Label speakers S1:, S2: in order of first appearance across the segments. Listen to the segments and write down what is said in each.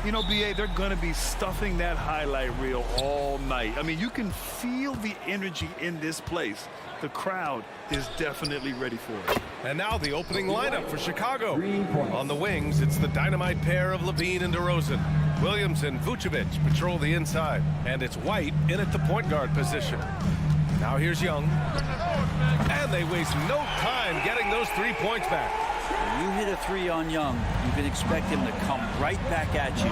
S1: You know, BA, they're going to be stuffing that highlight reel all night. I mean, you can feel the energy in this place. The crowd is definitely ready for it.
S2: And now the opening lineup for Chicago. On the wings, it's the dynamite pair of Levine and DeRozan. Williams and Vucevic patrol the inside. And it's White in at the point guard position. Now here's Young. And they waste no time getting those 3 points back.
S3: When you hit a three on Young, you can expect him to come right back at you.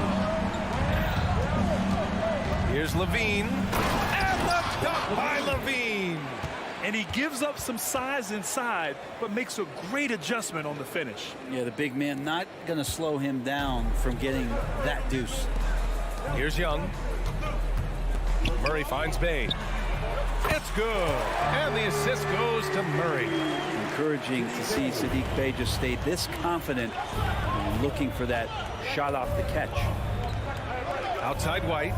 S2: Here's Levine. And the dunk by Levine.
S1: And he gives up some size inside, but makes a great adjustment on the finish.
S3: Yeah, the big man not going to slow him down from getting that deuce.
S2: Here's Young. Murray finds Bay. It's good. And the assist goes to Murray.
S3: Encouraging to see Saddiq Bey just stay this confident and looking for that shot off the catch.
S2: Outside White.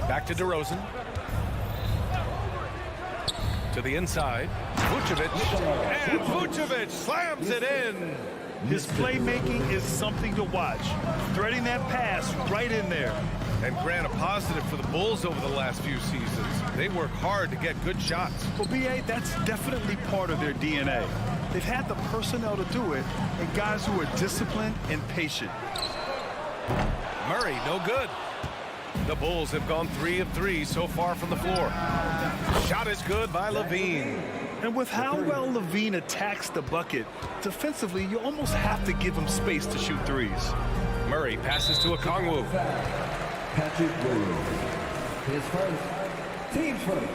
S2: Back to DeRozan. To the inside. Vucevic. And Vucevic slams it in.
S1: His playmaking is something to watch. Threading that pass right in there.
S2: And Grant, a positive for the Bulls over the last few seasons. They work hard to get good shots.
S1: Well, BA, that's definitely part of their DNA. They've had the personnel to do it, and guys who are disciplined and patient.
S2: Murray, no good. The Bulls have gone 3 of 3 so far from the floor. Shot is good by Levine.
S1: And with how well Levine attacks the bucket, defensively, you almost have to give him space to shoot threes.
S2: Murray passes to Okongwu.
S4: Patrick Williams. His first, team's first.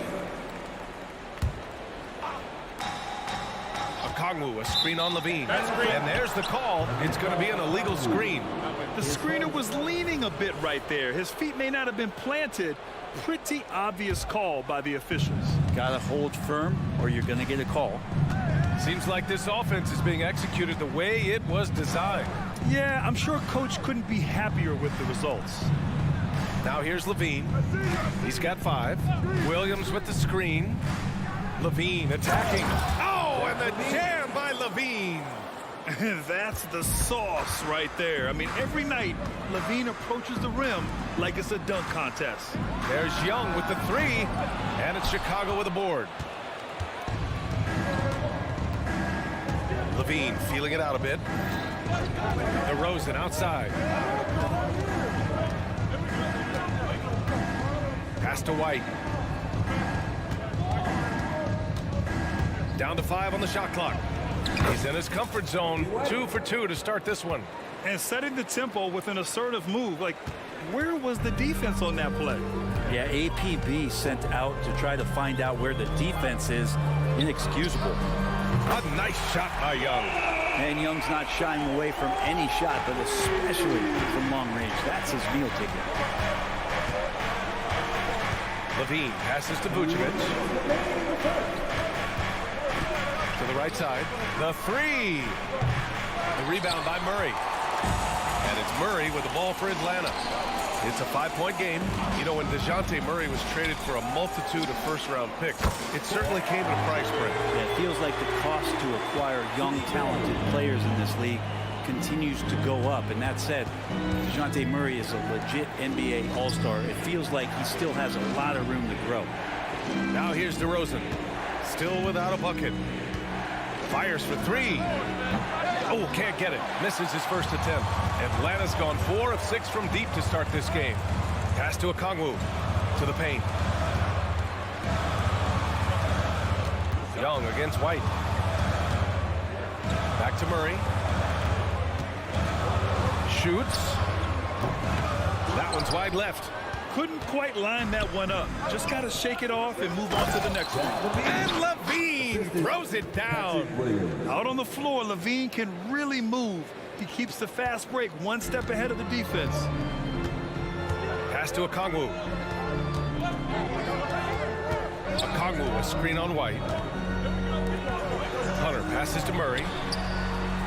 S2: Okongwu, a screen on Levine. And there's the call. It's going to be an illegal screen.
S1: The screener was leaning a bit right there. His feet may not have been planted. Pretty obvious call by the officials.
S3: Got to hold firm or you're going to get a call.
S2: Seems like this offense is being executed the way it was designed.
S1: Yeah, I'm sure Coach couldn't be happier with the results.
S2: Now here's Levine. He's got 5. Williams with the screen. Levine attacking. Oh, and the jam by Levine.
S1: That's the sauce right there. I mean, every night, Levine approaches the rim like it's a dunk contest.
S2: There's Young with the 3, and it's Chicago with a board. Levine feeling it out a bit. DeRozan outside. Pass to White. Down to 5 on the shot clock. He's in his comfort zone. 2 for 2 to start this one.
S1: And setting the tempo with an assertive move. Like, where was the defense on that play?
S3: Yeah, APB sent out to try to find out where the defense is. Inexcusable.
S2: A nice shot by Young.
S3: And Young's not shying away from any shot, but especially from long range. That's his meal ticket.
S2: Levine passes to Vucevic. To the right side. The 3. The rebound by Murray. And it's Murray with the ball for Atlanta. It's a 5-point game. You know, when DeJounte Murray was traded for a multitude of first-round picks, it certainly came at a price break.
S3: Yeah, it feels like the cost to acquire young, talented players in this league continues to go up. And that said, DeJounte Murray is a legit NBA All-Star. It feels like he still has a lot of room to grow.
S2: Now here's DeRozan. Still without a bucket. Fires for 3. Oh, can't get it. Misses his first attempt. Atlanta's gone 4 of 6 from deep to start this game. Pass to Okongwu. To the paint. Young against White. Back to Murray. Shoots. That one's wide left.
S1: Couldn't quite line that one up. Just got to shake it off and move on to the next one.
S2: And Levine throws it down.
S1: Out on the floor, Levine can really move. He keeps the fast break one step ahead of the defense.
S2: Pass to Okongwu. Okongwu, a screen on White. Hunter passes to Murray.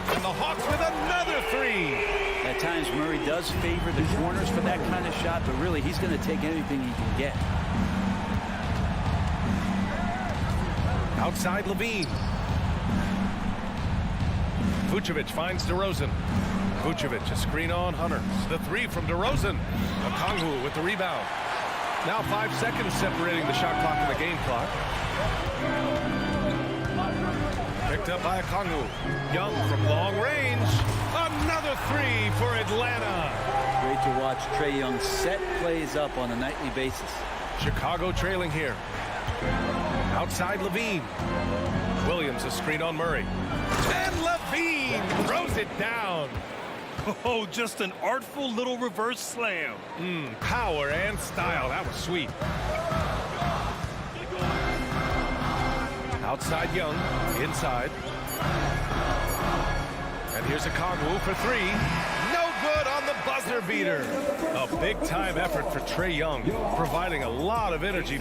S2: And the Hawks with another 3.
S3: At times, Murray does favor the corners for that kind of shot, but really, he's going to take anything he can get.
S2: Outside Levine. Vucevic finds DeRozan. Vucevic, a screen on Hunter. The three from DeRozan. Okongwu with the rebound. Now 5 seconds separating the shot clock and the game clock. Picked up by Okongwu. Young from long range. Another three for Atlanta.
S3: Great to watch Trae Young set plays up on a nightly basis.
S2: Chicago trailing here. Outside Levine. Williams a screen on Murray. And Levine throws it down.
S1: Oh, just an artful little reverse slam.
S2: Power and style. That was sweet. Outside Young. Inside. And here's Okongwu for three. No good on the buzzer beater. A big-time effort for Trae Young, providing a lot of energy.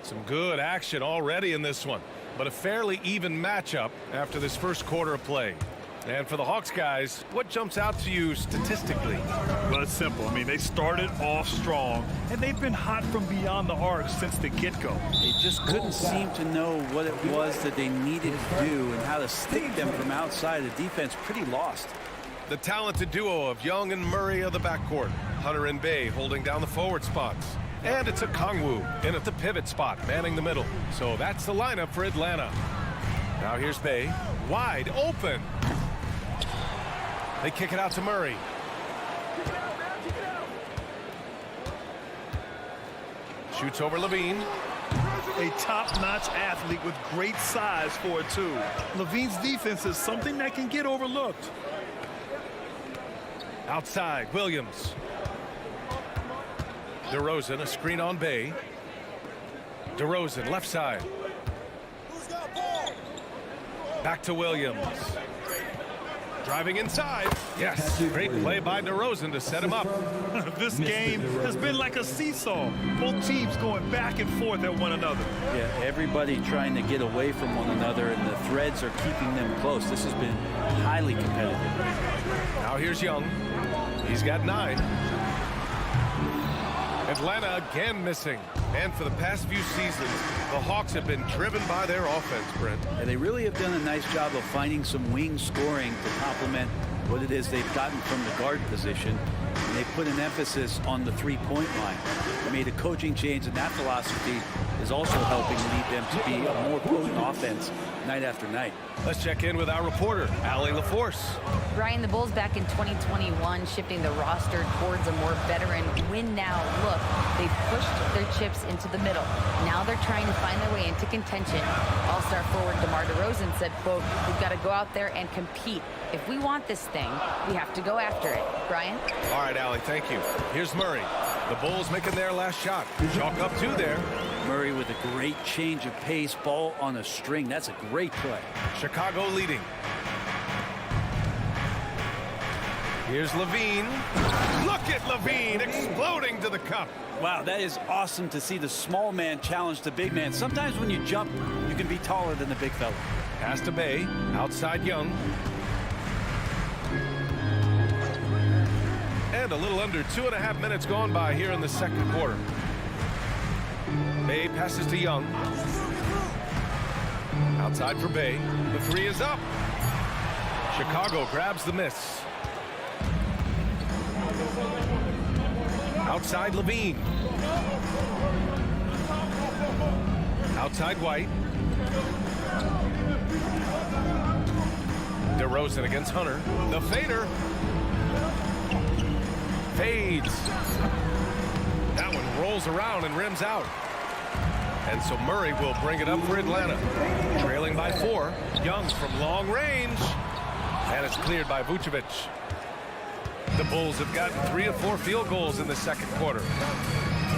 S2: Some good action already in this one, but a fairly even matchup after this first quarter of play. And for the Hawks guys, what jumps out to you statistically?
S1: Well, it's simple. I mean, they started off strong, and they've been hot from beyond the arc since the get-go.
S3: They just couldn't seem to know what it was that they needed to do and how to stick them from outside. The defense pretty lost.
S2: The talented duo of Young and Murray of the backcourt. Hunter and Bay holding down the forward spots. And it's Okongwu in at the pivot spot, manning the middle. So that's the lineup for Atlanta. Now here's Bay, wide open. They kick it out to Murray. Shoots over Levine.
S1: A top-notch athlete with great size for a two. Levine's defense is something that can get overlooked.
S2: Outside, Williams. DeRozan, a screen on Bay. DeRozan, left side. Back to Williams. Driving inside. Yes, great play by DeRozan to set him up.
S1: This game has been like a seesaw. Both teams going back and forth at one another.
S3: Yeah, everybody trying to get away from one another, and the threads are keeping them close. This has been highly competitive.
S2: Now here's Young. He's got 9. Atlanta again missing. And for the past few seasons, the Hawks have been driven by their offense, Brent.
S3: And they really have done a nice job of finding some wing scoring to complement what it is they've gotten from the guard position. And they put an emphasis on the three-point line. I mean, the coaching change and that philosophy is also helping lead them to be a more potent offense night after night.
S2: Let's check in with our reporter, Allie LaForce.
S5: Brian, the Bulls back in 2021 shifting the roster towards a more veteran win-now look. They pushed their chips into the middle. Now they're trying to find their way into contention. All-star forward DeMar DeRozan said, quote, "We've got to go out there and compete. If we want this thing, we have to go after it." Brian?
S2: All right, Allie, thank you. Here's Murray. The Bulls making their last shot. Chalk up 2 there.
S3: Murray with a great change of pace, ball on a string. That's a great play.
S2: Chicago leading. Here's Levine. Look at Levine exploding to the cup.
S3: Wow, that is awesome to see the small man challenge the big man. Sometimes when you jump, you can be taller than the big fella.
S2: Pass to Bay. Outside Young. And a little under 2.5 minutes gone by here in the second quarter. Bay passes to Young. Outside for Bay. The 3 is up. Chicago grabs the miss. Outside Levine. Outside White. DeRozan against Hunter. The fader. Fades. That one rolls around and rims out. And so Murray will bring it up for Atlanta. Trailing by 4. Young from long range. And it's cleared by Vucevic. The Bulls have gotten 3 of 4 field goals in the second quarter.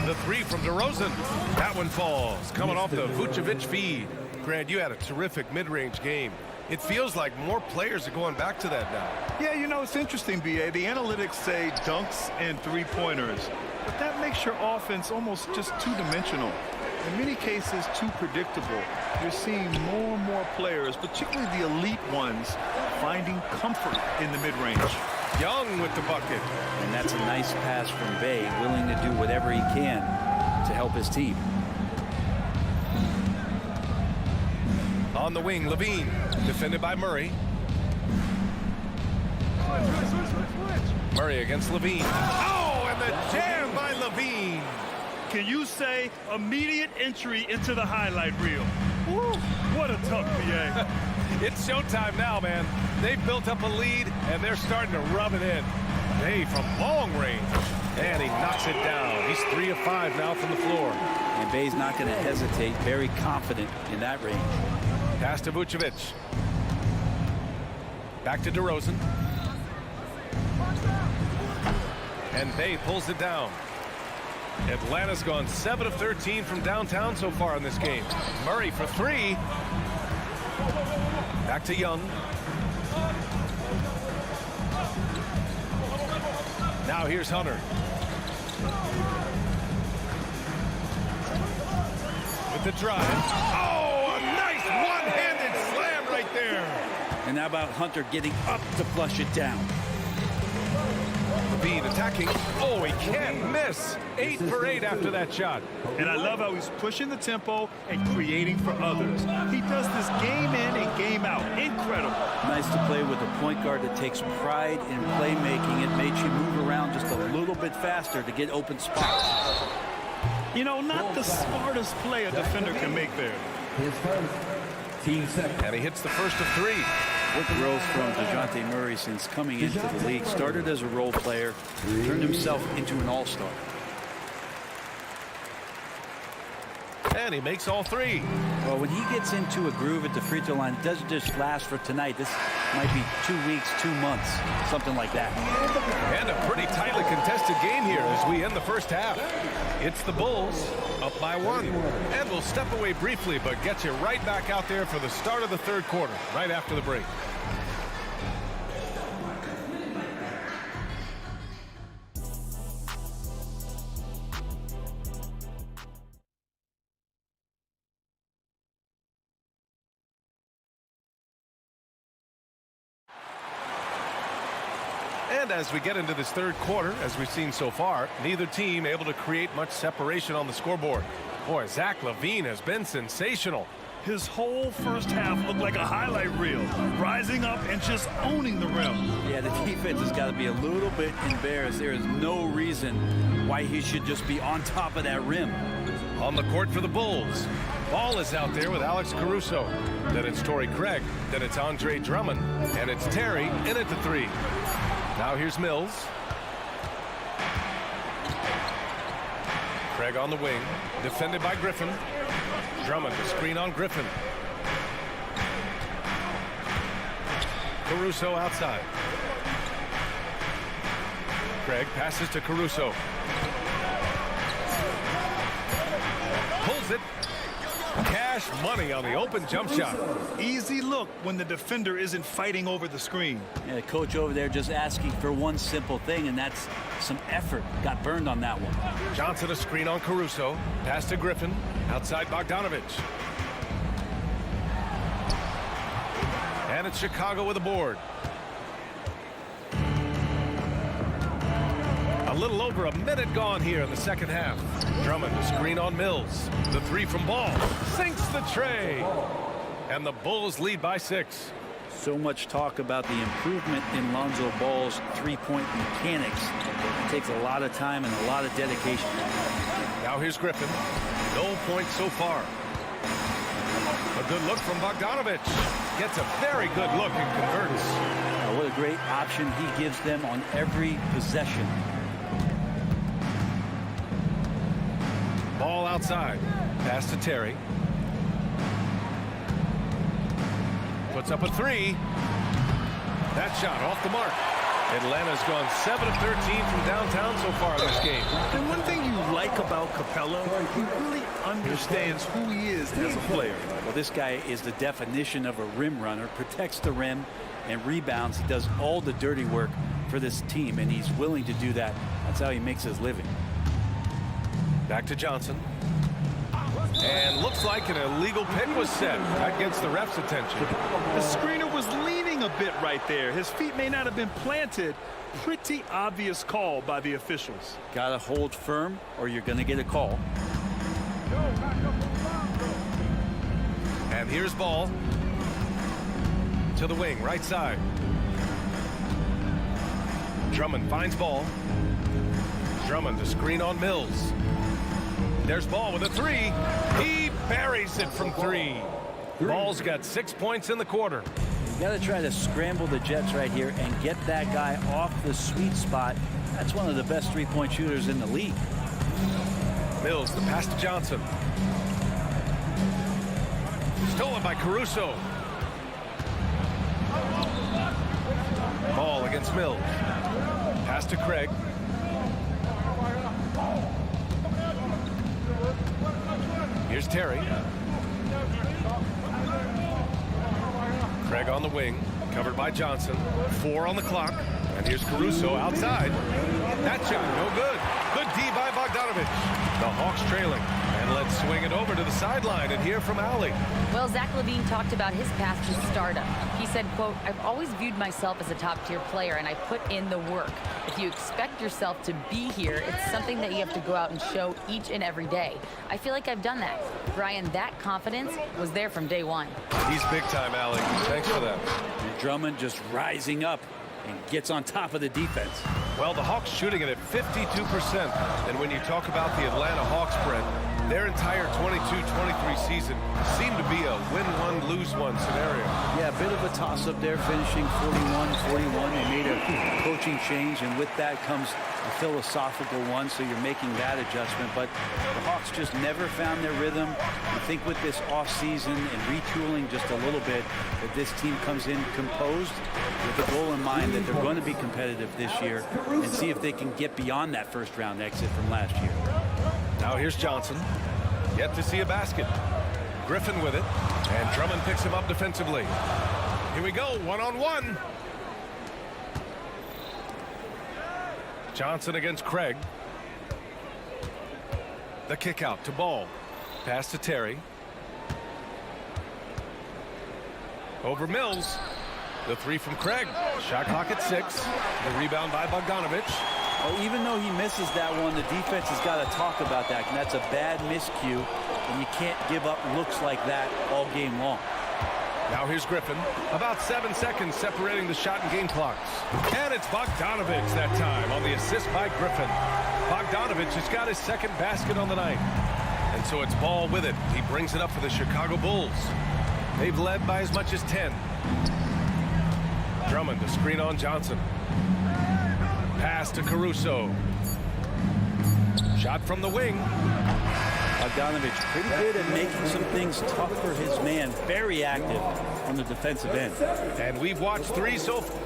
S2: The 3 from DeRozan. That one falls. Coming off the Vucevic feed. Grant, you had a terrific mid-range game. It feels like more players are going back to that now.
S1: Yeah, you know, it's interesting, B.A. The analytics say dunks and three-pointers, but that makes your offense almost just two-dimensional. In many cases, too predictable. You're seeing more and more players, particularly the elite ones, finding comfort in the mid-range.
S2: Young with the bucket.
S3: And that's a nice pass from Bay, willing to do whatever he can to help his team.
S2: On the wing, Levine, defended by Murray. Murray against Levine. Oh, and the jam by Levine.
S1: Can you say immediate entry into the highlight reel? Woo, what a tough PA.
S2: It's showtime now, man. They've built up a lead, and they're starting to rub it in. Bay from long range, and he knocks it down. He's 3 of 5 now from the floor.
S3: And Bay's not going to hesitate. Very confident in that range.
S2: Pass to Vucevic. Back to DeRozan. And Bay pulls it down. Atlanta's gone 7 of 13 from downtown so far in this game. Murray for 3. Back to Young. Now here's Hunter. With the drive. Oh, a nice one-handed slam right there.
S3: And how about Hunter getting up to flush it down?
S2: Levine attacking. Oh, he can't miss. 8 for 8 after that shot.
S1: And I love how he's pushing the tempo and creating for others. He does this game in and game out. Incredible.
S3: Nice to play with a point guard that takes pride in playmaking. It makes you move around just a little bit faster to get open spots.
S1: You know, not the smartest play a defender can make there.
S4: His first, team second.
S2: And he hits the first of 3.
S3: What growth from DeJounte Murray since coming into the league. Started as a role player, turned himself into an all-star.
S2: And he makes all 3.
S3: Well, when he gets into a groove at the free throw line, it doesn't just last for tonight. This might be 2 weeks, 2 months, something like that.
S2: And a pretty tightly contested game here as we end the first half. It's the Bulls up by 1. And we'll step away briefly, but get you right back out there for the start of the third quarter, right after the break. And as we get into this third quarter, as we've seen so far, neither team able to create much separation on the scoreboard. Boy, Zach LaVine has been sensational.
S1: His whole first half looked like a highlight reel, rising up and just owning the rim.
S3: Yeah, the defense has got to be a little bit embarrassed. There is no reason why he should just be on top of that rim.
S2: On the court for the Bulls. Ball is out there with Alex Caruso. Then it's Torrey Craig. Then it's Andre Drummond. And it's Terry in at the 3. Now here's Mills. Craig on the wing, defended by Griffin. Drummond, screen on Griffin. Caruso outside. Craig passes to Caruso. Pulls it. Cash money on the open jump shot.
S1: Easy look when the defender isn't fighting over the screen.
S3: Yeah, the coach over there just asking for one simple thing, and that's some effort. Got burned on that one.
S2: Johnson a screen on Caruso. Pass to Griffin. Outside Bogdanovich. And it's Chicago with a board. A little over a minute gone here in the second half. Drummond a screen on Mills. The 3 from Ball. Sinks the tray. And the Bulls lead by 6.
S3: So much talk about the improvement in Lonzo Ball's three-point mechanics. It takes a lot of time and a lot of dedication.
S2: Now here's Griffin. No points so far. A good look from Bogdanovich. Gets a very good look and converts.
S3: What a great option he gives them on every possession.
S2: Ball outside. Pass to Terry. Puts up a 3. That shot off the mark. Atlanta's gone 7 of 13 from downtown so far in this game.
S1: And one thing you like about Capella, he really understands who he is as a player.
S3: Well, this guy is the definition of a rim runner. Protects the rim and rebounds. He does all the dirty work for this team, and he's willing to do that. That's how he makes his living.
S2: Back to Johnson. And looks like an illegal pick was set. That gets the ref's attention.
S1: The screener was leaning a bit right there. His feet may not have been planted. Pretty obvious call by the officials.
S3: Got to hold firm or you're going to get a call.
S2: And here's Ball. to the wing, right side. Drummond finds ball. Drummond to screen on Mills. There's Ball with a three. He buries it from three. Ball's got 6 points in the quarter.
S3: You got to try to scramble the Jets right here and get that guy off the sweet spot. That's one of the best three-point shooters in the league.
S2: Mills, the pass to Johnson. Stolen by Caruso. Ball against Mills. Pass to Craig. Here's Terry. Craig on the wing, covered by Johnson. 4 on the clock. And here's Caruso outside. That shot, no good. Good D by Bogdanovich. The Hawks trailing. And let's swing it over to the sideline and hear from Allie.
S5: Well, Zach LaVine talked about his path to stardom. He said, quote, "I've always viewed myself as a top-tier player, and I put in the work. If you expect yourself to be here, it's something that you have to go out and show each and every day. I feel like I've done that." Brian, that confidence was there from day one.
S2: He's big time, Allie. Thanks for that.
S3: And Drummond just rising up and gets on top of the defense.
S2: Well, the Hawks shooting it at 52%. And when you talk about the Atlanta Hawks spread, their entire 22-23 season seemed to be a win-one, lose-one scenario.
S3: Yeah, a bit of a toss-up there, finishing 41-41. They made a coaching change, and with that comes a philosophical one, so you're making that adjustment. But the Hawks just never found their rhythm. I think with this offseason and retooling just a little bit, that this team comes in composed with the goal in mind that they're going to be competitive this year and see if they can get beyond that first-round exit from last year.
S2: Now here's Johnson. Yet to see a basket. Griffin with it. And Drummond picks him up defensively. Here we go, one-on-one. Johnson against Craig. The kick out to Ball. Pass to Terry. Over Mills. The three from Craig. Shot clock at 6. The rebound by Bogdanovich.
S3: Well, even though he misses that one, the defense has got to talk about that. And that's a bad miscue, and you can't give up looks like that all game long.
S2: Now here's Griffin. About 7 seconds separating the shot and game clocks. And it's Bogdanovich that time on the assist by Griffin. Bogdanovich has got his second basket on the night. And so it's Ball with it. He brings it up for the Chicago Bulls. They've led by as much as 10. Drummond to screen on Johnson. Pass to Caruso. Shot from the wing.
S3: Bogdanovich pretty good at making some things tough for his man. Very active on the defensive end.
S2: And we've watched 3 so far.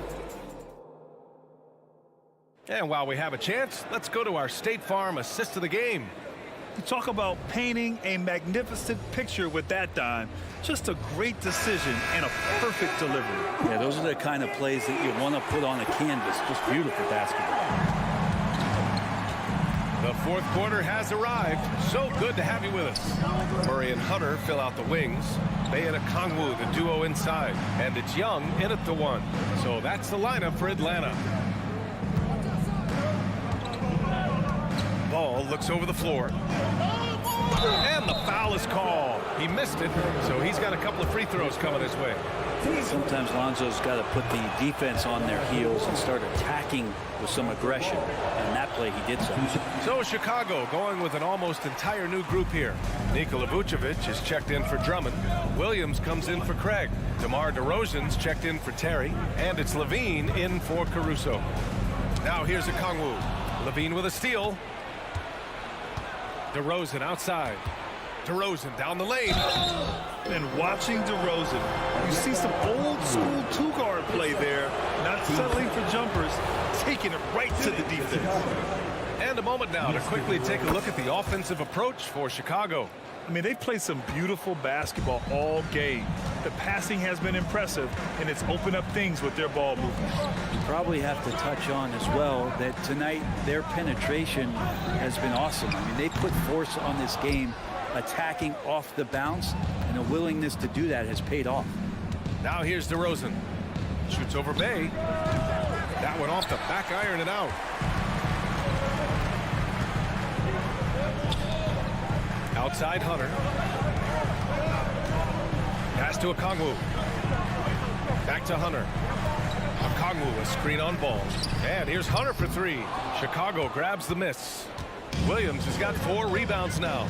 S2: And while we have a chance, let's go to our State Farm assist of the game.
S1: You talk about painting a magnificent picture with that dime. Just a great decision and a perfect delivery.
S3: Yeah, those are the kind of plays that you want to put on a canvas. Just beautiful basketball.
S2: The fourth quarter has arrived. So good to have you with us. Murray and Hunter fill out the wings. Bay and Okongwu, the duo inside. And it's Young in at the 1. So that's the lineup for Atlanta. Ball looks over the floor. And the foul is called. He missed it, so he's got a couple of free throws coming his way.
S3: Sometimes Lonzo's got to put the defense on their heels and start attacking with some aggression. And that play, he did so.
S2: So Chicago going with an almost entire new group here. Nikola Vucevic is checked in for Drummond. Williams comes in for Craig. DeMar DeRozan's checked in for Terry. And it's LaVine in for Caruso. Now here's Okongwu. LaVine with a steal. DeRozan outside. DeRozan down the lane.
S1: And watching DeRozan, you see some old school two-guard play there, not settling for jumpers, taking it right to the defense.
S2: And a moment now to quickly take a look at the offensive approach for Chicago.
S1: I mean, they've played some beautiful basketball all game. The passing has been impressive, and it's opened up things with their ball movement.
S3: You probably have to touch on as well that tonight their penetration has been awesome. I mean, they put force on this game, attacking off the bounce, and a willingness to do that has paid off.
S2: Now here's DeRozan. Shoots over Bay. That one off the back iron and out. Outside Hunter. Pass to Okongwu. Back to Hunter. Okongwu, a screen on ball. And here's Hunter for three. Chicago grabs the miss. Williams has got 4 rebounds now.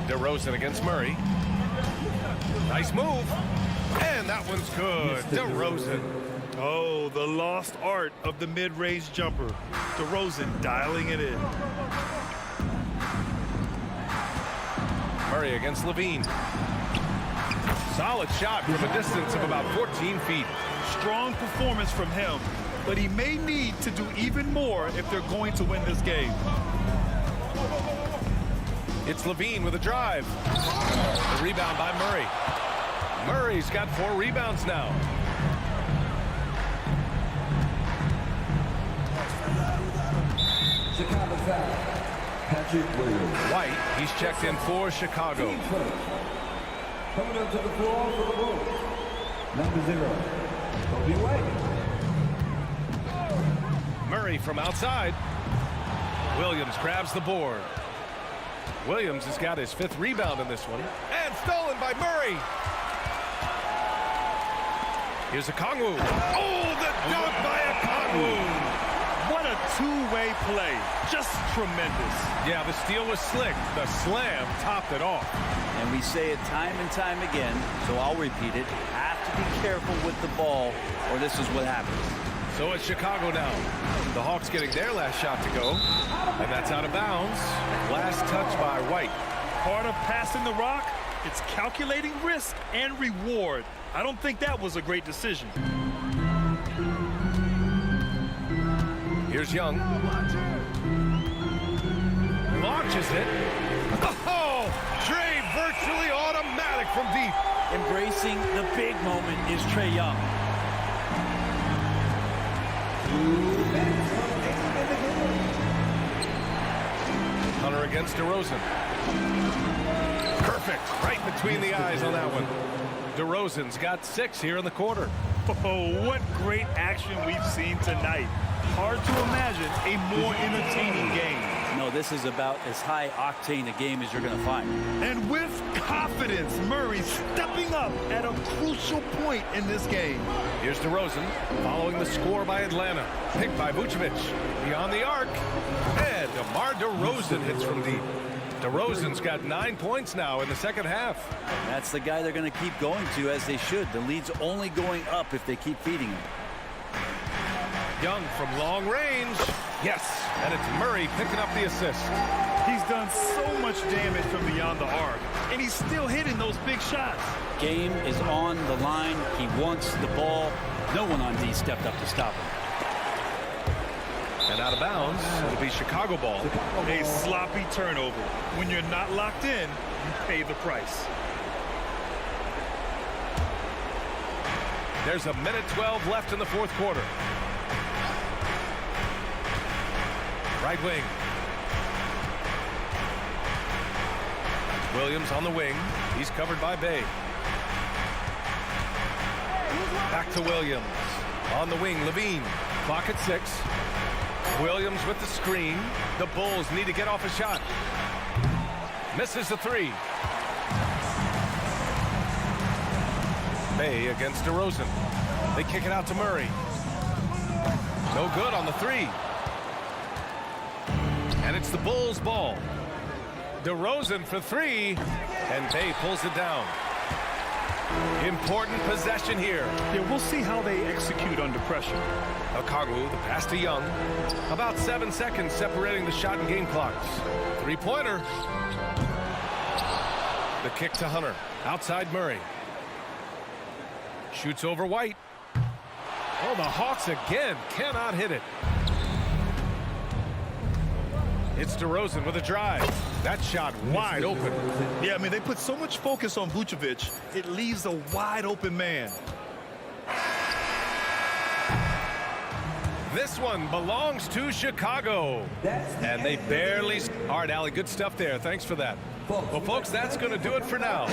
S2: DeRozan against Murray. Nice move. And that one's good. DeRozan.
S1: Oh, the lost art of the mid-range jumper. DeRozan dialing it in.
S2: Murray against Levine. Solid shot from a distance of about 14 feet.
S1: Strong performance from him, but he may need to do even more if they're going to win this game.
S2: It's Levine with a drive. The rebound by Murray. Murray's got 4 rebounds now.
S4: Chicago foul. Patrick Williams.
S2: White, he's checked in for Chicago.
S4: Coming up to the floor for the Bulls. Number 0, Kobe White.
S2: Murray from outside. Williams grabs the board. Williams has got his 5th rebound in this one. And stolen by Murray. Here's Okongwu. Oh, the dunk by Okongwu.
S1: What a two-way play. Just tremendous.
S2: Yeah, the steal was slick. The slam topped it off.
S3: And we say it time and time again, so I'll repeat it. Have to be careful with the ball, or this is what happens.
S2: So it's Chicago now. The Hawks getting their last shot to go. And that's out of bounds. Last touch by White.
S1: Part of passing the rock, it's calculating risk and reward. I don't think that was a great decision.
S2: Here's Young. Launches it. Oh! Dre virtually automatic from deep.
S3: Embracing the big moment is Trae Young.
S2: Hunter against DeRozan. Perfect. Right between the eyes on that one. DeRozan's got 6 here in the quarter.
S1: Oh, what great action we've seen tonight. Hard to imagine a more entertaining game.
S3: No, this is about as high octane a game as you're going to find.
S1: And with confidence, Murray stepping up at a crucial point in this game.
S2: Here's DeRozan following the score by Atlanta. Picked by Vucevic. Beyond the arc. And DeMar DeRozan hits from deep. DeRozan's got 9 points now in the second half.
S3: That's the guy they're going to keep going to, as they should. The lead's only going up if they keep feeding him.
S2: Young from long range. Yes, and it's Murray picking up the assist.
S1: He's done so much damage from beyond the arc, and he's still hitting those big shots.
S3: Game is on the line. He wants the ball. No one on D stepped up to stop him.
S2: And out of bounds, it'll be Chicago ball.
S1: A sloppy turnover. When you're not locked in, you pay the price.
S2: There's a minute 12 left in the 4th quarter. Right wing. Williams on the wing. He's covered by Bay. Back to Williams. On the wing, Levine. Clock at 6. Williams with the screen. The Bulls need to get off a shot. Misses the 3. Bay against DeRozan. They kick it out to Murray. No good on the 3. And it's the Bulls' ball. DeRozan for 3. And Bay pulls it down. Important possession here.
S1: Yeah, we'll see how they execute under pressure.
S2: Okongwu, the pass to Young. About 7 seconds separating the shot and game clocks. 3-pointer. The kick to Hunter. Outside Murray. Shoots over White. Oh, the Hawks again cannot hit it. It's DeRozan with a drive. That shot wide open.
S1: Yeah, I mean, they put so much focus on Vucevic, it leaves a wide open man.
S2: This one belongs to Chicago. And they barely... All right, Allie, good stuff there. Thanks for that. Well, folks, that's going to do it for now.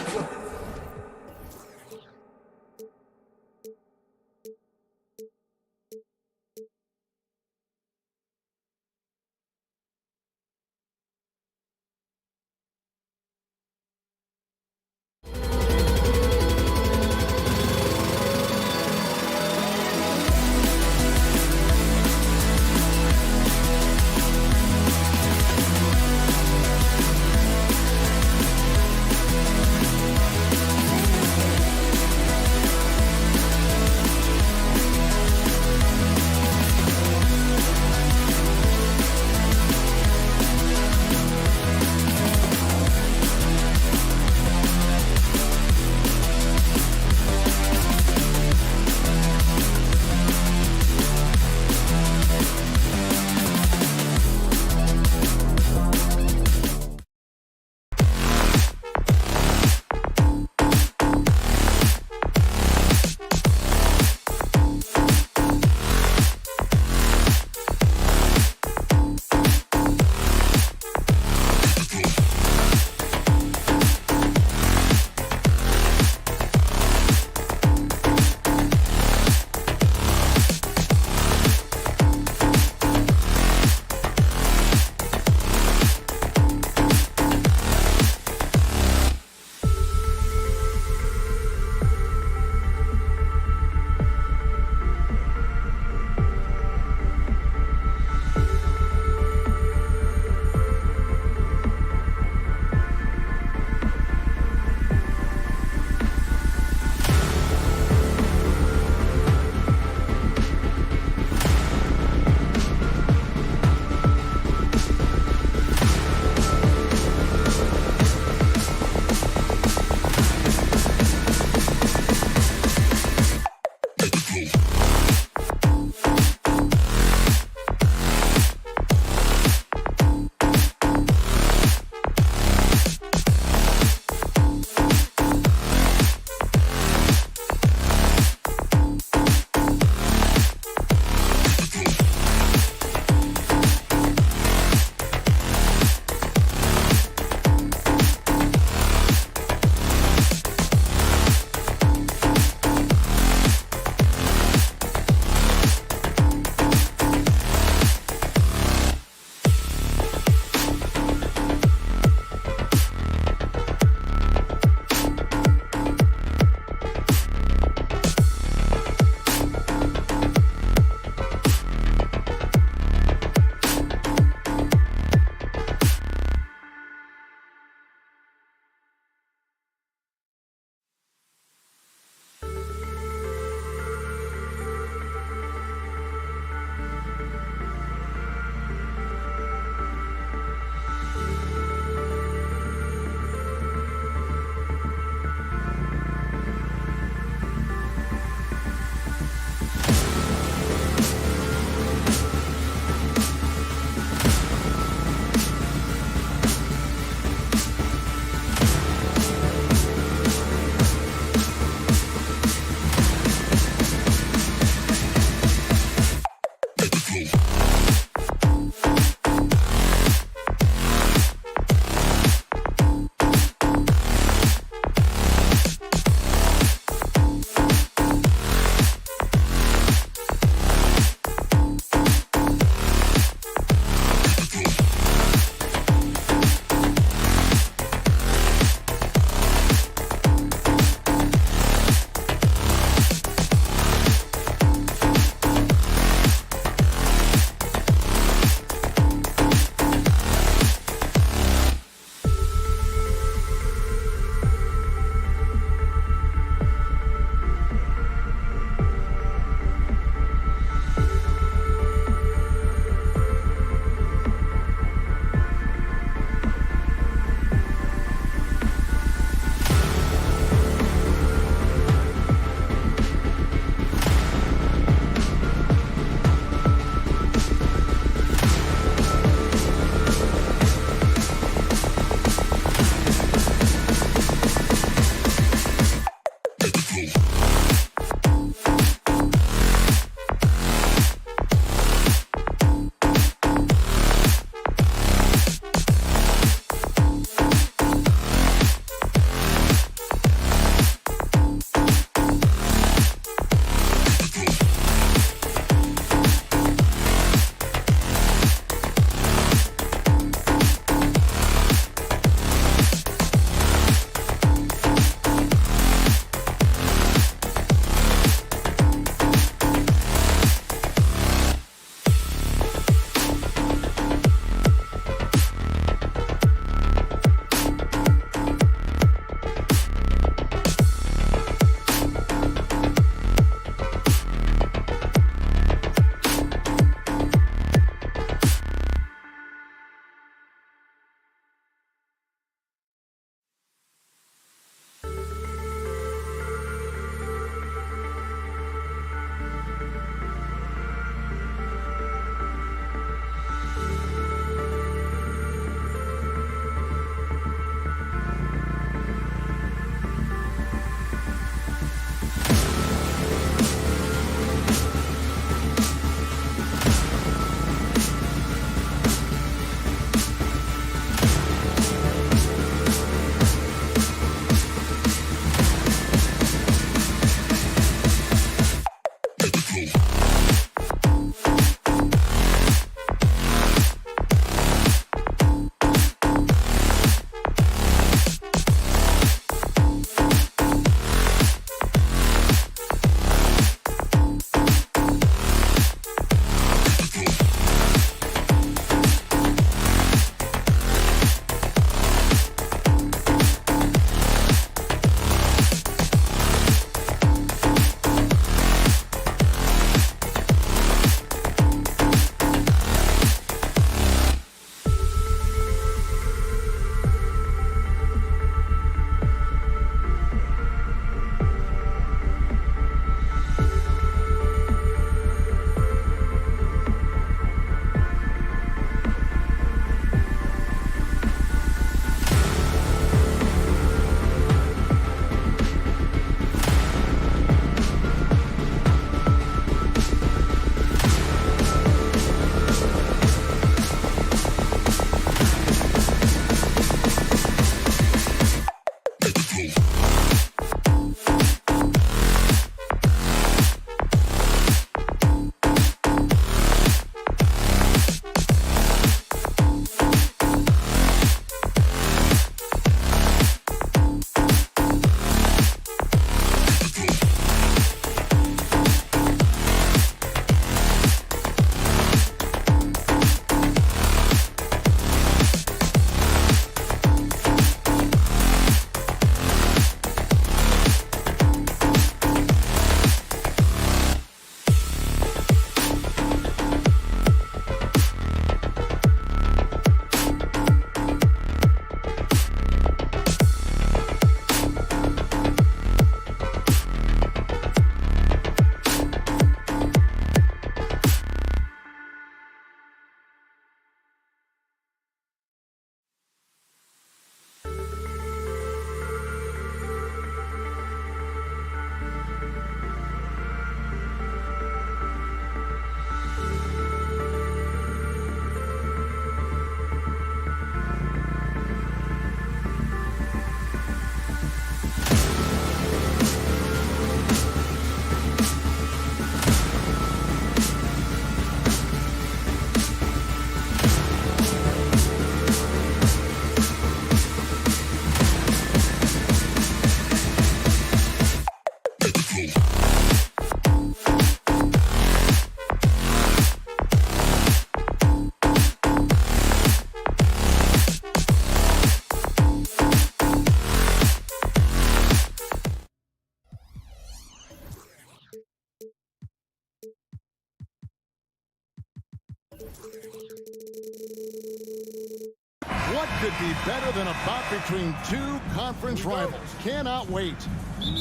S6: could be better than a bout between two conference rivals. Cannot wait.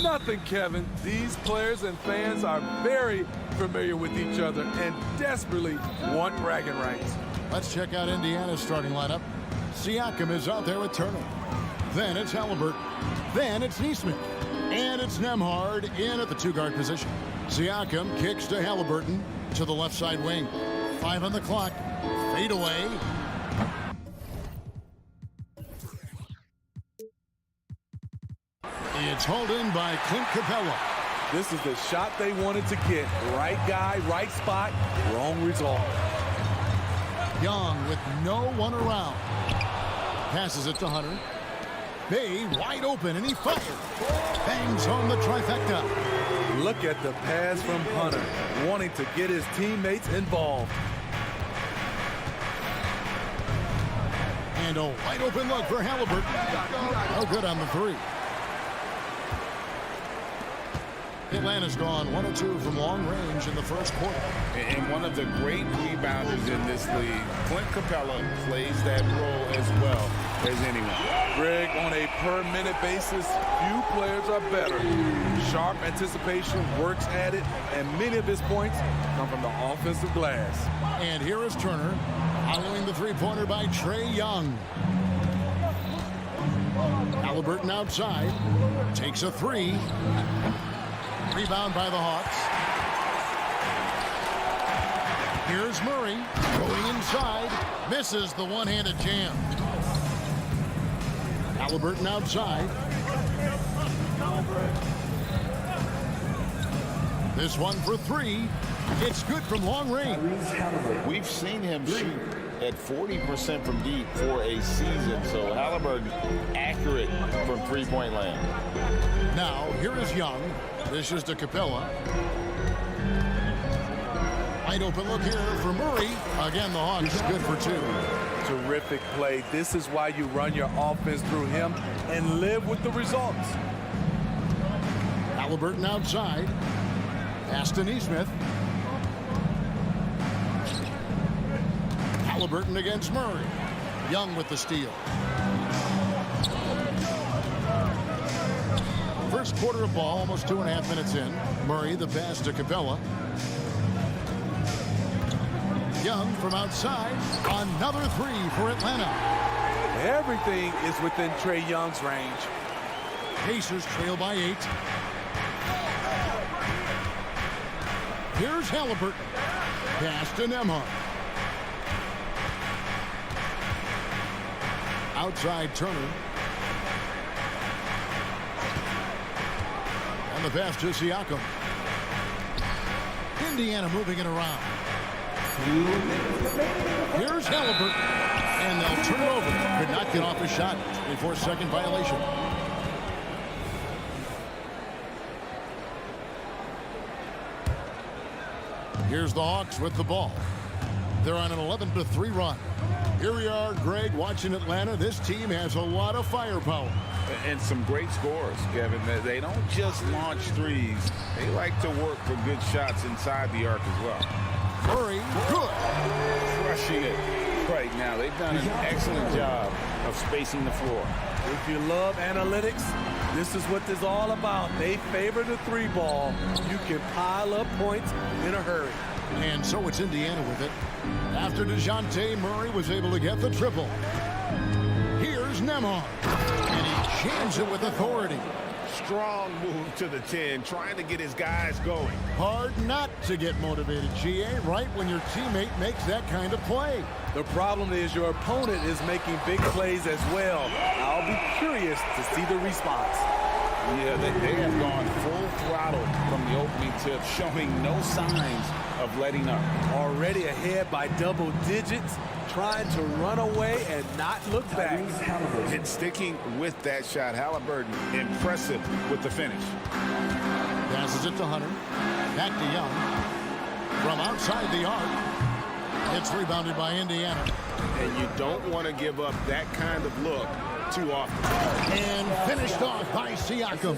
S7: Nothing, Kevin. These players and fans are very familiar with each other and desperately want bragging rights.
S6: Let's check out Indiana's starting lineup. Siakam is out there with Turner. Then it's Halliburton. Then it's Neesmith. And it's Nembhard in at the two-guard position. Siakam kicks to Halliburton to the left side wing. 5 on the clock. Fade away. It's hauled in by Clint Capella.
S7: This is the shot they wanted to get. Right guy, right spot, wrong result.
S6: Young with no one around. Passes it to Hunter. Bay wide open, and he fires. Bangs on the trifecta.
S7: Look at the pass from Hunter, wanting to get his teammates involved.
S6: And a wide open look for Halliburton. No good on the three. Atlanta's gone 1 of 2 from long range in the first quarter.
S8: And one of the great rebounders in this league, Clint Capella, plays that role as well as anyone.
S7: Greg, on a per-minute basis, few players are better. Sharp anticipation, works at it, and many of his points come from the offensive glass.
S6: And here is Turner, following the three-pointer by Trae Young. Halliburton outside, takes a three. Rebound by the Hawks. Here's Murray going inside. Misses the one-handed jam. Halliburton outside. This one for three. It's good from long range.
S8: We've seen him shoot at 40% from deep for a season, so Halliburton accurate from three-point land.
S6: Now, here is Young. This is to Capella. Wide open look here for Murray. Again, the Hawks good for two.
S7: Terrific play. This is why you run your offense through him and live with the results.
S6: Halliburton outside. Pass to Neesmith. Halliburton against Murray. Young with the steal. First quarter of ball, almost 2.5 minutes in. Murray, the pass to Capella. Young from outside. Another three for Atlanta.
S7: Everything is within Trae Young's range.
S6: Pacers trail by 8. Here's Halliburton. Pass to Nembhard. Outside Turner. And the pass to Siakam. Indiana moving it around. Here's Halliburton. And they'll turn it over. Could not get off a shot. 24-second violation. Here's the Hawks with the ball. They're on an 11-3 run. Here we are, Greg, watching Atlanta. This team has a lot of firepower.
S8: And some great scores, Kevin. They don't just launch threes. They like to work for good shots inside the arc as well.
S6: Murray, good.
S8: Crushing it right now. They've done an excellent job of spacing the floor.
S7: If you love analytics, this is what this is all about. They favor the three ball. You can pile up points in a hurry.
S6: And so it's Indiana with it. After DeJounte Murray was able to get the triple. Here's Nembhard. And he jams it with authority.
S8: Strong move to the 10, trying to get his guys going.
S6: Hard not to get motivated, GA, right when your teammate makes that kind of play.
S7: The problem is your opponent is making big plays as well. I'll be curious to see the response.
S8: Yeah, they have gone full throttle from the opening tip, showing no signs of letting up.
S7: Already ahead by double digits, trying to run away and not look back.
S8: And sticking with that shot, Halliburton, impressive with the finish.
S6: Passes it to Hunter. Back to Young. From outside the arc. It's rebounded by Indiana.
S8: And you don't want to give up that kind of look too often.
S6: And finished off by Siakam.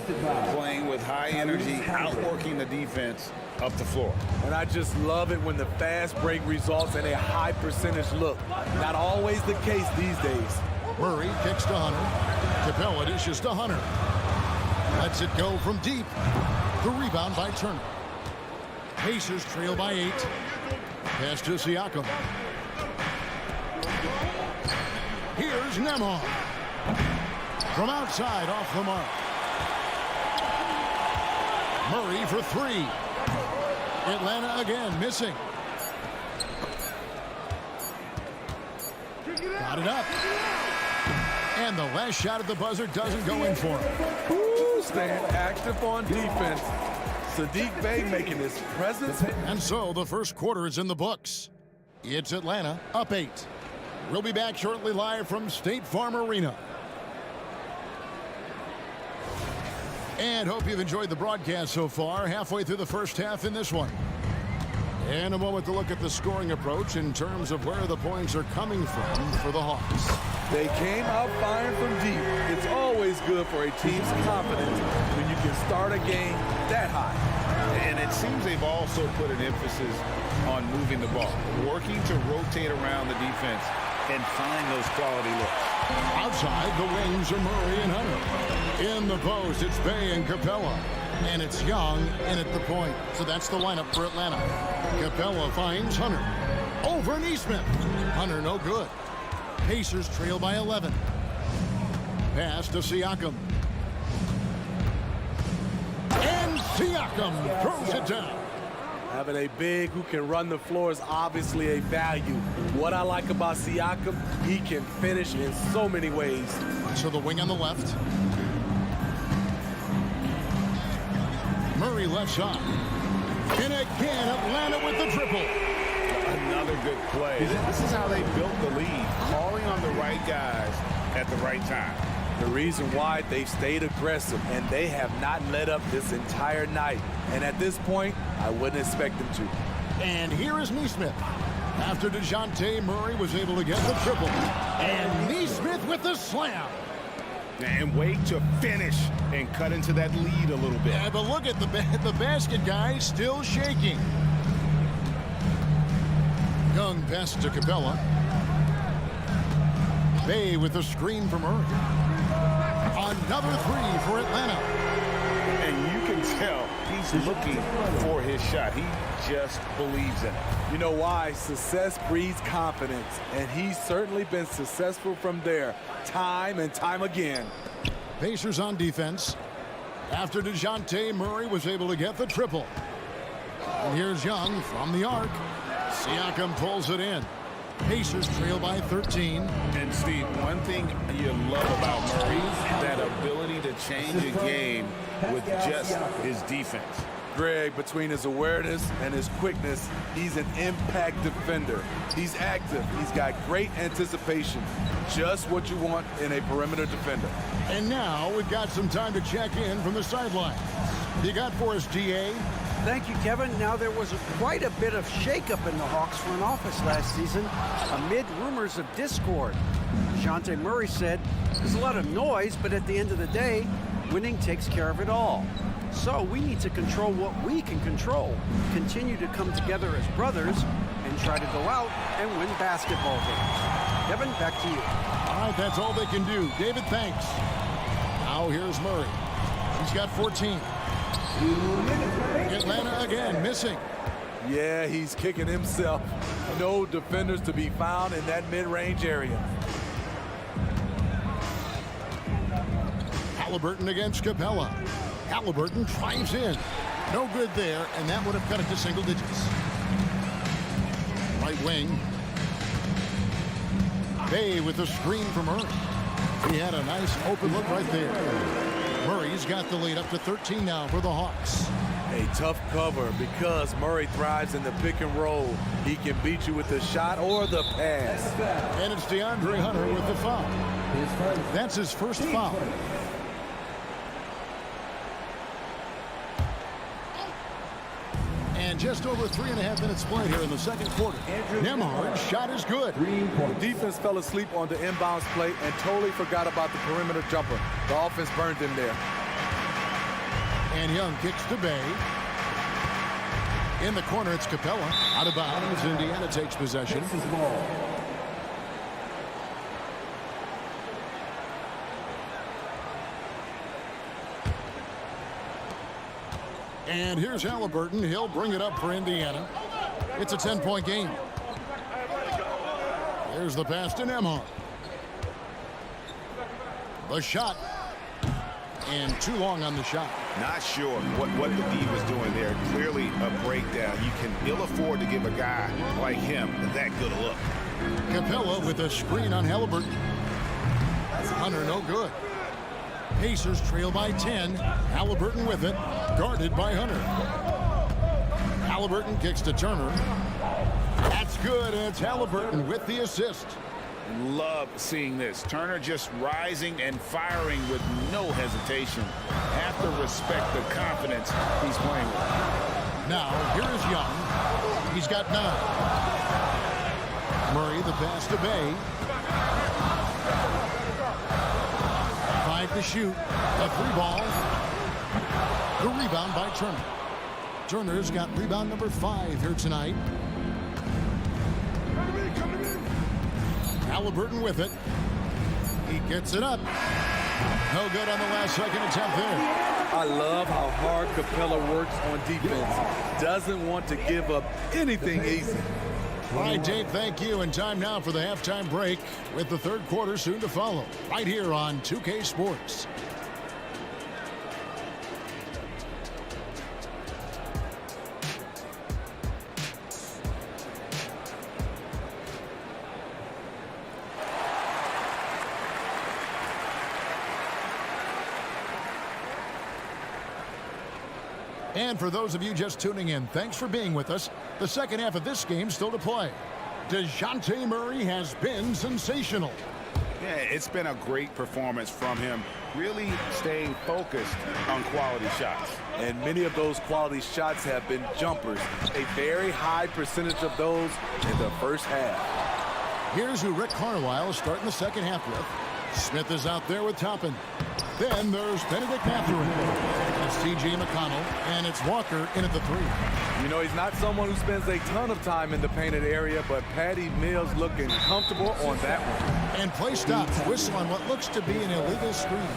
S8: Playing with high energy, outworking the defense up the floor.
S7: And I just love it when the fast break results in a high percentage look. Not always the case these days.
S6: Murray kicks to Hunter. Capella dishes to Hunter. Lets it go from deep. The rebound by Turner. Pacers trail by 8. Pass to Siakam. Here's Nemhard. From outside, off the mark. Murray for 3. Atlanta again, missing. Got it up. And the last shot at the buzzer doesn't go in for him.
S7: Ooh, staying active on defense. Sadiq Bey making his presence.
S6: And so the first quarter is in the books. It's Atlanta up 8. We'll be back shortly live from State Farm Arena. And hope you've enjoyed the broadcast so far. Halfway through the first half in this one. And a moment to look at the scoring approach in terms of where the points are coming from for the Hawks.
S7: They came out firing from deep. It's always good for a team's confidence when you can start a game that high.
S8: And it seems they've also put an emphasis on moving the ball, working to rotate around the defense and find those quality looks.
S6: Outside, the wings are Murray and Hunter. In the post, it's Bey and Capella. And it's Young in at the point. So that's the lineup for Atlanta. Capella finds Hunter. Over Neesmith. Hunter no good. Pacers trail by 11. Pass to Siakam. And Siakam throws it down.
S7: Having a big who can run the floor is obviously a value. What I like about Siakam, he can finish in so many ways.
S6: So the wing on the left. Murray left side. And again, Atlanta with the triple.
S8: Another good play. This is how they built the lead, calling on the right guys at the right time.
S7: The reason why they've stayed aggressive, and they have not let up this entire night. And at this point, I wouldn't expect them to.
S6: And here is Neesmith. After DeJounte Murray was able to get the triple. And Neesmith with the slam.
S8: And wait to finish and cut into that lead a little bit.
S6: Yeah, but look at the basket guy still shaking. Young pass to Capella. Bey with the screen from Murray. Another 3 for Atlanta.
S8: And you can tell he's looking for his shot. He just believes in it.
S7: You know why? Success breeds confidence, and he's certainly been successful from there time and time again.
S6: Pacers on defense. After DeJounte Murray was able to get the triple. And here's Young from the arc. Siakam pulls it in. Pacers trail by 13.
S8: And Steve, one thing you love about Murray is that ability to change a game with just his defense.
S7: Greg, between his awareness and his quickness, he's an impact defender. He's active. He's got great anticipation. Just what you want in a perimeter defender.
S6: And now we've got some time to check in from the sideline. You got for us, DA?
S9: Thank you, Kevin. Now, there was quite a bit of shakeup in the Hawks front office last season amid rumors of discord. DeJounte Murray said, there's a lot of noise, but at the end of the day, winning takes care of it all. So we need to control what we can control, continue to come together as brothers, and try to go out and win basketball games. Kevin, back to you.
S6: All right, that's all they can do. David, thanks. Now here's Murray. He's got 14. Atlanta again, missing.
S7: Yeah, he's kicking himself. No defenders to be found in that mid-range area.
S6: Halliburton against Capella. Halliburton drives in. No good there, and that would have cut it to single digits. Right wing. Bey with the screen from Murray. He had a nice open look right there. Murray's got the lead up to 13 now for the Hawks.
S7: A tough cover because Murray thrives in the pick and roll. He can beat you with the shot or the pass.
S6: And it's DeAndre Hunter with the foul. That's his first foul. And just over 3.5 minutes played here in the second quarter. Nemhard's shot is good.
S7: The defense fell asleep on the inbounds play and totally forgot about the perimeter jumper. The offense burned him there.
S6: And Young kicks to Bey. In the corner, it's Capella. Out of bounds, Indiana takes possession. And here's Halliburton. He'll bring it up for Indiana. It's a 10-point game. Here's the pass to Nembhard. The shot. And too long on the shot.
S8: Not sure what the D was doing there. Clearly a breakdown. You can ill afford to give a guy like him that good a look.
S6: Capella with a screen on Halliburton. Hunter no good. Pacers trail by 10. Halliburton with it. Guarded by Hunter. Halliburton kicks to Turner. That's good, and it's Halliburton with the assist.
S8: Love seeing this. Turner just rising and firing with no hesitation. Have to respect the confidence he's playing with.
S6: Now, here is Young. He's got 9. Murray, the pass to Bay. 5 to shoot. A 3-ball. The rebound by Turner. Turner's got rebound number 5 here tonight. Halliburton with it. He gets it up. No good on the last second attempt there.
S7: I love how hard Capella works on defense. Doesn't want to give up anything easy.
S6: All right, Dave, thank you. And time now for the halftime break with the third quarter soon to follow. Right here on 2K Sports. And for those of you just tuning in, thanks for being with us. The second half of this game still to play. DeJounte Murray has been sensational.
S8: Yeah, it's been a great performance from him. Really staying focused on quality shots.
S7: And many of those quality shots have been jumpers. A very high percentage of those in the first half.
S6: Here's who Rick Carlisle is starting the second half with. Smith is out there with Toppin. Then there's Benedict Mathurin. It's T.J. McConnell, and it's Walker in at the 3.
S7: You know, he's not someone who spends a ton of time in the painted area, but Patty Mills looking comfortable on that one.
S6: And play stops. Whistle on what looks to be an illegal screen.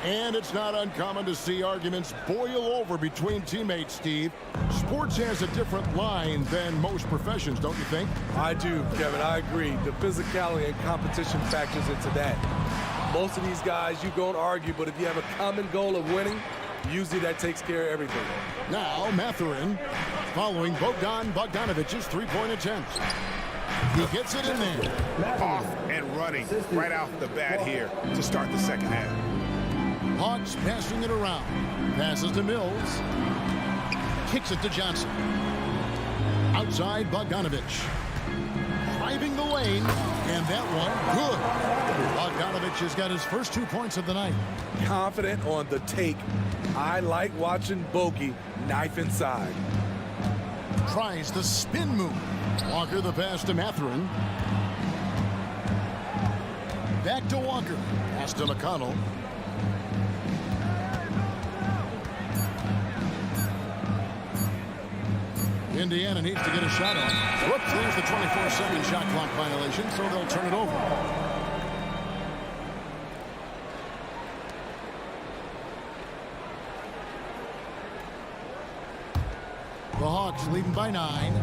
S6: And it's not uncommon to see arguments boil over between teammates, Steve. Sports has a different line than most professions, don't you think?
S7: I do, Kevin. I agree. The physicality and competition factors into that. Most of these guys, you go and argue, but if you have a common goal of winning, usually that takes care of everything.
S6: Now, Mathurin following Bogdanovic's three-point attempt. He gets it in there.
S8: Off and running right off the bat here to start the second half.
S6: Hawks passing it around. Passes to Mills. Kicks it to Johnson. Outside Bogdanovich. Driving the lane. And that one, good. Bogdanovich has got his first 2 points of the night.
S7: Confident on the take. I like watching Bogey knife inside.
S6: Tries the spin move. Walker the pass to Mathurin. Back to Walker. Pass to McConnell. Indiana needs to get a shot on. Whoops, there's the 24-second shot clock violation, so they'll turn it over. The Hawks leading by 9.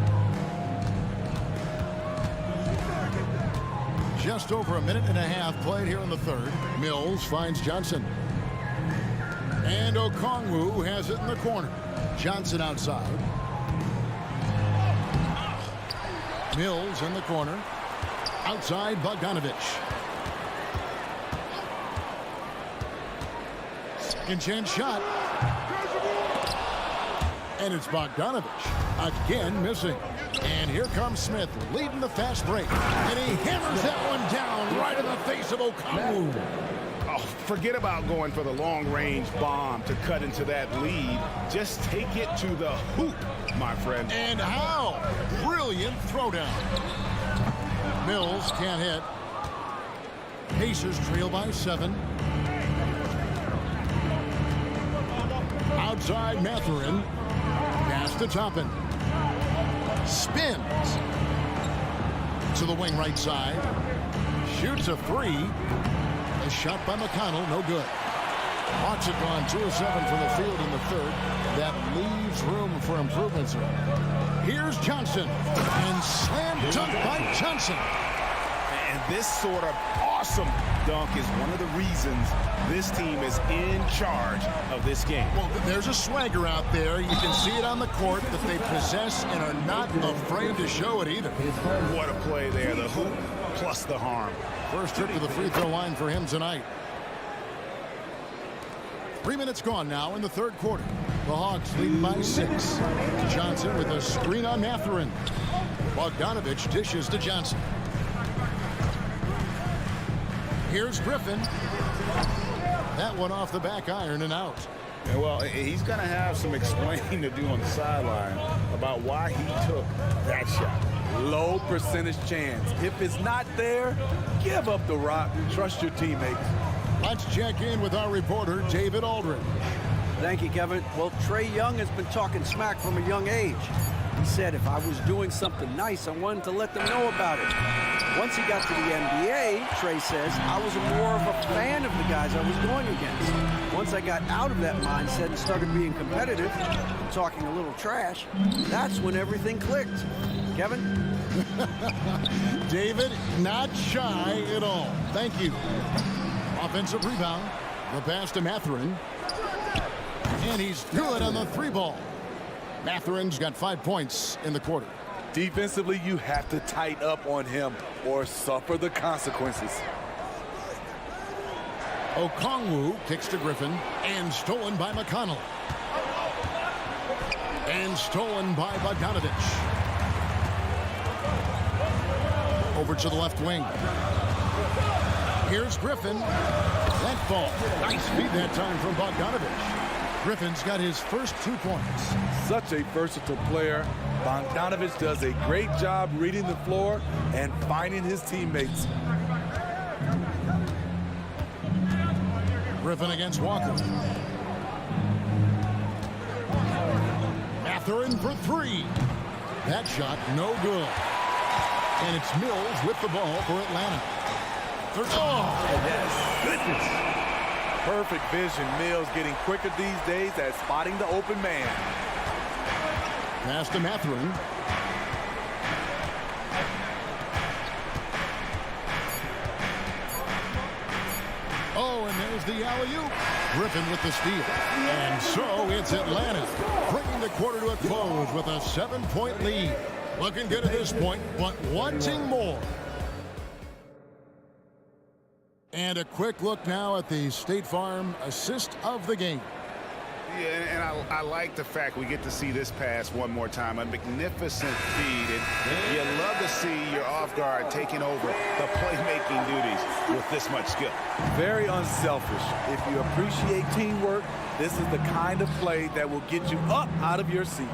S6: Just over a minute and a half played here in the third. Mills finds Johnson. And Okongwu has it in the corner. Johnson outside. Mills in the corner. Outside Bogdanovich. Second chance shot. And it's Bogdanovich again missing. And here comes Smith leading the fast break. And he hammers that one down right in the face of Okongwu.
S8: Oh, forget about going for the long-range bomb to cut into that lead. Just take it to the hoop, my friend.
S6: And how? Brilliant throwdown. Mills can't hit. Pacers trail by 7. Outside Mathurin. Pass to Toppin. Spins. To the wing right side. Shoots a 3. A shot by McConnell, no good. Hawks have gone 2 of 7 from the field in the third. That leaves room for improvements. Here's Johnson, and slam dunk by Johnson.
S10: And this sort of awesome dunk is one of the reasons this team is in charge of this game.
S6: Well, there's a swagger out there. You can see it on the court that they possess and are not afraid to show it either.
S10: What a play there. The hoop plus the harm.
S6: First trip to the free throw line for him tonight. 3 minutes gone now in the third quarter. The Hawks lead by 6. Johnson with a screen on Mathurin. Bogdanovich dishes to Johnson. Here's Griffin. That one off the back iron and out.
S8: Yeah, well, he's going to have some explaining to do on the sideline about why he took that shot.
S7: Low percentage chance. If it's not there, give up the rock. Trust your teammates.
S6: Let's check in with our reporter, David Aldridge.
S9: Thank you, Kevin. Well, Trae Young has been talking smack from a young age. He said if I was doing something nice, I wanted to let them know about it. Once he got to the NBA, Trae says, I was more of a fan of the guys I was going against. Once I got out of that mindset and started being competitive, and talking a little trash, that's when everything clicked. Kevin?
S6: David, not shy at all. Thank you. Offensive rebound. The pass to Mathurin. And he's good on the 3 ball. Mathurin's got 5 points in the quarter.
S7: Defensively, you have to tighten up on him or suffer the consequences.
S6: Okongwu kicks to Griffin and stolen by McConnell. And stolen by Bogdanovich. Over to the left wing. Here's Griffin. That ball. Nice feed that time from Bogdanovich. Griffin's got his first 2 points.
S7: Such a versatile player. Bogdanovich does a great job reading the floor and finding his teammates.
S6: Griffin against Walker. Mathurin for 3. That shot no good. And it's Mills with the ball for Atlanta. Oh,
S7: yes. Goodness. Perfect vision. Mills getting quicker these days at spotting the open man.
S6: pass to Mathurin. Oh, and there's the alley-oop. Griffin with the steal. And so it's Atlanta, bringing the quarter to a close with a 7-point lead. Looking good at this point, but wanting more. And a quick look now at the State Farm assist of the game.
S10: Yeah, and I like the fact we get to see this pass one more time. A magnificent feed. And you love to see your off guard taking over the playmaking duties with this much skill.
S7: Very unselfish. If you appreciate teamwork, this is the kind of play that will get you up out of your seat.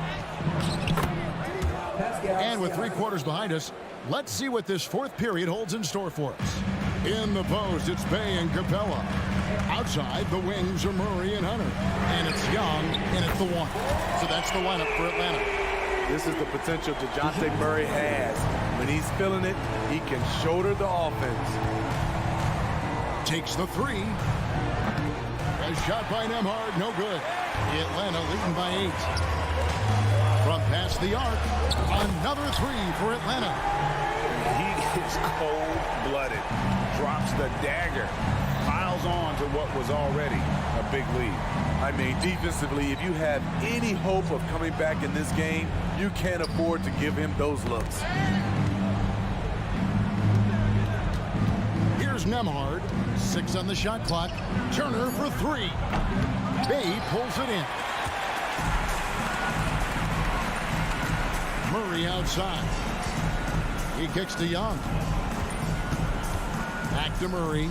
S6: And with 3 quarters behind us, let's see what this fourth period holds in store for us. In the post, it's Bay and Capella. Outside, the wings are Murray and Hunter. And it's Young, and it's the 1. So that's the lineup for Atlanta.
S7: This is the potential DeJounte Murray has. When he's feeling it, he can shoulder the offense.
S6: Takes the 3. A shot by Nemhard, no good. Atlanta leading by 8. From past the arc, another 3 for Atlanta.
S10: He is cold-blooded. Drops the dagger. Piles on to what was already a big lead.
S7: I mean, defensively, if you have any hope of coming back in this game, you can't afford to give him those looks.
S6: Here's Nemhard. 6 on the shot clock. Turner for 3. Bay pulls it in. Murray outside. He kicks to Young. Back to Murray.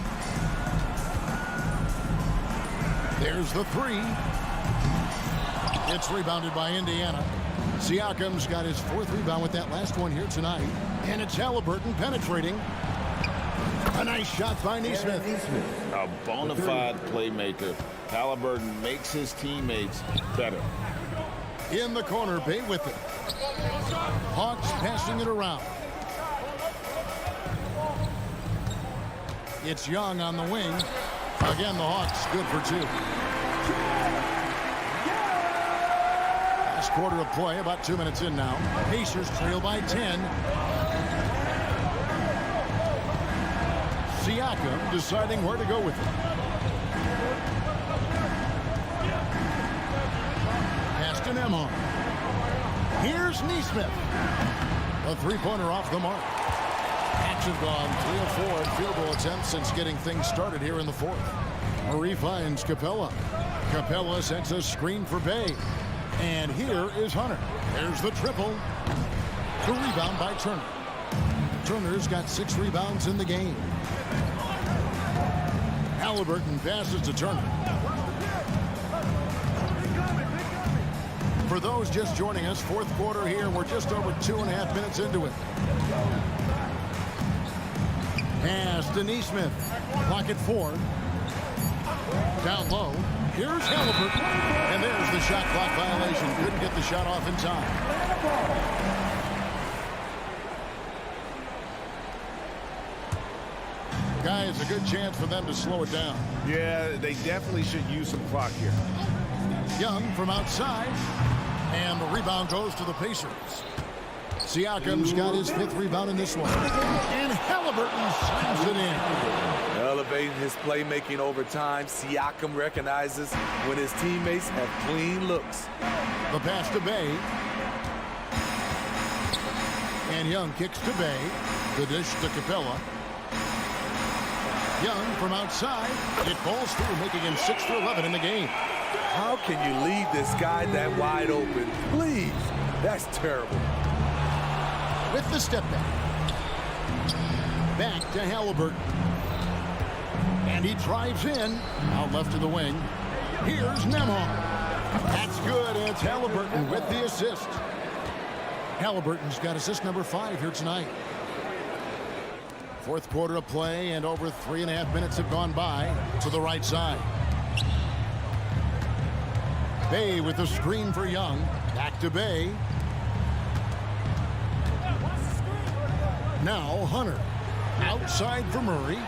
S6: There's the 3. It's rebounded by Indiana. Siakam's got his 4th rebound with that last one here tonight. And it's Halliburton penetrating. A nice shot by Nesmith.
S8: A bona fide playmaker. Halliburton makes his teammates better.
S6: In the corner, Bay with it. Hawks passing it around. It's Young on the wing. Again, the Hawks good for 2. Last quarter of play, about 2 minutes in now. Pacers trail by 10. Siakam deciding where to go with it. Pass to Nemhard. Here's Neesmith. A three-pointer off the mark. Hawks have gone 3 of 4 in field goal attempts since getting things started here in the fourth. Murray finds Capella. Capella sends a screen for Bay. And here is Hunter. There's the triple. The rebound by Turner. Turner's got 6 rebounds in the game. Halliburton passes to Turner. For those just joining us, fourth quarter here. We're just over 2.5 minutes into it. Pass to Neesmith. Clock at 4. Down low. Here's Halliburton. And there's the shot clock violation. Couldn't get the shot off in time. Guys, a good chance for them to slow it down.
S10: Yeah, they definitely should use some clock here.
S6: Young from outside. And the rebound goes to the Pacers. Siakam's got his 5th rebound in this one. And Halliburton slams it in.
S7: Elevating his playmaking over time. Siakam recognizes when his teammates have clean looks.
S6: The pass to Bay. And Young kicks to Bay. The dish to Capella. Young from outside. It falls through, making him 6 for 11 in the game.
S7: How can you leave this guy that wide open? Please. That's terrible.
S6: With the step back. Back to Halliburton. And he drives in. Out left to the wing. Here's Nemhard. That's good. It's Halliburton with the assist. Halliburton's got assist number 5 here tonight. Fourth quarter of play, and over 3.5 minutes have gone by. To the right side. Bay with the screen for Young. Back to Bay. Now Hunter. Outside for Murray.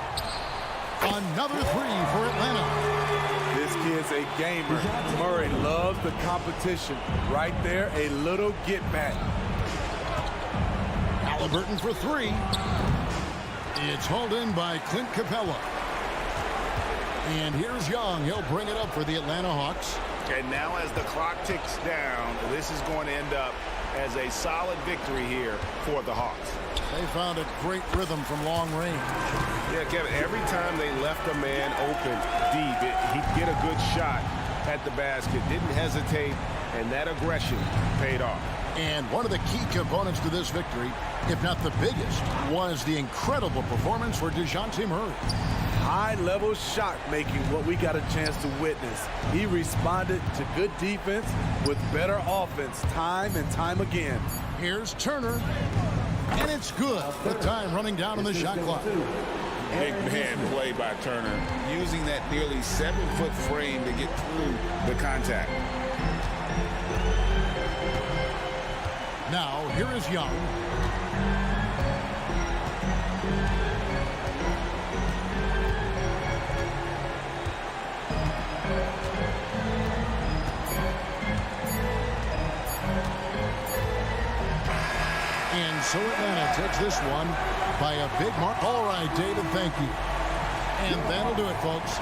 S6: Another 3 for Atlanta.
S7: This kid's a gamer. Murray loves the competition. Right there, a little get back.
S6: Halliburton for 3. It's hauled in by Clint Capella. And here's Young. He'll bring it up for the Atlanta Hawks.
S10: And now as the clock ticks down, this is going to end up as a solid victory here for the Hawks.
S6: They found a great rhythm from long range.
S10: Yeah, Kevin, every time they left a man open deep, he'd get a good shot at the basket. Didn't hesitate, and that aggression paid off.
S6: And one of the key components to this victory, if not the biggest, was the incredible performance for DeJounte Murray.
S7: High-level shot making, what we got a chance to witness. He responded to good defense with better offense time and time again.
S6: Here's Turner. And it's good. The time running down on the shot clock.
S8: Big man play by Turner, using that nearly 7-foot frame to get through the contact.
S6: Now, here is Young. And so Atlanta takes this one by a big mark. All right, David, thank you. And that'll do it, folks.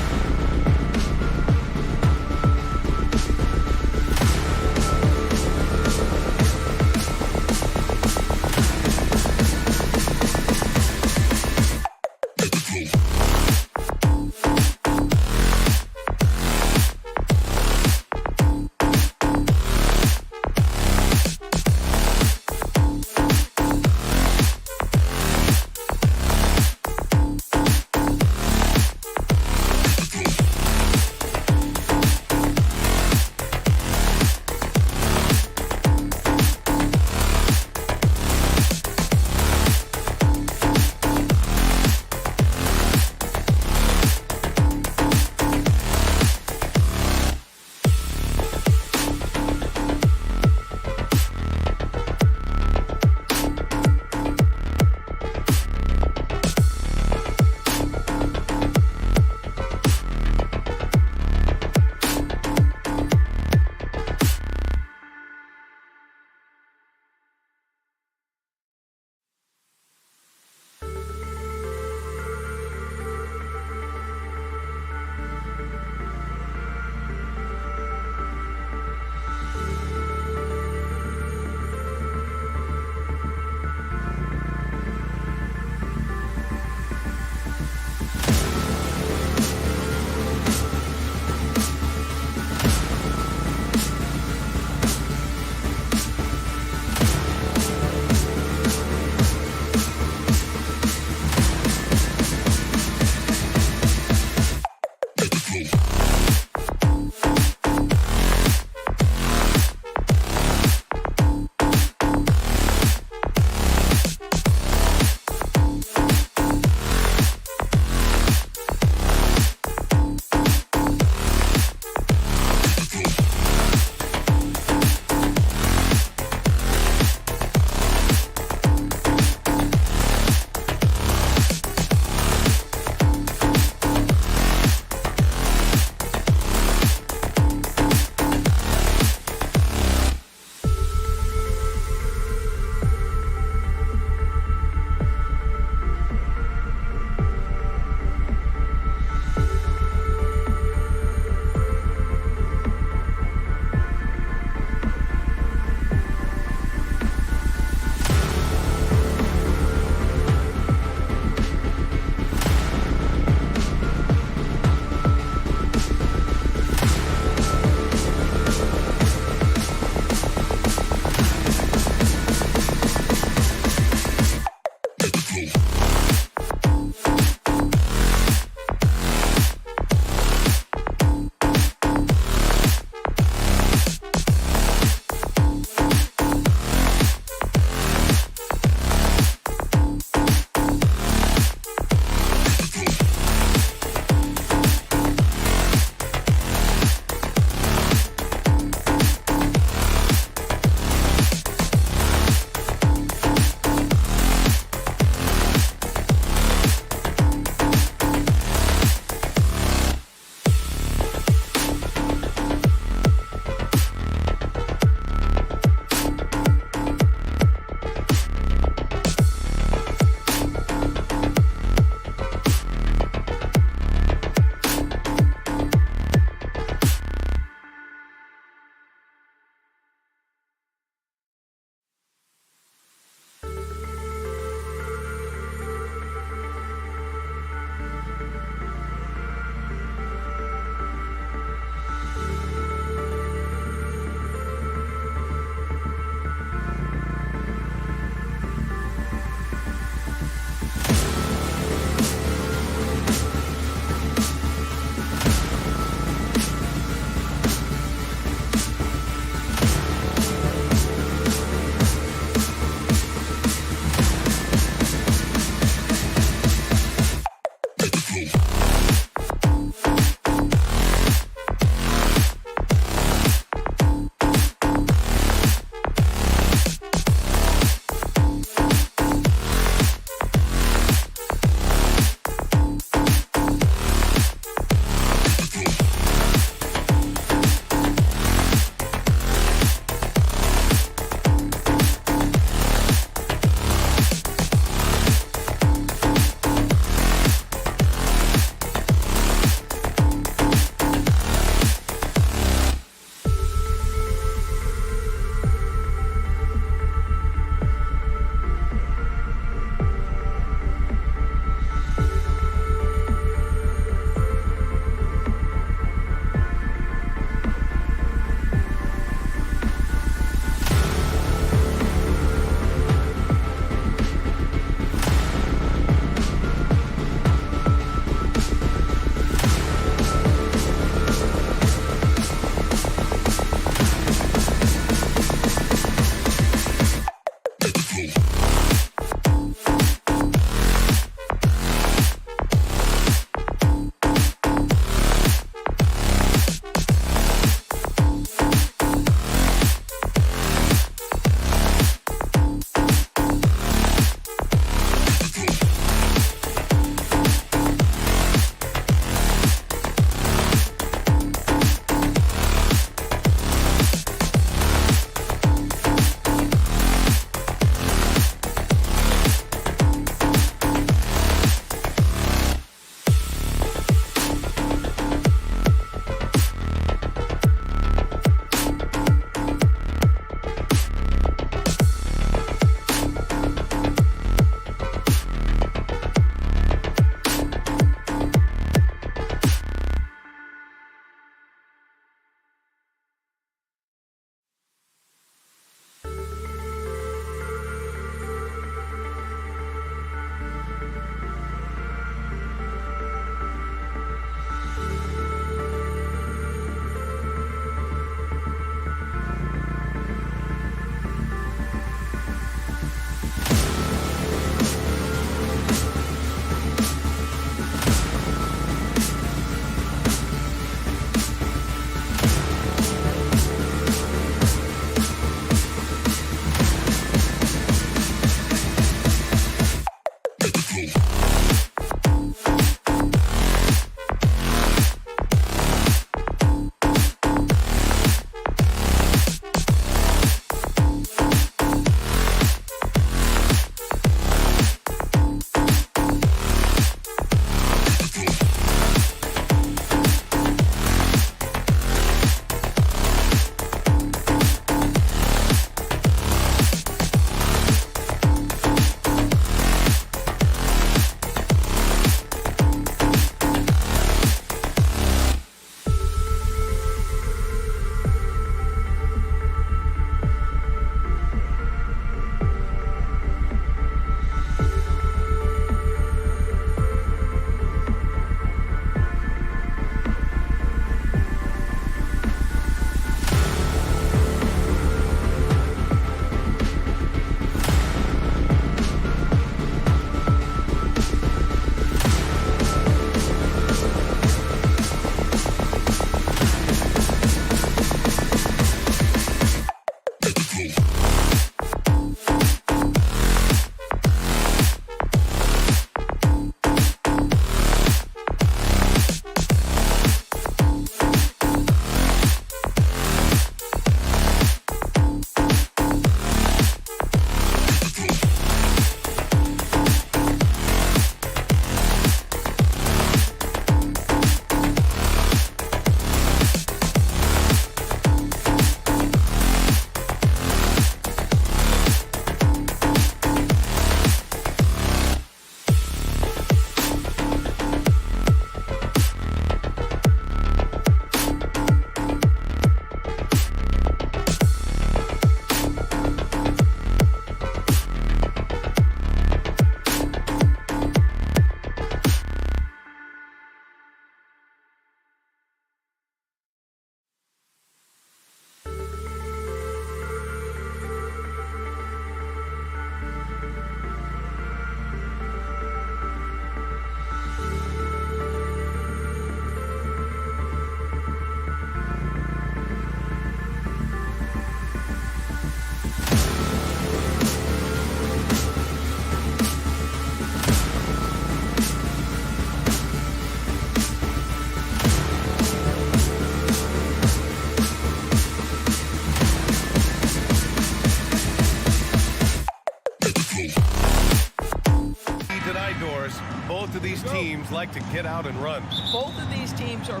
S2: like to get out and run.
S11: Both of these teams are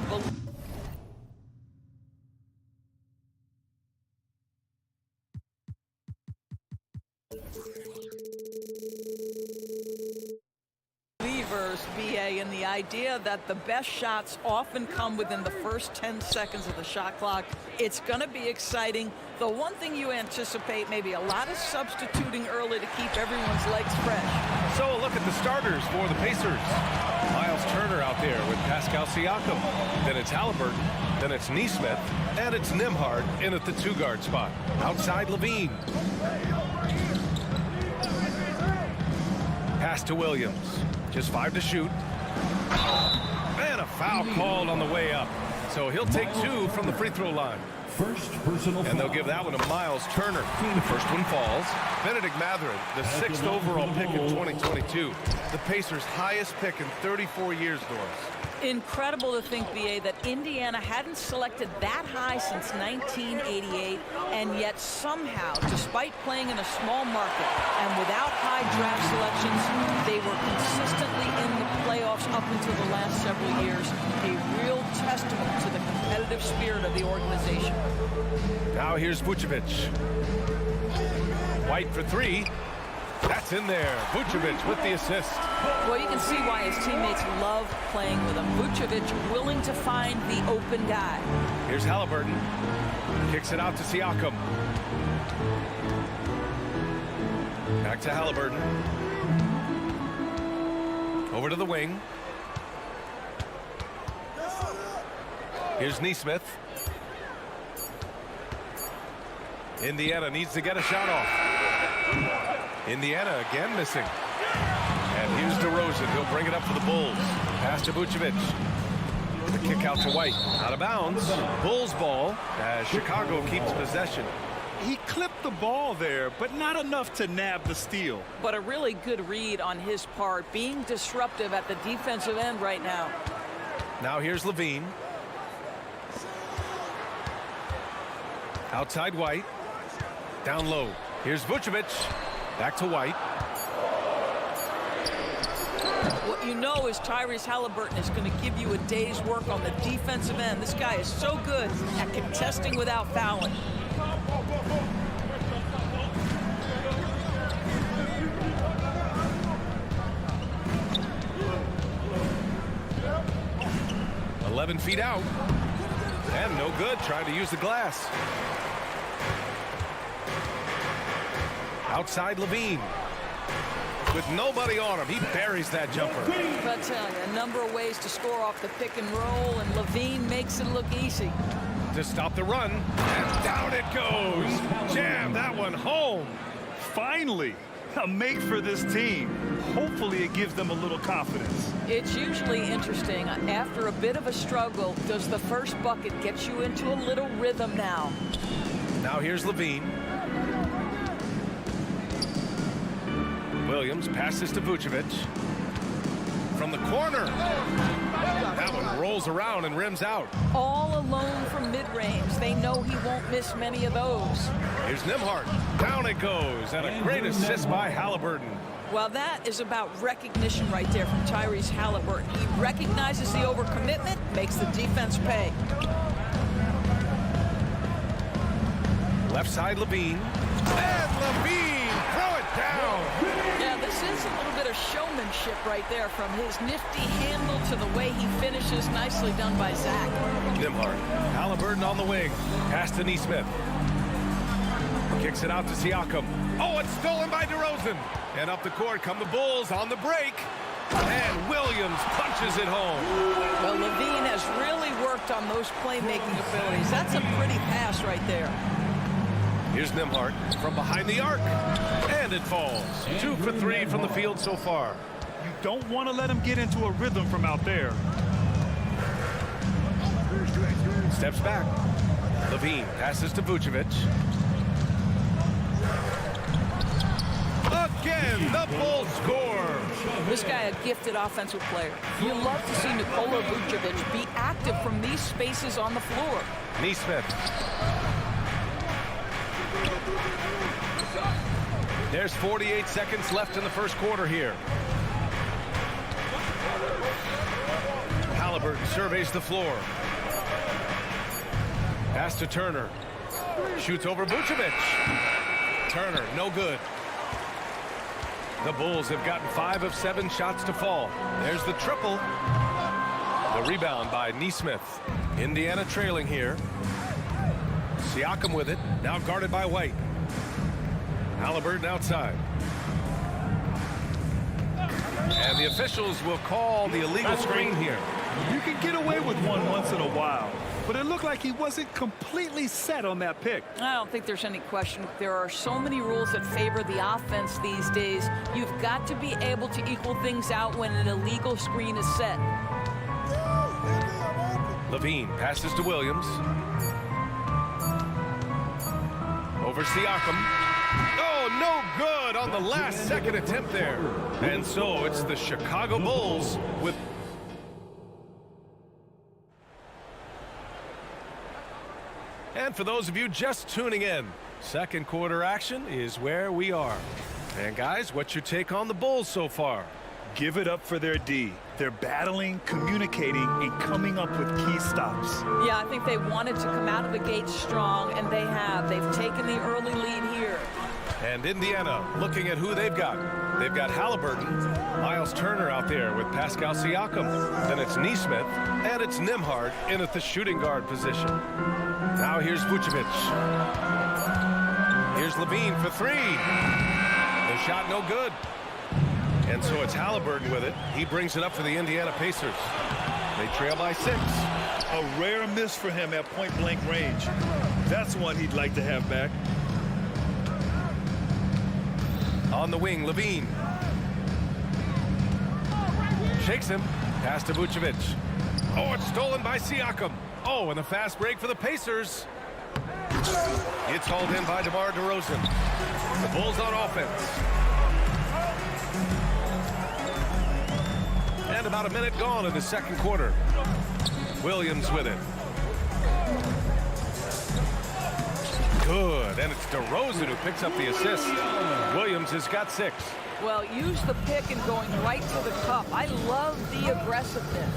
S11: believers, BA, in the idea that the best shots often come within the first 10 seconds of the shot clock. It's going to be exciting. The one thing you anticipate, maybe a lot of substituting early to keep everyone's legs fresh.
S2: So a look at the starters for the Pacers. Miles Turner out there with Pascal Siakam. Then it's Halliburton. Then it's Nesmith. And it's Nembhard in at the 2-guard spot. Outside Levine. Pass to Williams. Just 5 to shoot. And a foul called on the way up. So he'll take 2 from the free throw line.
S4: First personal
S2: And they'll give that one to Miles Turner. The first one falls. Benedict Mathurin, the 6th overall pick in 2022. The Pacers' highest pick in 34 years, Doris.
S11: Incredible to think, BA, that Indiana hadn't selected that high since 1988, and yet somehow, despite playing in a small market and without high draft selections, they were consistently in the playoffs up until the last several years. A real testament to the competitive spirit of the organization.
S2: Now here's Vucevic. White for 3. That's in there. Vucevic with the assist.
S11: Well, you can see why his teammates love playing with him. Vucevic willing to find the open guy.
S2: Here's Halliburton. Kicks it out to Siakam. Back to Halliburton. Over to the wing. Here's Nesmith. Indiana needs to get a shot off. Indiana again missing. And here's DeRozan. He'll bring it up for the Bulls. Pass to Vucevic. The kick out to White. Out of bounds. Bulls ball as Chicago keeps possession.
S1: He clipped the ball there, but not enough to nab the steal.
S11: But a really good read on his part, being disruptive at the defensive end right now.
S2: Now here's Levine. Outside White. Down low. Here's Vucevic. Back to White.
S11: What you know is Tyrese Halliburton is going to give you a day's work on the defensive end. This guy is so good at contesting without fouling.
S2: .11 feet out. And no good. Trying to use the glass. Outside Levine. With nobody on him, he buries that jumper.
S11: But I tell you, a number of ways to score off the pick and roll, and Levine makes it look easy.
S2: To stop the run, and down it goes. Jam that one home.
S1: Finally, a make for this team. Hopefully it gives them a little confidence.
S11: It's usually interesting. After a bit of a struggle, does the first bucket get you into a little rhythm now?
S2: Now here's Levine. Williams passes to Vucevic. From the corner. That one rolls around and rims out.
S11: All alone from mid-range. They know he won't miss many of those.
S2: Here's Nembhard. Down it goes. And a great assist by Halliburton.
S11: Well, that is about recognition right there from Tyrese Halliburton. He recognizes the overcommitment, makes the defense pay.
S2: Left side Levine. And Levine, throw it down.
S11: Yeah, this is a little bit of showmanship right there, from his nifty handle to the way he finishes. Nicely done by Zach.
S2: Nembhard. Halliburton on the wing. Pass to Nesmith. Kicks it out to Siakam. Oh, it's stolen by DeRozan. And up the court come the Bulls on the break. And Williams punches it home.
S11: Well, Levine has really worked on those playmaking abilities. That's a pretty pass right there.
S2: Here's Nembhard from behind the arc. And it falls. 2 for 3 from the field so far.
S1: You don't want to let him get into a rhythm from out there.
S2: Steps back. Levine passes to Vucevic. Again, the Bulls score.
S11: This guy, a gifted offensive player. You love to see Nikola Vucevic be active from these spaces on the floor.
S2: Nesmith. There's 48 seconds left in the first quarter here. Halliburton surveys the floor. Pass to Turner. Shoots over Vucevic. Turner, no good. The Bulls have gotten 5 of 7 shots to fall. There's the triple. The rebound by Nesmith. Indiana trailing here. Siakam with it. Now guarded by White. Halliburton outside. And the officials will call the illegal screen here.
S1: You can get away with one once in a while, but it looked like he wasn't completely set on that pick.
S11: I don't think there's any question. There are so many rules that favor the offense these days. You've got to be able to equal things out when an illegal screen is set.
S2: Levine passes to Williams. Over Siakam. Oh, no good on the last second attempt there. And so it's the Chicago Bulls with... And for those of you just tuning in, second quarter action is where we are. And guys, what's your take on the Bulls so far?
S1: Give it up for their D. They're battling, communicating, and coming up with key stops.
S11: Yeah, I think they wanted to come out of the gate strong, and they have. They've taken the early lead here.
S2: And Indiana looking at who they've got. They've got Halliburton, Miles Turner out there with Pascal Siakam. Then it's Nesmith, and it's Nembhard in at the shooting guard position. Now here's Vucevic. Here's Levine for 3. The shot no good. And so it's Halliburton with it. He brings it up for the Indiana Pacers. They trail by 6.
S1: A rare miss for him at point-blank range. That's one he'd like to have back.
S2: On the wing, Levine. Shakes him. Pass to Vucevic. Oh, it's stolen by Siakam. Oh, and a fast break for the Pacers. It's hauled in by DeMar DeRozan. The Bulls on offense. And about a minute gone in the second quarter. Williams with it. Good, and it's DeRozan who picks up the assist. Williams has got 6.
S11: Well, use the pick and going right to the cup. I love the aggressiveness.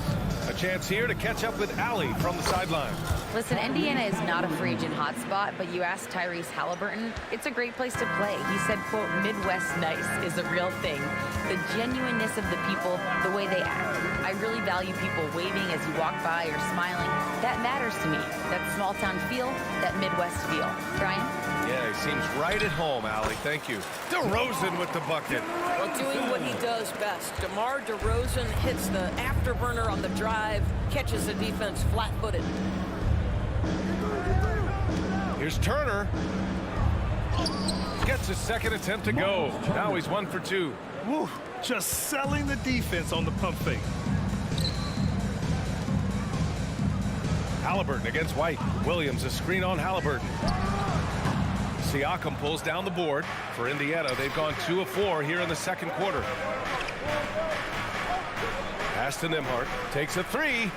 S2: A chance here to catch up with Allie from the sideline.
S5: Listen, Indiana is not a free agent hotspot, but you ask Tyrese Halliburton, it's a great place to play. He said, quote, Midwest nice is a real thing. The genuineness of the people, the way they act. I really value people waving as you walk by or smiling. That matters to me. That small town feel, that Midwest feel. Brian?
S2: Yeah, he seems right at home, Allie. Thank you. DeRozan with the bucket.
S11: Well, doing what he does best. DeMar DeRozan hits the afterburner on the drive, catches the defense flat-footed.
S2: Here's Turner. Gets his second attempt to go. Now he's 1 for 2.
S1: Woo, just selling the defense on the pump fake.
S2: Halliburton against White. Williams, a screen on Halliburton. Siakam pulls down the board for Indiana. They've gone 2 of 4 here in the second quarter. Pass to Nembhard. Takes a 3.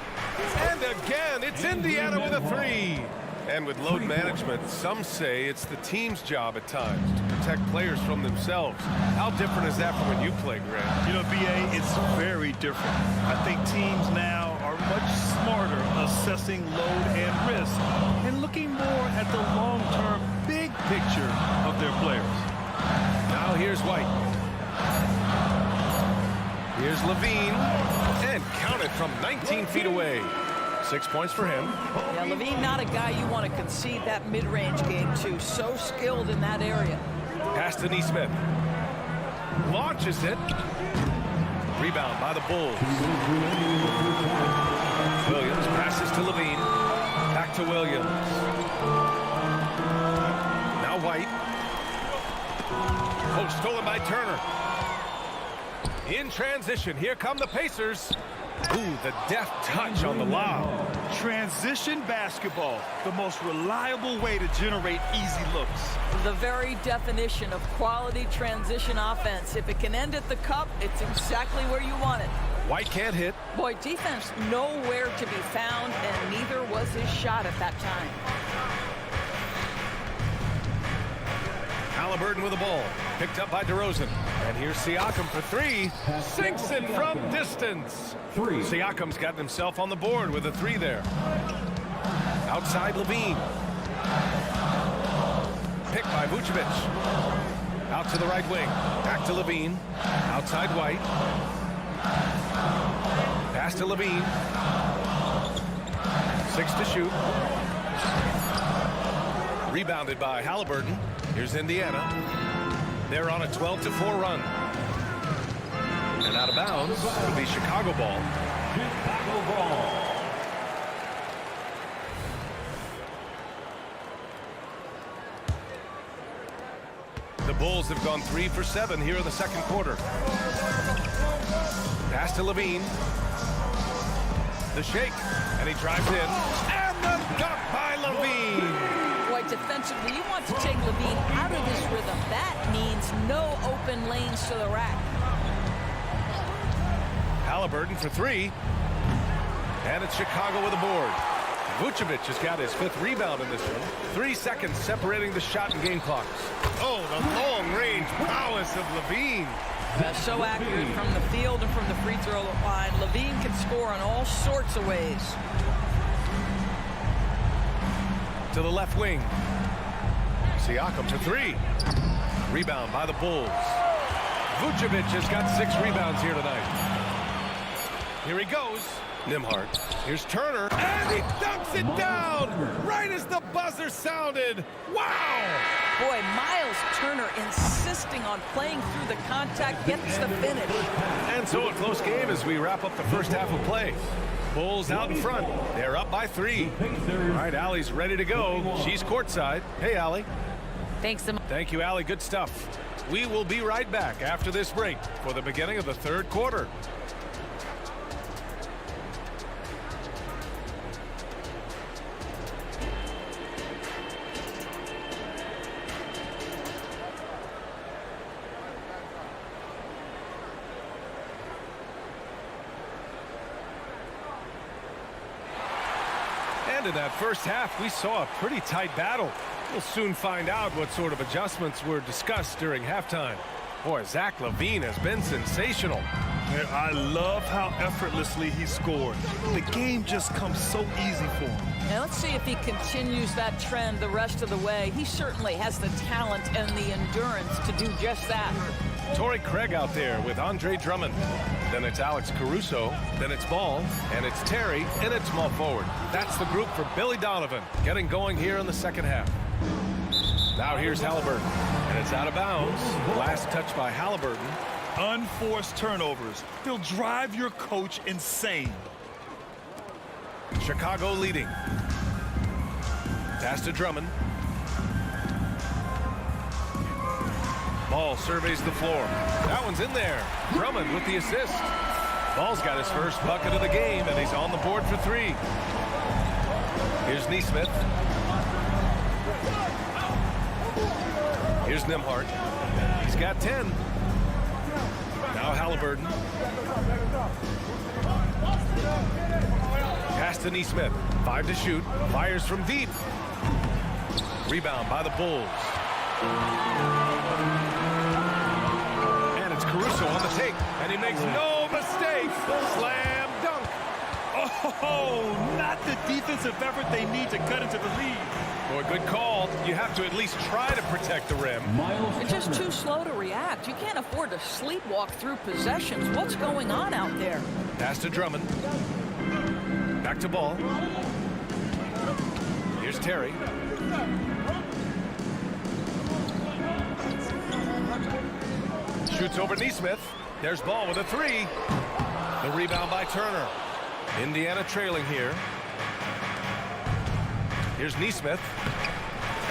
S2: And again, it's Indiana with a 3. And with load management, some say it's the team's job at times to protect players from themselves. How different is that from when you played, Grant?
S1: You know, BA, it's very different. I think teams now are much smarter assessing load and risk and looking more at the long-term big picture of their players.
S2: Now here's White. Here's Levine. And counted from 19 feet away. 6 points for him.
S11: Yeah, Levine, not a guy you want to concede that mid-range game to. So skilled in that area.
S2: Pass to Nesmith. Launches it. Rebound by the Bulls. Williams passes to Levine. Back to Williams. Now White. Oh, stolen by Turner. In transition, here come the Pacers. Ooh, the deft touch on the lob.
S1: Transition basketball, the most reliable way to generate easy looks.
S11: The very definition of quality transition offense. If it can end at the cup, it's exactly where you want it.
S2: White can't hit.
S11: Boy, defense nowhere to be found, and neither was his shot at that time.
S2: Halliburton with the ball. Picked up by DeRozan. And here's Siakam for three. Sinks it from distance. Siakam's gotten himself on the board with a three there. Outside Levine. Picked by Vucevic. Out to the right wing. Back to Levine. Outside White. Pass to Levine. 6 to shoot. Rebounded by Halliburton. Here's Indiana. They're on a 12-4 run. And out of bounds will be Chicago ball.
S4: Chicago ball.
S2: The Bulls have gone 3 for 7 here in the second quarter. Pass to Levine. The shake. And he drives in. And the dunk by Levine.
S11: Boy, defensively, you want to take Levine out of this rhythm. That means no open lanes to the rack.
S2: Halliburton for three. And it's Chicago with a board. Vucevic has got his 5th rebound in this one. 3 seconds separating the shot and game clocks. Oh, the long-range prowess of Levine.
S11: So accurate from the field and from the free throw line. Levine can score in all sorts of ways.
S2: To the left wing. Siakam for three. Rebound by the Bulls. Vucevic has got 6 rebounds here tonight. Here he goes. Nembhard. Here's Turner. And he dunks it down right as the buzzer sounded. Wow!
S11: Boy, Miles Turner insisting on playing through the contact, gets the finish.
S2: And so a close game as we wrap up the first half of play. Bulls out in front. They're up by 3. All right, Allie's ready to go. She's courtside. Hey, Allie.
S5: Thanks so much.
S2: Thank you, Allie. Good stuff. We will be right back after this break for the beginning of the third quarter. In that first half, we saw a pretty tight battle. We'll soon find out what sort of adjustments were discussed during halftime. Boy, Zach LaVine has been sensational.
S1: I love how effortlessly he scored. The game just comes so easy for him.
S11: Now let's see if he continues that trend the rest of the way. He certainly has the talent and the endurance to do just that.
S2: Torrey Craig out there with Andre Drummond. Then it's Alex Caruso. Then it's Ball. And it's Terry. And it's small forward. That's the group for Billy Donovan getting going here in the second half. Now here's Halliburton. And it's out of bounds. Last touch by Halliburton.
S1: Unforced turnovers. They'll drive your coach insane.
S2: Chicago leading. Pass to Drummond. Ball surveys the floor. That one's in there. Drummond with the assist. Ball's got his first bucket of the game, and he's on the board for 3. Here's Nesmith. Here's Nembhard. He's got 10. Now Halliburton. Pass to Nesmith. 5 to shoot. Fires from deep. Rebound by the Bulls. And it's Caruso on the take. And he makes no mistake. Slam dunk.
S1: Oh, not the defensive effort they need to cut into the lead.
S2: Boy, good call. You have to at least try to protect the rim.
S11: They're just too slow to react. You can't afford to sleepwalk through possessions. What's going on out there?
S2: Pass to Drummond. Back to Ball. Here's Terry. Shoots over Nesmith. There's Ball with a 3. The rebound by Turner. Indiana trailing here. Here's Nesmith.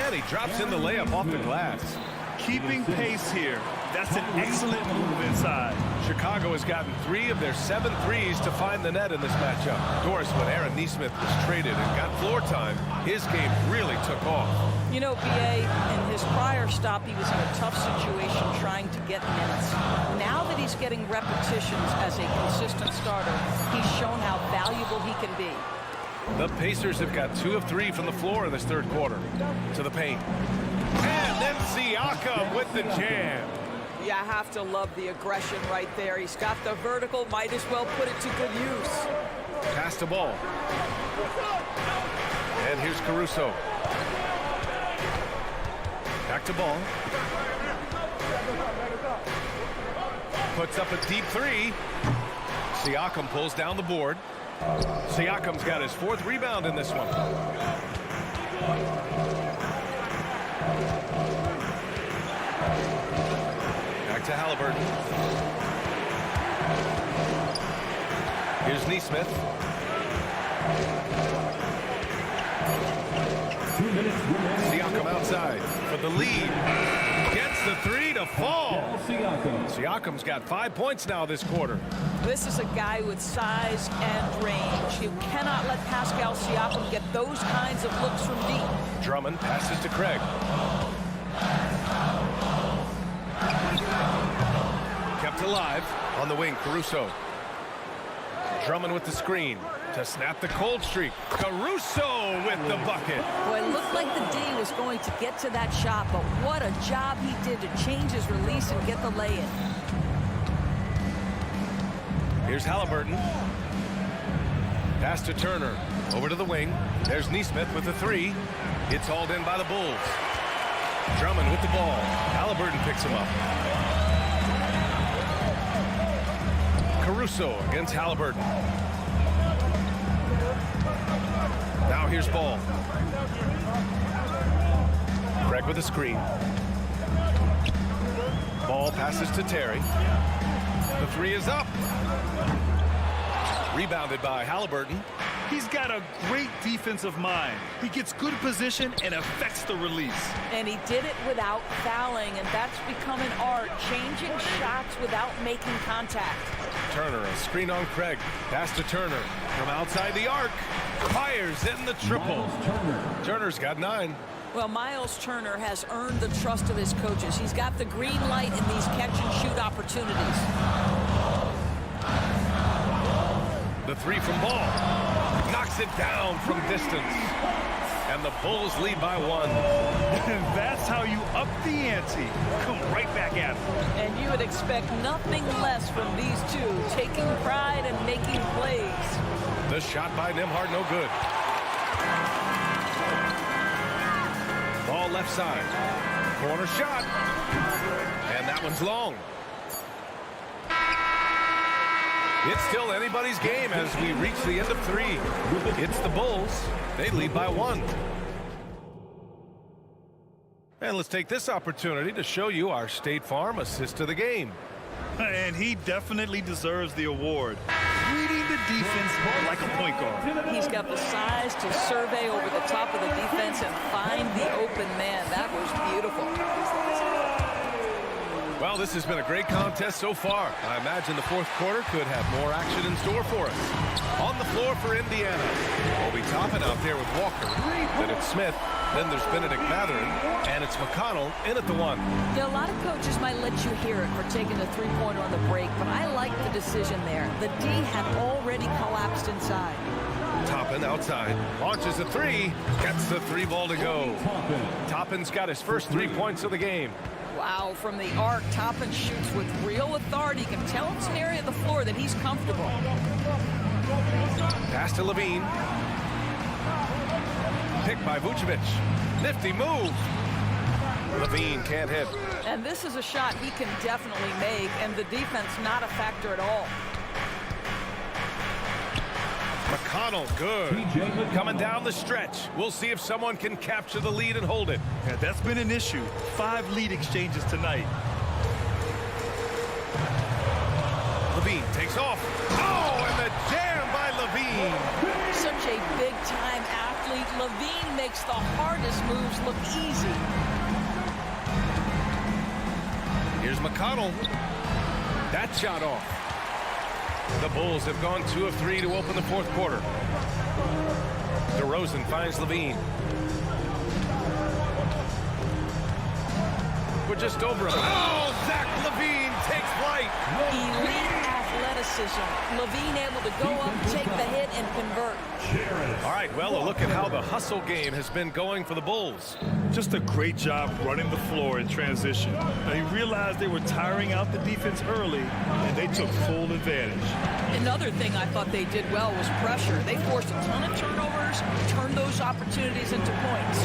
S2: And he drops in the layup off the glass.
S1: Keeping pace here. That's an excellent move inside.
S2: Chicago has gotten 3 of their 7 threes to find the net in this matchup. Doris, when Aaron Nesmith was traded and got floor time, his game really took off.
S11: You know, B.A., in his prior stop, he was in a tough situation trying to get minutes. Now that he's getting repetitions as a consistent starter, he's shown how valuable he can be.
S2: The Pacers have got 2 of 3 from the floor in this third quarter. To the paint. And And Siakam with the jam.
S11: Yeah, I have to love the aggression right there. He's got the vertical, might as well put it to good use.
S2: Pass the ball. And here's Caruso. Back to ball. Puts up a deep three. Siakam pulls down the board. Siakam's got his 4th rebound in this one. Back to Halliburton. Here's Nesmith.
S4: 2 minutes.
S2: Siakam outside for the lead. Gets the 3 to fall. Siakam's got 5 points now this quarter.
S11: This is a guy with size and range. You cannot let Pascal Siakam get those kinds of looks from deep.
S2: Drummond passes to Craig. Kept alive on the wing, Caruso. Drummond with the screen to snap the cold streak. Caruso with the bucket.
S11: Boy, it looked like the D was going to get to that shot, but what a job he did to change his release and get the lay-in.
S2: Here's Halliburton. Pass to Turner. Over to the wing. There's Nesmith with the 3. It's hauled in by the Bulls. Drummond with the ball. Halliburton picks him up. Caruso against Halliburton. Now here's Ball. Craig with the screen. Ball passes to Terry. The 3 is up. Rebounded by Halliburton.
S1: He's got a great defensive mind. He gets good position and affects the release.
S11: And he did it without fouling, and that's become an art, changing shots without making contact.
S2: Turner, a screen on Craig. Pass to Turner from outside the arc. Fires in the triple. Turner's got 9.
S11: Well, Miles Turner has earned the trust of his coaches. He's got the green light in these catch-and-shoot opportunities.
S2: The 3 from Ball. Knocks it down from distance. And the Bulls lead by 1.
S1: And that's how you up the ante. Come right back at them.
S11: And you would expect nothing less from these two, taking pride and making plays.
S2: The shot by Nembhard, no good. Ball left side. Corner shot. And that one's long. It's still anybody's game as we reach the end of 3. It's the Bulls. They lead by 1. And let's take this opportunity to show you our State Farm assist of the game.
S1: And he definitely deserves the award. Reading the defense like a point guard.
S11: He's got the size to survey over the top of the defense and find the open man. That was beautiful.
S2: Well, this has been a great contest so far. I imagine the 4th quarter could have more action in store for us. On the floor for Indiana, Obi Toppin out there with Walker. Then it's Smith. Then there's Benedict Mathurin. And it's McConnell in at the 1.
S11: Yeah, a lot of coaches might let you hear it for taking the 3-pointer on the break, but I like the decision there. The D had already collapsed inside.
S2: Toppin outside. Launches a 3. Gets the 3 ball to go. Toppin's got his first 3 points of the game.
S11: Wow, from the arc, Toppin shoots with real authority. You can tell it's an area of the floor that he's comfortable.
S2: Pass to Levine. Picked by Vucevic. Nifty move. Levine can't hit.
S11: And this is a shot he can definitely make, and the defense not a factor at all.
S2: McConnell, good. Coming down the stretch. We'll see if someone can capture the lead and hold it.
S1: Yeah, that's been an issue. 5 lead exchanges tonight.
S2: Levine takes off. Oh, and the jam by Levine.
S11: Such a big-time athlete. Levine makes the hardest moves look easy.
S2: Here's McConnell. That shot off. The Bulls have gone 2 of 3 to open the 4th quarter. DeRozan finds Levine. We're just over him. Oh, Zach LaVine takes flight.
S11: Elite athleticism. Levine able to go up, take the hit, and convert.
S2: All right, well, a look at how the hustle game has been going for the Bulls.
S1: Just a great job running the floor in transition. They realized they were tiring out the defense early, and they took full advantage.
S11: Another thing I thought they did well was pressure. They forced a ton of turnovers, turned those opportunities into points.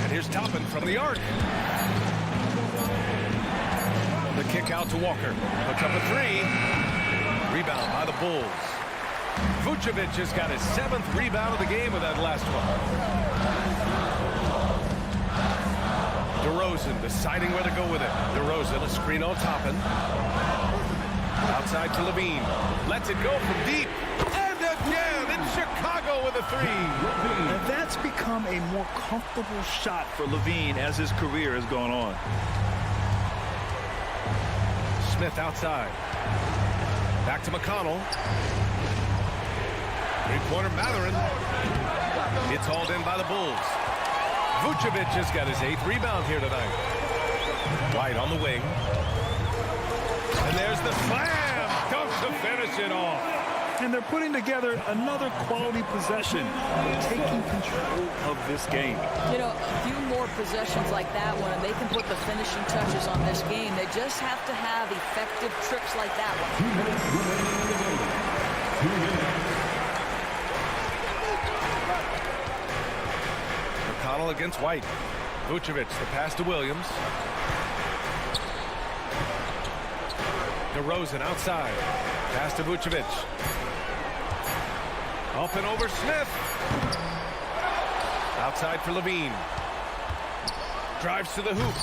S2: And here's Toppin from the arc. The kick out to Walker. Puts up a three. Rebound by the Bulls. Vucevic has got his 7th rebound of the game with that last one. DeRozan deciding where to go with it. DeRozan, a screen on Toppin. Outside to Levine. Lets it go from deep. And again, it's Chicago with a three.
S1: And that's become a more comfortable shot for Levine as his career has gone on.
S2: Smith outside. Back to McConnell. Three-pointer Matherin. It's hauled in by the Bulls. Vucevic has got his 8th rebound here tonight. White on the wing. And there's the slam. Dunk to finish it off.
S1: And they're putting together another quality possession, taking control of this game.
S11: You know, a few more possessions like that one, and they can put the finishing touches on this game. They just have to have effective trips like that one.
S2: McConnell against White. Vucevic, the pass to Williams. DeRozan outside. Pass to Vucevic. Up and over Smith. Outside for Levine. Drives to the hoop.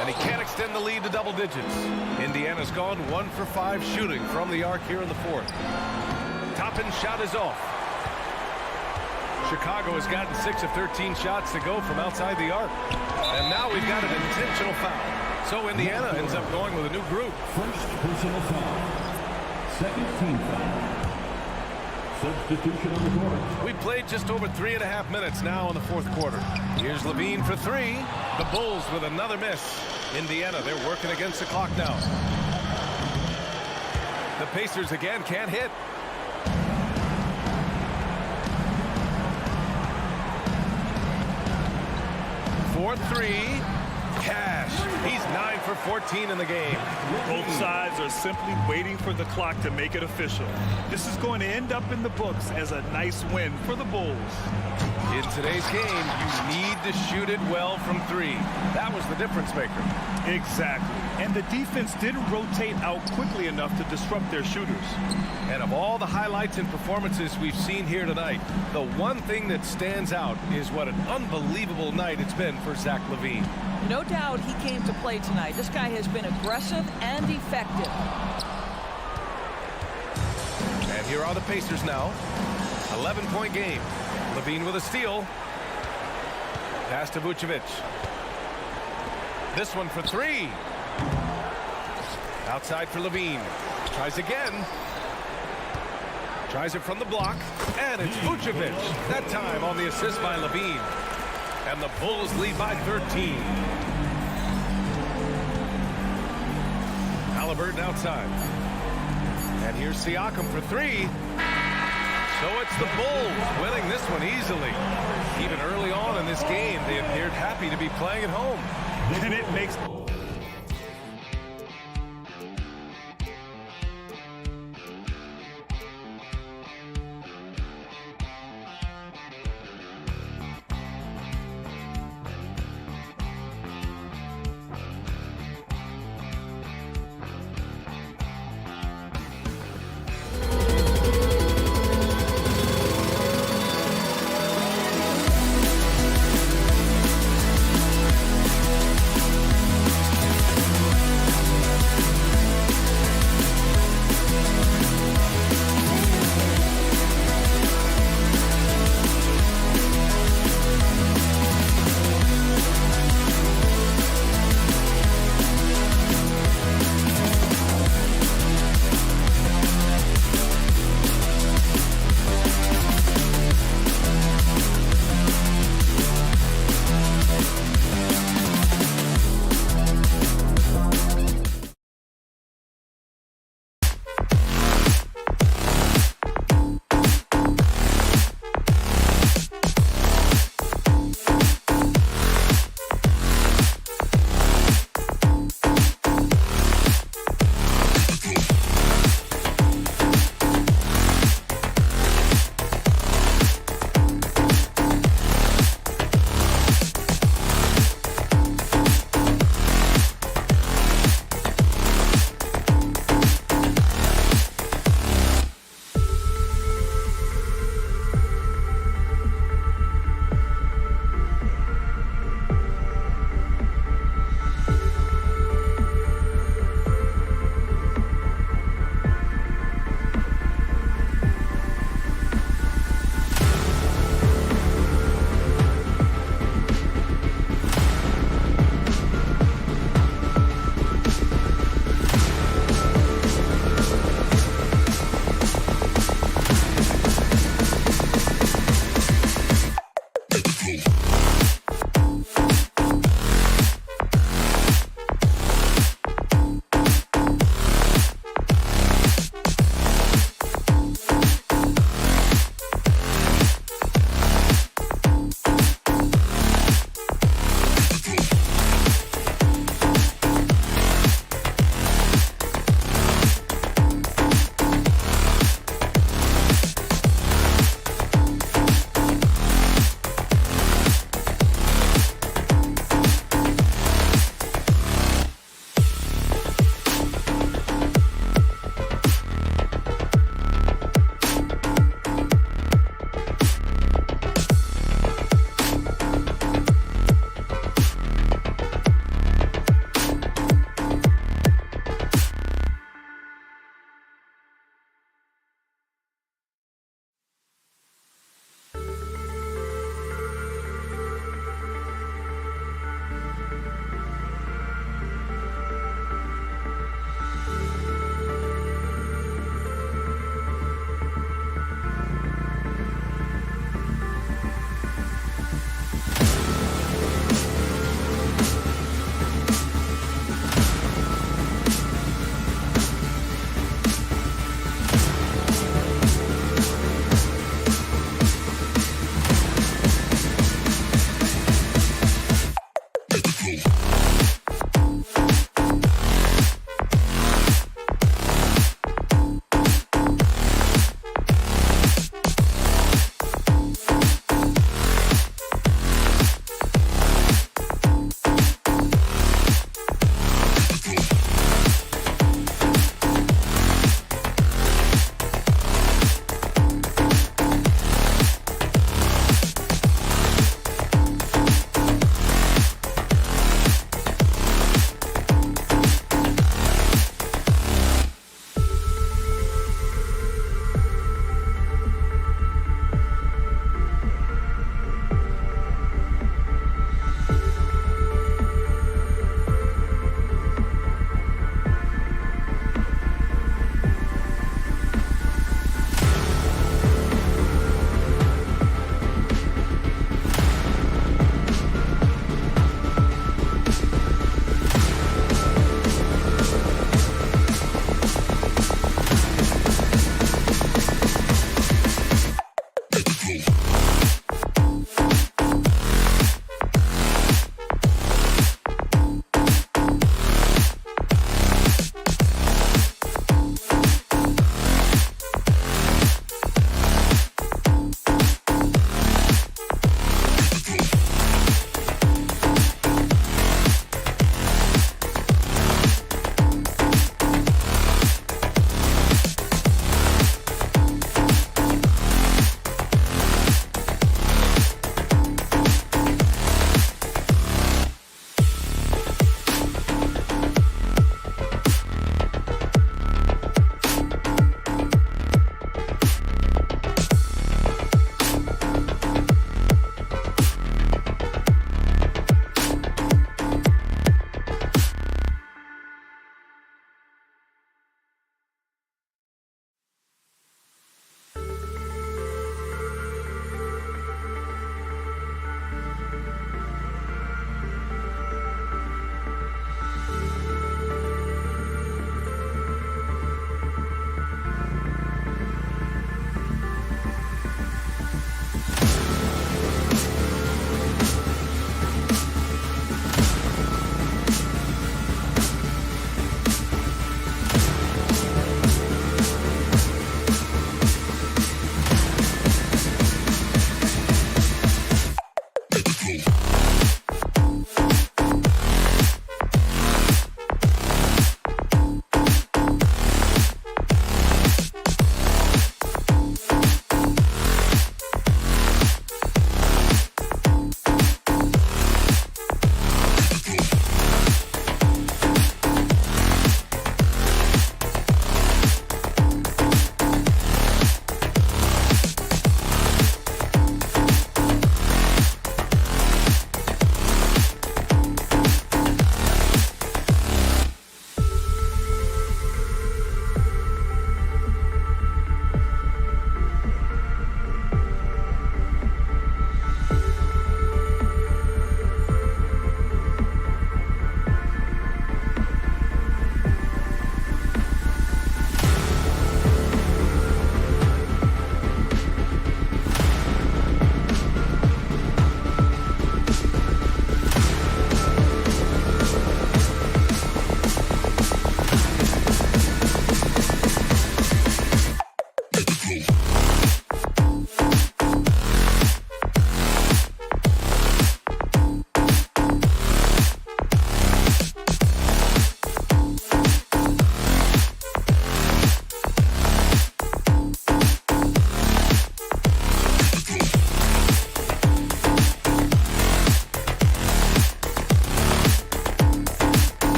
S2: And he can't extend the lead to double digits. Indiana's gone 1 for 5 shooting from the arc here in the 4th. Toppin's shot is off. Chicago has gotten 6 of 13 shots to go from outside the arc. And now we've got an intentional foul. So Indiana ends up going with a new group.
S4: First personal foul. Second team foul. Substitution on the court.
S2: We played just over 3.5 minutes now in the 4th quarter. Here's Levine for 3. The Bulls with another miss. Indiana, they're working against the clock now. The Pacers again can't hit. 4-3. Cash. He's 9 for 14 in the game.
S1: Both sides are simply waiting for the clock to make it official. This is going to end up in the books as a nice win for the Bulls.
S2: In today's game, you need to shoot it well from 3. That was the difference maker.
S1: Exactly. And the defense didn't rotate out quickly enough to disrupt their shooters.
S2: And of all the highlights and performances we've seen here tonight, the one thing that stands out is what an unbelievable night it's been for Zach LaVine.
S11: No doubt he came to play tonight. This guy has been aggressive and effective.
S2: And here are the Pacers now. 11-point game. LaVine with a steal. Pass to Vucevic. This one for 3. Outside for LaVine. Tries again. Tries it from the block. And it's Vucevic. That time on the assist by LaVine. And the Bulls lead by 13. Halliburton outside. And here's Siakam for 3. So it's the Bulls winning this one easily. Even early on in this game, they appeared happy to be playing at home.
S1: And it makes...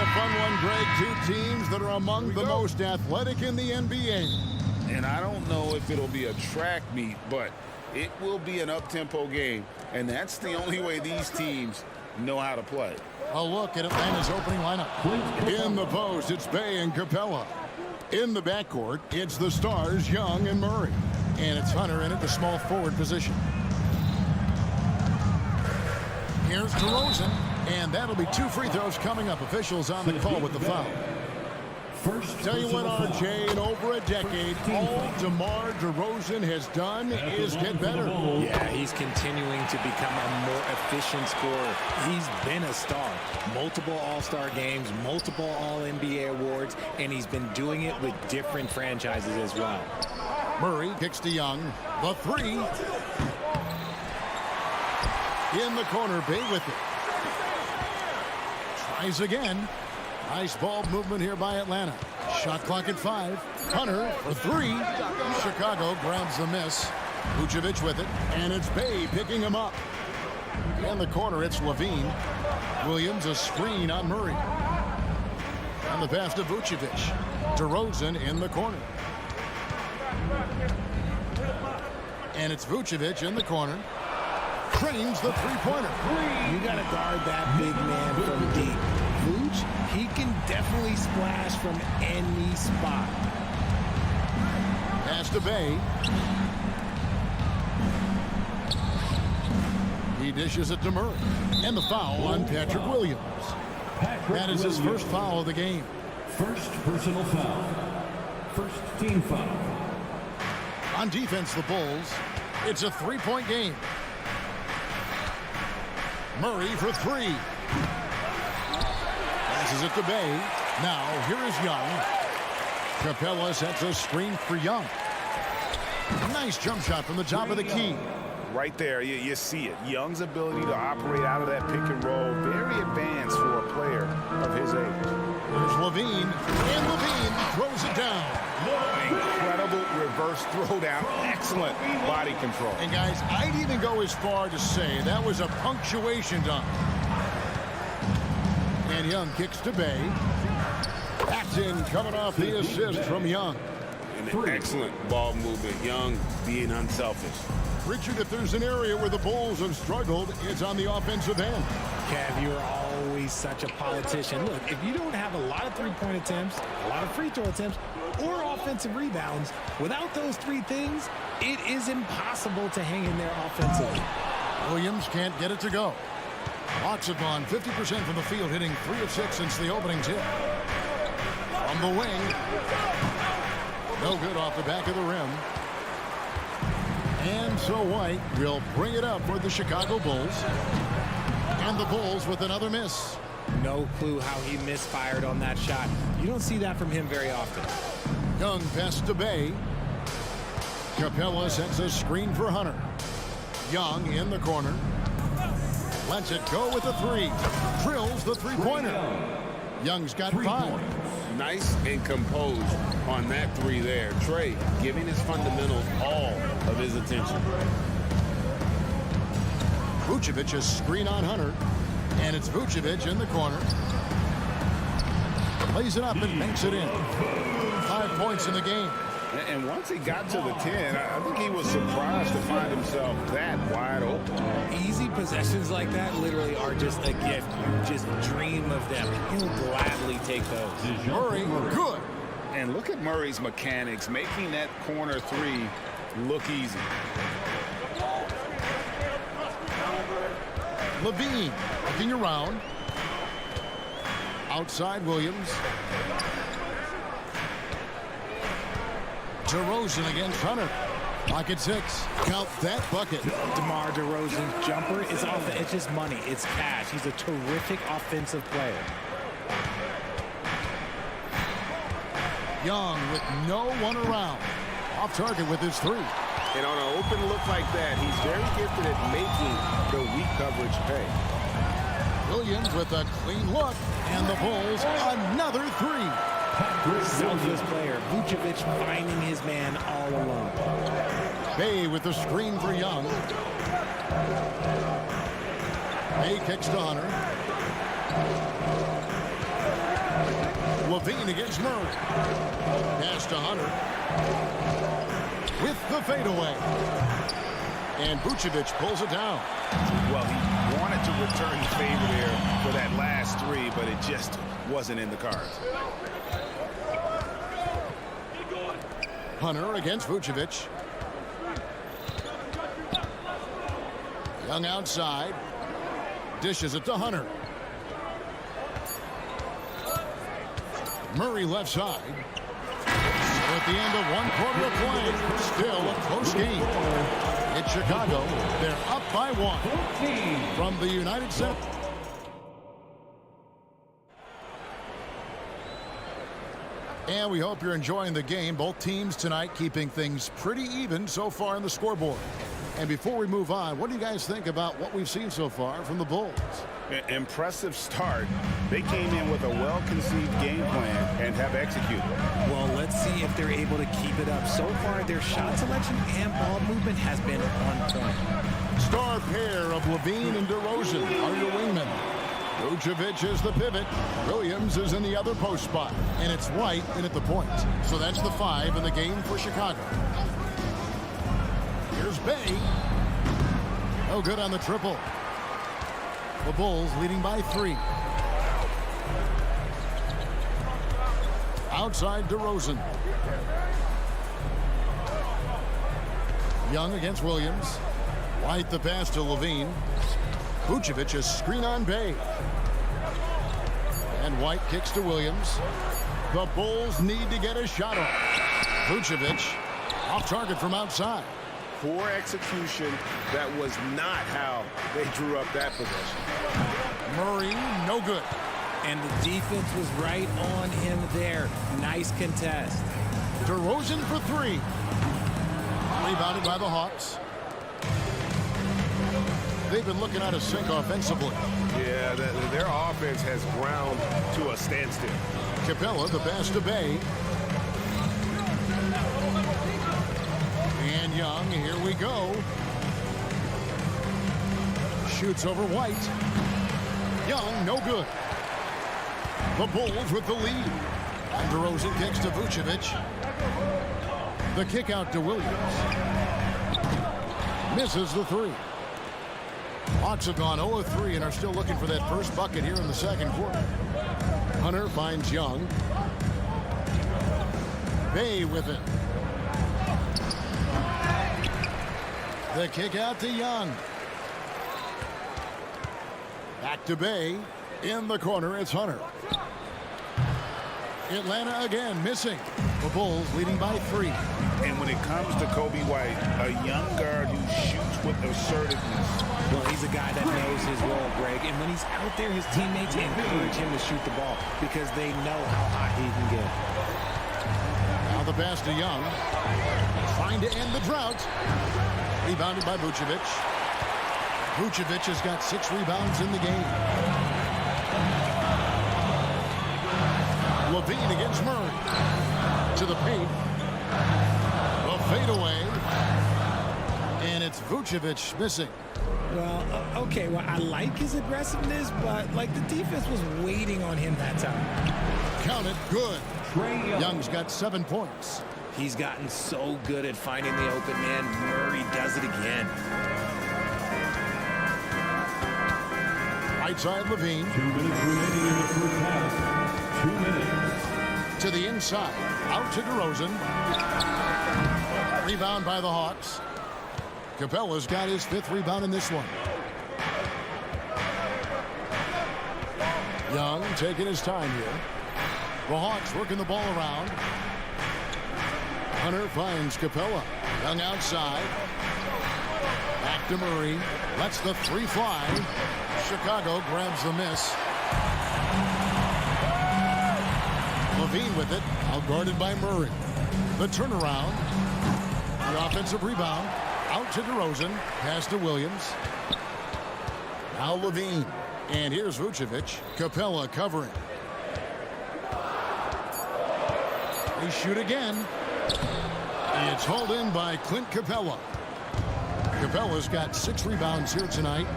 S6: a fun one, Greg. Two teams that are among the most athletic in the NBA.
S10: And I don't know if it'll be a track meet, but it will be an up-tempo game. And that's the only way these teams know how to play.
S6: A look at Atlanta's opening lineup. In the post, it's Bay and Capella. In the backcourt, it's the stars, Young and Murray. And it's Hunter in at the small forward position. Here's DeRozan. And that'll be 2 free throws coming up. Officials on the call with the foul. Tell you what, RJ, in over a decade, all DeMar DeRozan has done is get better.
S12: Yeah, he's continuing to become a more efficient scorer. He's been a star. Multiple All-Star games, multiple All-NBA awards, and he's been doing it with different franchises as well.
S6: Murray kicks to Young. The three. In the corner, Bay with it. Tries again. Nice ball movement here by Atlanta. Shot clock at 5. Hunter for 3. Chicago grabs the miss. Vucevic with it, and it's Bay picking him up. In the corner, it's Levine. Williams a screen on Murray. And the pass to Vucevic. DeRozan in the corner. And it's Vucevic in the corner. Trains the three-pointer.
S12: You got to guard that big man from deep. Vooch, he can definitely splash from any spot.
S6: Pass to Bay. He dishes it to Murray. And the foul on Patrick Williams. That is his first foul of the game.
S4: First personal foul. First team foul.
S6: On defense, the Bulls. It's a 3-point game. Murray for 3. Passes it to Bay. Now, here is Young. Capella sets a screen for Young. Nice jump shot from the top of the key.
S10: Right there, you see it. Young's ability to operate out of that pick and roll, very advanced for a player of his age.
S6: There's Levine, and Levine throws it down.
S10: Incredible reverse throwdown. Excellent body control.
S6: And guys, I'd even go as far to say that was a punctuation dunk. And Young kicks to Bay. Paxton coming off the assist from Young.
S10: And an excellent ball movement. Young being unselfish.
S6: Richard, if there's an area where the Bulls have struggled, it's on the offensive end.
S12: Kev, you're always such a politician. Look, if you don't have a lot of three-point attempts, a lot of free throw attempts, or offensive rebounds, without those 3 things, it is impossible to hang in there offensively.
S6: Williams can't get it to go. Hawks have gone 50% from the field, hitting 3 of 6 since the opening tip. From the wing. No good off the back of the rim. And so White will bring it up for the Chicago Bulls. And the Bulls with another miss.
S12: No clue how he misfired on that shot. You don't see that from him very often.
S6: Young pass to Bay. Capella sets a screen for Hunter. Young in the corner. Lets it go with the 3. Drills the three-pointer. Young's got 5.
S10: Nice and composed on that 3 there. Trey giving his fundamentals all of his attention.
S6: Vucevic a screen on Hunter. And it's Vucevic in the corner. Plays it up and makes it in. 5 points in the game.
S10: And once he got to the 10, I think he was surprised to find himself that wide open.
S12: Easy possessions like that literally are just a gift. You just dream of them. He'll gladly take those.
S6: Murray, good.
S10: And look at Murray's mechanics, making that corner 3 look easy.
S6: Levine looking around. Outside Williams. DeRozan against Hunter. Pocket 6. Count that bucket.
S12: DeMar DeRozan's jumper is off. It's just money. It's cash. He's a terrific offensive player.
S6: Young with no one around. Off target with his 3.
S10: And on an open look like that, he's very gifted at making the weak coverage pay.
S6: Williams with a clean look. And the Bulls another 3.
S12: Selfless player. Vucevic finding his man all alone.
S6: Bay with the screen for Young. Bay kicks to Hunter. Levine against Murray. Pass to Hunter. With the fadeaway. And Vucevic pulls it down.
S10: Well, he wanted to return the favor there for that last three, but it just wasn't in the cards.
S6: Hunter against Vucevic. Young outside. Dishes it to Hunter. Murray left side. So at the end of one quarter of play, still a close game. It's Chicago. They're up by 1 from the United Center. And we hope you're enjoying the game. Both teams tonight keeping things pretty even so far in the scoreboard. And before we move on, what do you guys think about what we've seen so far from the Bulls?
S10: Impressive start. They came in with a well-conceived game plan and have executed.
S12: Well, let's see if they're able to keep it up. So far, their shot selection and ball movement has been on point.
S6: Star pair of Levine and DeRozan are your wingmen. Vucevic is the pivot. Williams is in the other post spot. And it's White in at the point. So that's the 5 in the game for Chicago. Here's Bay. No good on the triple. The Bulls leading by 3. Outside DeRozan. Young against Williams. White the pass to Levine. Vucevic is screen on Bay. And White kicks to Williams. The Bulls need to get a shot off. Vucevic off target from outside.
S10: Poor execution. That was not how they drew up that possession.
S6: Murray, no good.
S12: And the defense was right on him there. Nice contest.
S6: DeRozan for 3. Rebounded by the Hawks. They've been looking out of sync offensively.
S2: Yeah, their offense has ground to a standstill.
S6: Capella, the pass to Bay. And Young, here we go. Shoots over White. Young, no good. The Bulls with the lead. And DeRozan kicks to Vucevic. The kick out to Williams. Misses the 3. Hawks have gone 0 of 3 and are still looking for that first bucket here in the second quarter. Hunter finds Young. Bay with it. The kick out to Young. Back to Bay. In the corner, it's Hunter. Atlanta again missing. The Bulls leading by 3.
S10: And when it comes to Kobe White, a young guard who shoots with assertiveness.
S12: Well, he's a guy that knows his role, Greg. And when he's out there, his teammates encourage him to shoot the ball because they know how hot he can get.
S6: Now the pass to Young. Trying to end the drought. Rebounded by Vucevic. Vucevic has got 6 rebounds in the game. Levine against Murray. To the paint. A fadeaway. And it's Vucevic missing.
S12: Well, okay, well, I like his aggressiveness, but, like, the defense was waiting on him that time.
S6: Count it, good. Young's got 7 points.
S12: He's gotten so good at finding the open man. Murray does it again.
S6: Right side, Levine.
S4: 2 minutes remaining in the first half. 2 minutes.
S6: To the inside. Out to DeRozan. Rebound by the Hawks. Capella's got his 5th rebound in this one. Young taking his time here. The Hawks working the ball around. Hunter finds Capella. Young outside. Back to Murray. Lets the 3 fly. Chicago grabs the miss. Levine with it. Out guarded by Murray. The turnaround. The offensive rebound. Out to DeRozan. Pass to Williams. Now Levine. And here's Vucevic. Capella covering. They shoot again. It's hauled in by Clint Capella. Capella's got 6 rebounds here tonight.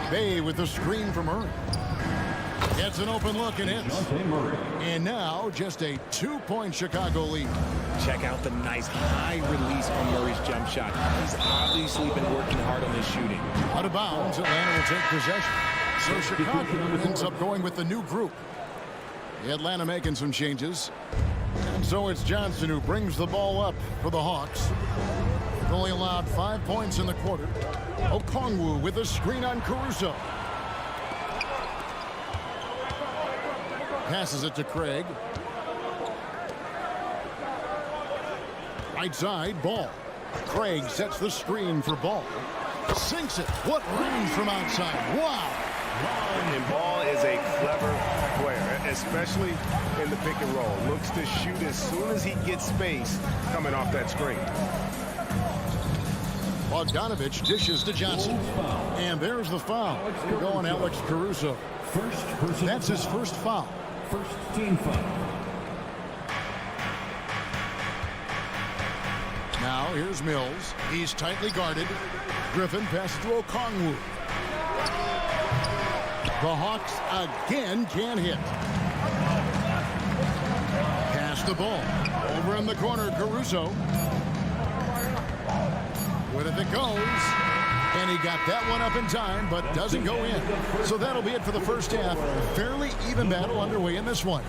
S6: Bay with the screen from Murray. Gets an open look and hits. And now just a 2-point Chicago lead.
S12: Check out the nice high release on Murray's jump shot. He's obviously been working hard on his shooting.
S6: Out of bounds, Atlanta will take possession. So Chicago ends up going with the new group. Atlanta making some changes. And so it's Johnson who brings the ball up for the Hawks. They've only allowed 5 points in the quarter. Okongwu with a screen on Caruso. Passes it to Craig. Right side, Ball. Craig sets the screen for Ball. Sinks it. What range from outside. Wow.
S10: And Ball is a clever player, especially in the pick and roll. Looks to shoot as soon as he gets space coming off that screen.
S6: Bogdanovich dishes to Johnson. And there's the foul. Go on Alex Caruso. That's his first foul.
S4: First team foul.
S6: Now here's Mills. He's tightly guarded. Griffin passes to Okongwu. The Hawks again can't hit. Pass the ball. Over in the corner, Caruso. With it goes. And he got that one up in time, but doesn't go in. So that'll be it for the first half. Fairly even battle underway in this one.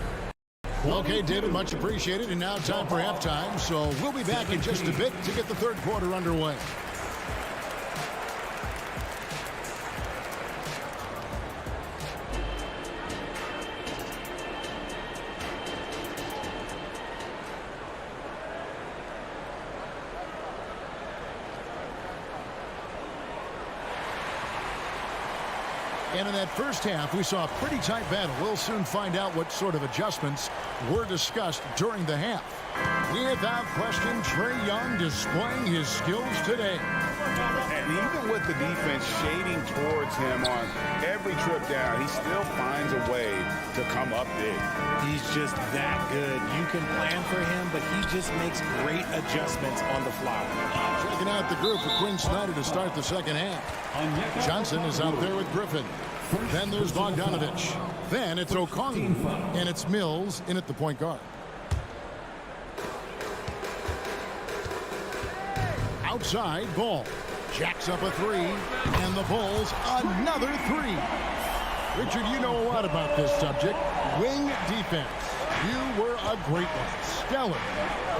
S6: Okay, David, much appreciated. And now time for halftime. So we'll be back in just a bit to get the third quarter underway. And in that first half, we saw a pretty tight battle. We'll soon find out what sort of adjustments were discussed during the half. Without question, Trae Young displaying his skills today.
S10: And even with the defense shading towards him on every trip down, he still finds a way to come up big.
S12: He's just that good. You can plan for him, but he just makes great adjustments on the fly.
S6: Checking out the group for Quinn Snyder to start the second half. Johnson is out there with Griffin. Then there's Bogdanovich. Then it's Okongwu. And it's Mills in at the point guard. Outside, Ball. Jacks up a three. And the Bulls another three. Richard, you know a lot about this subject. Wing defense. You were a great one. Stellar.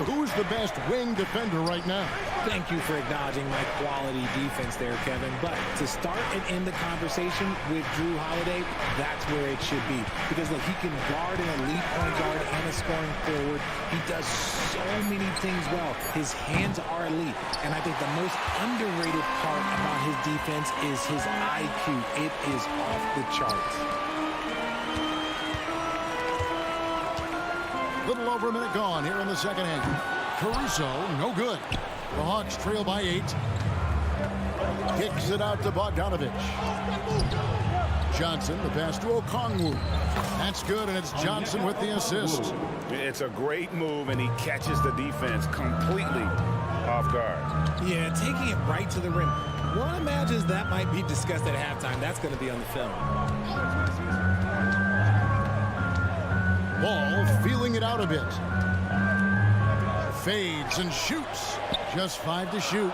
S6: Who's the best wing defender right now?
S12: Thank you for acknowledging my quality defense there, Kevin. But to start and end the conversation with Drew Holiday, that's where it should be. Because, look, he can guard an elite point guard and a scoring forward. He does so many things well. His hands are elite. And I think the most underrated part about his defense is his IQ. It is off the charts.
S6: Little over a minute gone here in the second half. Caruso, no good. The Hawks trail by 8. Kicks it out to Bogdanovich. Johnson, the pass to Okongwu. That's good, and it's Johnson with the assist.
S10: It's a great move, and he catches the defense completely off guard.
S12: Yeah, taking it right to the rim. One imagines that might be discussed at halftime. That's going to be on the film.
S6: Ball feeling it out a bit. Fades and shoots. Just 5 to shoot.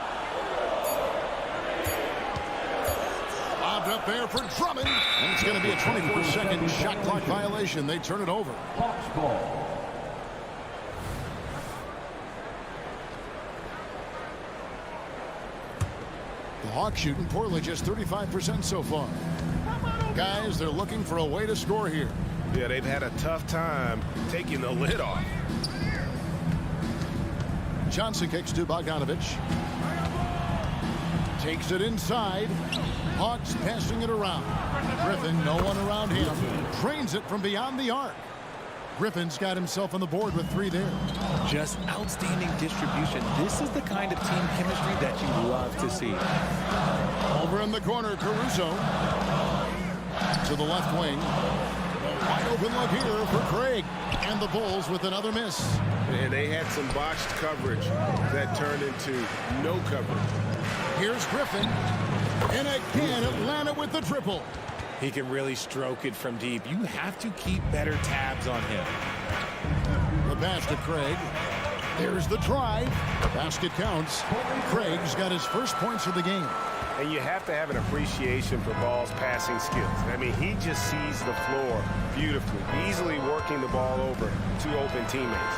S6: Lobbed up there for Drummond. And it's going to be a 24-second shot clock violation. They turn it over.
S4: Hawks ball.
S6: The Hawks shooting poorly, just 35% so far. Guys, they're looking for a way to score here.
S10: Yeah, they've had a tough time taking the lid off.
S6: Johnson kicks to Bogdanovich. Takes it inside. Hawks passing it around. Griffin, no one around him. Drains it from beyond the arc. Griffin's got himself on the board with 3 there.
S12: Just outstanding distribution. This is the kind of team chemistry that you love to see.
S6: Over in the corner, Caruso. To the left wing. Wide open look here for Craig. And the Bulls with another miss.
S10: And they had some botched coverage that turned into no coverage.
S6: Here's Griffin. And again, Atlanta with the triple.
S12: He can really stroke it from deep. You have to keep better tabs on him.
S6: The pass to Craig. There's the drive. The basket counts. Craig's got his first points of the game.
S10: And you have to have an appreciation for Ball's passing skills. I mean, he just sees the floor beautifully, easily working the ball over two open teammates.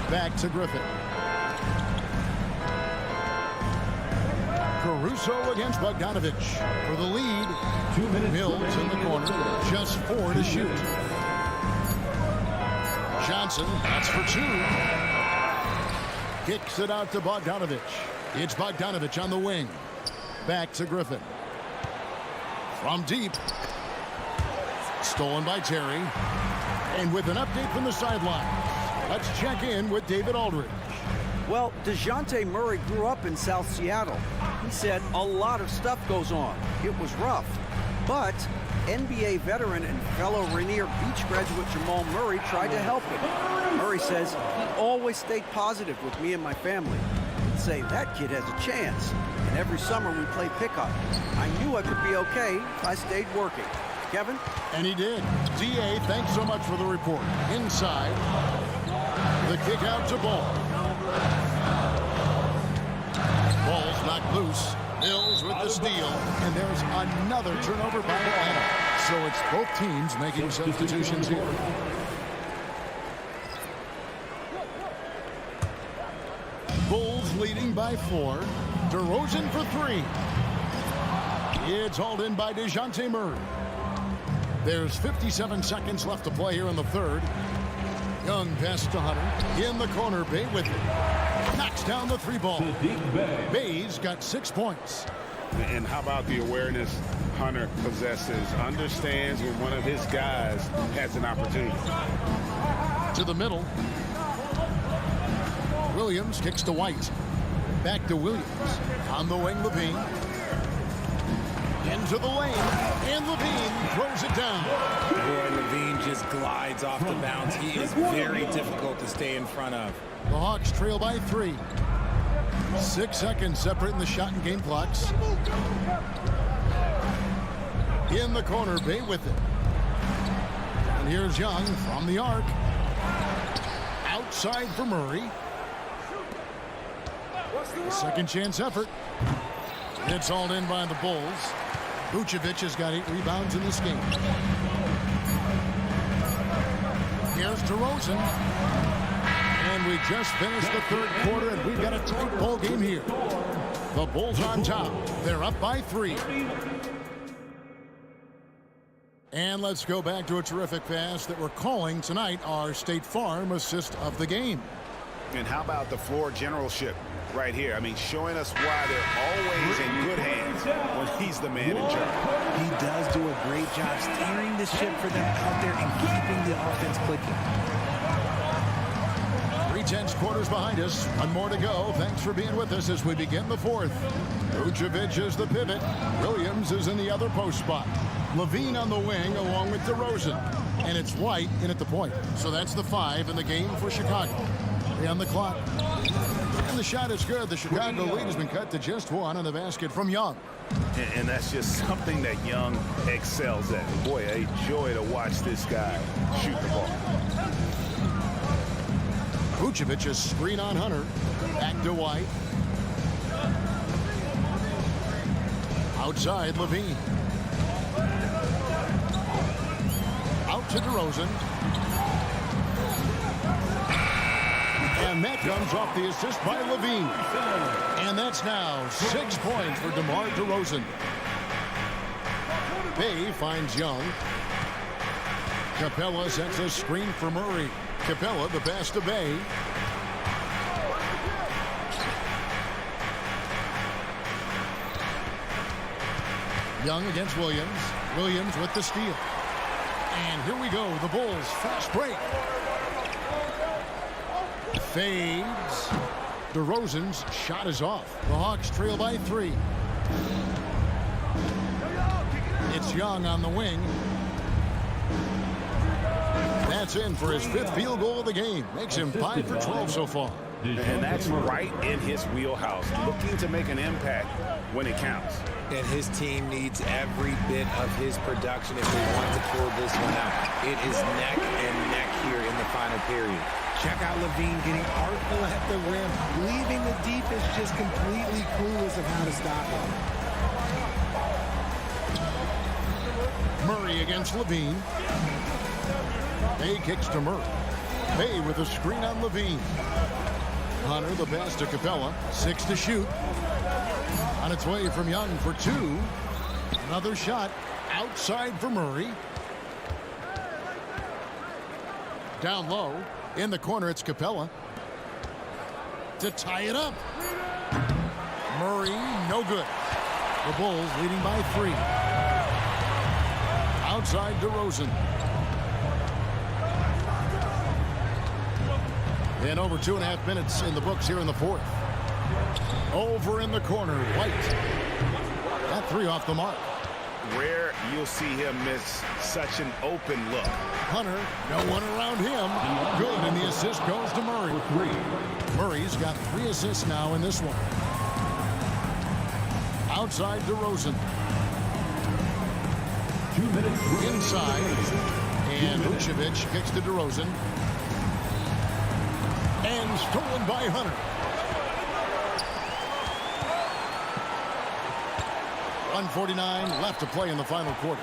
S6: Back to Griffin. Caruso against Bogdanovich for the lead.
S4: 2 minutes.
S6: Mills in the corner. Just 4 to shoot. Johnson, that's for 2. Kicks it out to Bogdanovich. It's Bogdanovich on the wing. Back to Griffin. From deep. Stolen by Terry. And with an update from the sidelines, let's check in with David Aldridge.
S9: Well, DeJounte Murray grew up in South Seattle. He said a lot of stuff goes on. It was rough. But NBA veteran and fellow Rainier Beach graduate Jamal Murray tried to help him. Murray says he always stayed positive with me and my family. He'd say, that kid has a chance. And every summer we play pickup. I knew I could be okay if I stayed working. Kevin?
S6: And he did. DA, thanks so much for the report. Inside. The kick out to Ball. Ball's knocked loose. Mills with the steal. And there's another turnover by Atlanta. So it's both teams making substitutions here. Bulls leading by 4. DeRozan for 3. It's hauled in by DeJounte Murray. There's 57 seconds left to play here in the third. Young pass to Hunter. In the corner, Bay with it. Knocks down the 3 ball. Bay's got 6 points.
S10: And how about the awareness Hunter possesses? Understands when one of his guys has an opportunity.
S6: To the middle. Williams kicks to White. Back to Williams. On the wing, Levine. Into the lane. And Levine throws it down.
S12: Boy, Levine just glides off the bounce. He is very difficult to stay in front of.
S6: The Hawks trail by 3. 6 seconds separating the shot and game clocks. In the corner, Bay with it. And here's Young from the arc. Outside for Murray. A second chance effort. It's hauled in by the Bulls. Vucevic has got 8 rebounds in this game. Here's DeRozan. And we just finished the third quarter, and we've got a tight ball game here. The Bulls on top. They're up by 3. And let's go back to a terrific pass that we're calling tonight our State Farm assist of the game.
S10: And how about the floor generalship right here? I mean, showing us why they're always in good hands when he's the man in charge.
S12: He does do a great job steering the ship for them out there and keeping the offense clicking.
S6: 3/10 quarters behind us. 1 more to go. Thanks for being with us as we begin the fourth. Vucevic is the pivot. Williams is in the other post spot. Levine on the wing along with DeRozan. And it's White in at the point. So that's the 5 in the game for Chicago. 3 on the clock. And the shot is good. The Chicago lead has been cut to just 1 on the basket from Young.
S10: And that's just something that Young excels at. Boy, a joy to watch this guy shoot the ball.
S6: Vucevic's screen on Hunter. Back to White. Outside, Levine. Out to DeRozan. And that comes off the assist by Levine. And that's now 6 points for DeMar DeRozan. Bay finds Young. Capella sets a screen for Murray. Capella, the pass to Bay. Young against Williams. Williams with the steal. And here we go. The Bulls fast break. Fades. DeRozan's shot is off. The Hawks trail by 3. It's Young on the wing. That's in for his 5th field goal of the game. Makes him 5 for 12 so far.
S10: And that's right in his wheelhouse, looking to make an impact when it counts.
S12: And his team needs every bit of his production if they want to pull this one out. It is neck and neck here in the final period. Check out Levine getting artful at the rim, leaving the defense just completely clueless of how to stop him.
S6: Murray against Levine. Bay kicks to Murray. Bay with a screen on Levine. Hunter the pass to Capella. 6 to shoot. On its way from Young for 2. Another shot outside for Murray. Down low. In the corner, it's Capella. To tie it up. Murray, no good. The Bulls leading by 3. Outside DeRozan. And over 2.5 minutes in the books here in the fourth. Over in the corner, White. That 3 off the mark.
S10: Rare you'll see him miss such an open look.
S6: Hunter, no one around him. Good, and the assist goes to Murray. Murray's got 3 assists now in this one. Outside DeRozan.
S4: 2 minutes.
S6: Inside. And Vucevic kicks to DeRozan. And stolen by Hunter. 1:49 left to play in the final quarter.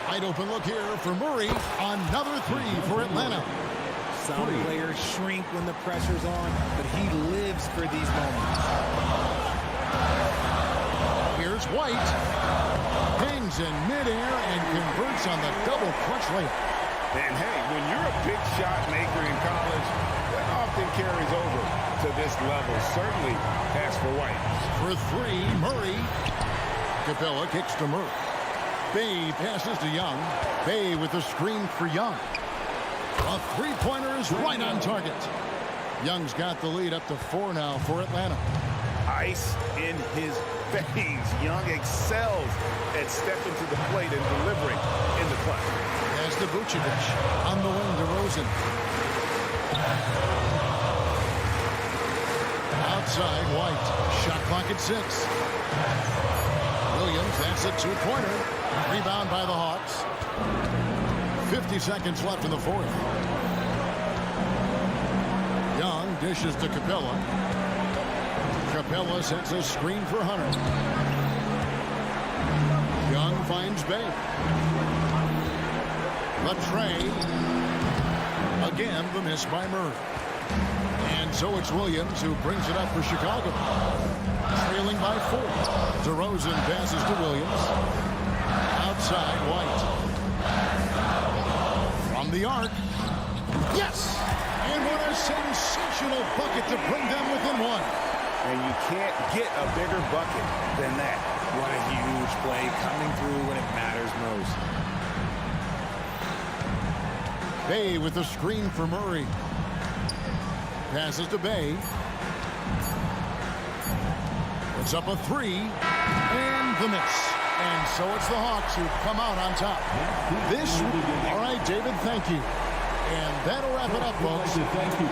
S6: Wide open look here for Murray. Another 3 for Atlanta.
S12: Some players shrink when the pressure's on, but he lives for these moments.
S6: Here's White. Hangs in midair and converts on the double clutch layup.
S10: And hey, when you're a big shot maker in college, that often carries over to this level. Certainly as for White.
S6: For 3, Murray. Capella kicks to Murray. Bay passes to Young. Bay with the screen for Young. A 3-pointer is right on target. Young's got the lead up to 4 now for Atlanta.
S10: Ice in his veins. Young excels at stepping to the plate and delivering in the clutch.
S6: As to Vucevic on the wing, DeRozan. Outside, White. Shot clock at 6. Williams, that's a 2-pointer. Rebound by the Hawks. 50 seconds left in the fourth. Young dishes to Capella. Capella sets a screen for Hunter. Young finds Bay. Latrey. Again, the miss by Murray. And so it's Williams who brings it up for Chicago. Trailing by 4. DeRozan passes to Williams. Outside, White. From the arc. Yes! And what a sensational bucket to bring them within 1.
S10: And you can't get a bigger bucket than that.
S12: What a huge play coming through when it matters most.
S6: Bay with the screen for Murray. Passes to Bay. It's up a 3. And the miss. And so it's the Hawks who come out on top. All right, David, thank you. And that'll wrap it up, folks.
S4: Thank you.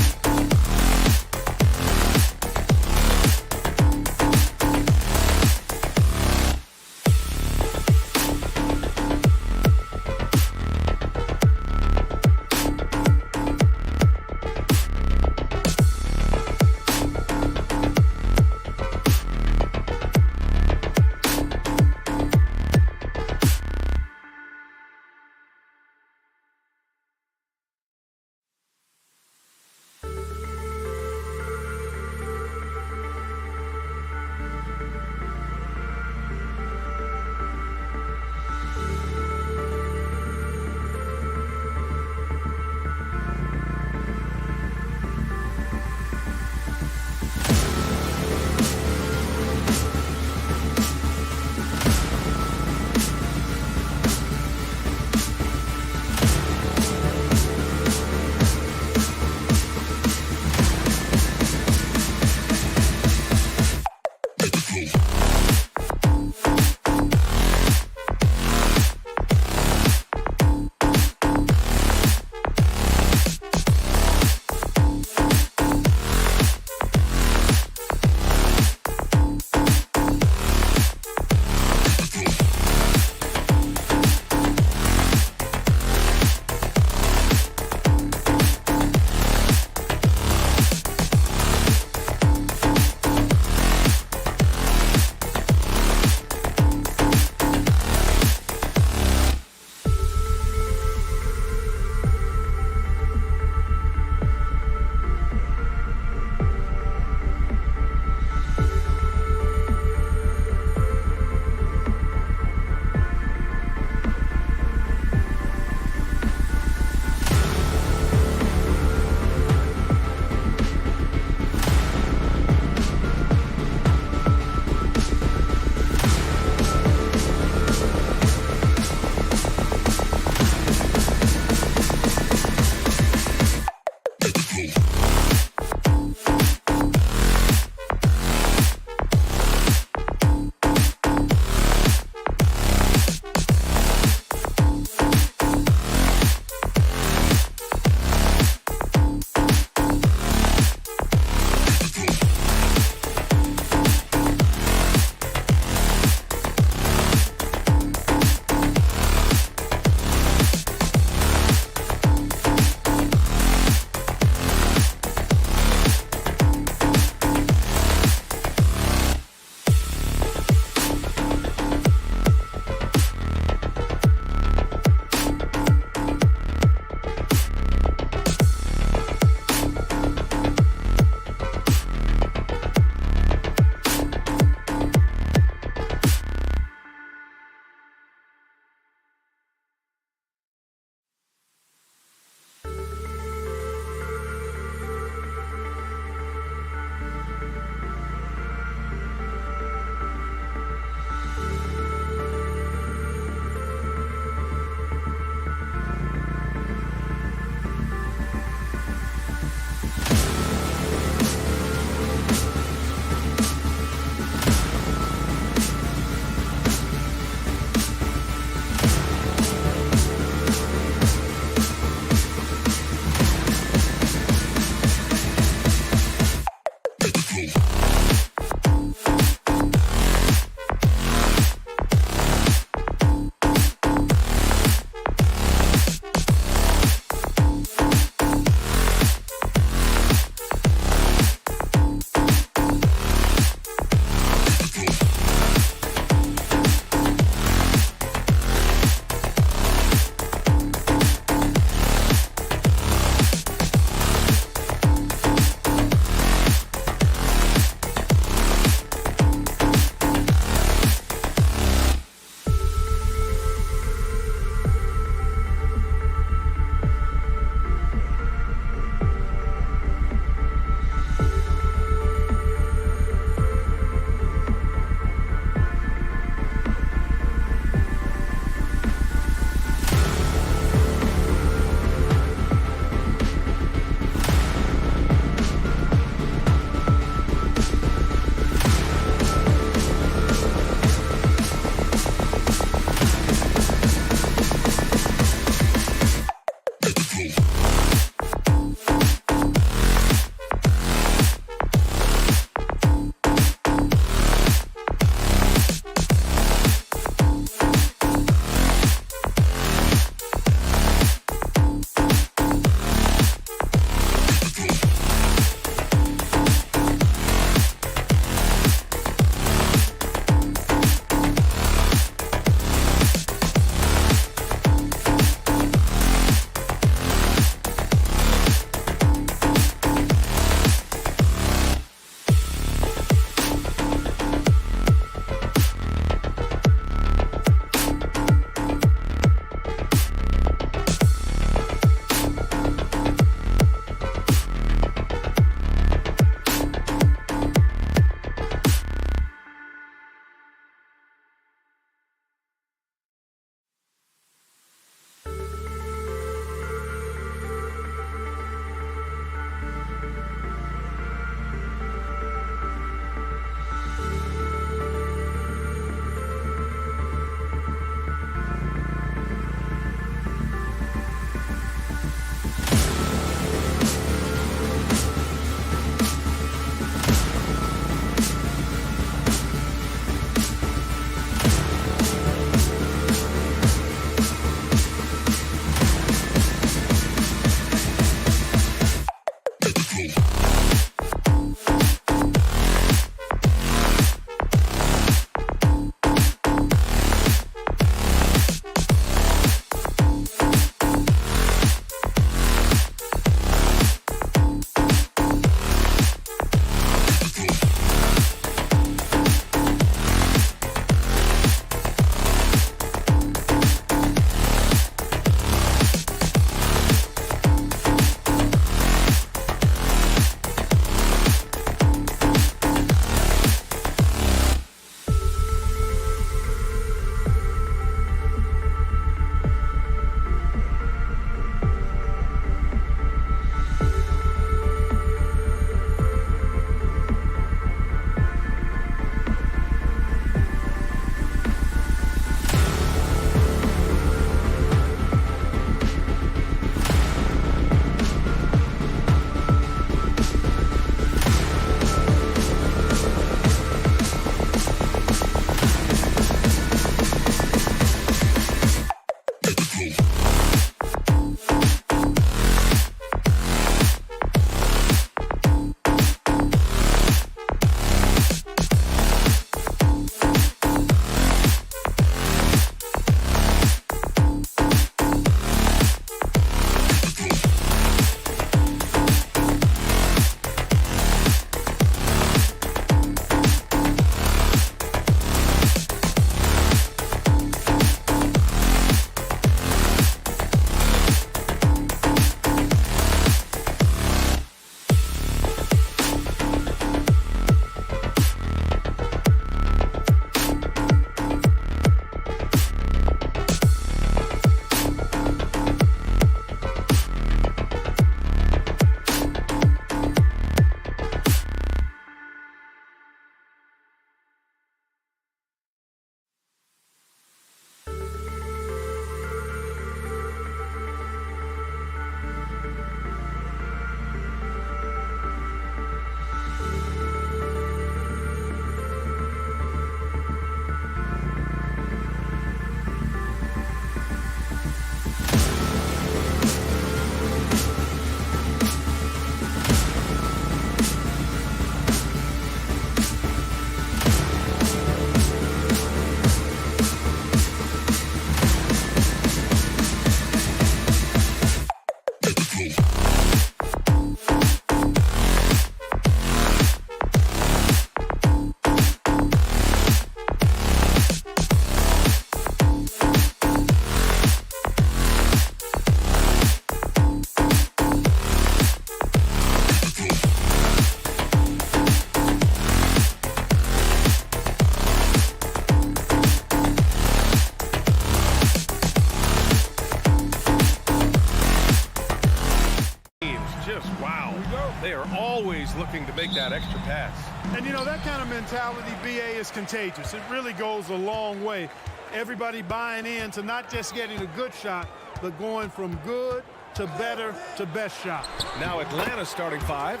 S2: make that extra pass.
S13: And, you know, that kind of mentality, BA, is contagious. It really goes a long way. Everybody buying in to not just getting a good shot, but going from good to better to best shot.
S2: Now Atlanta's starting five.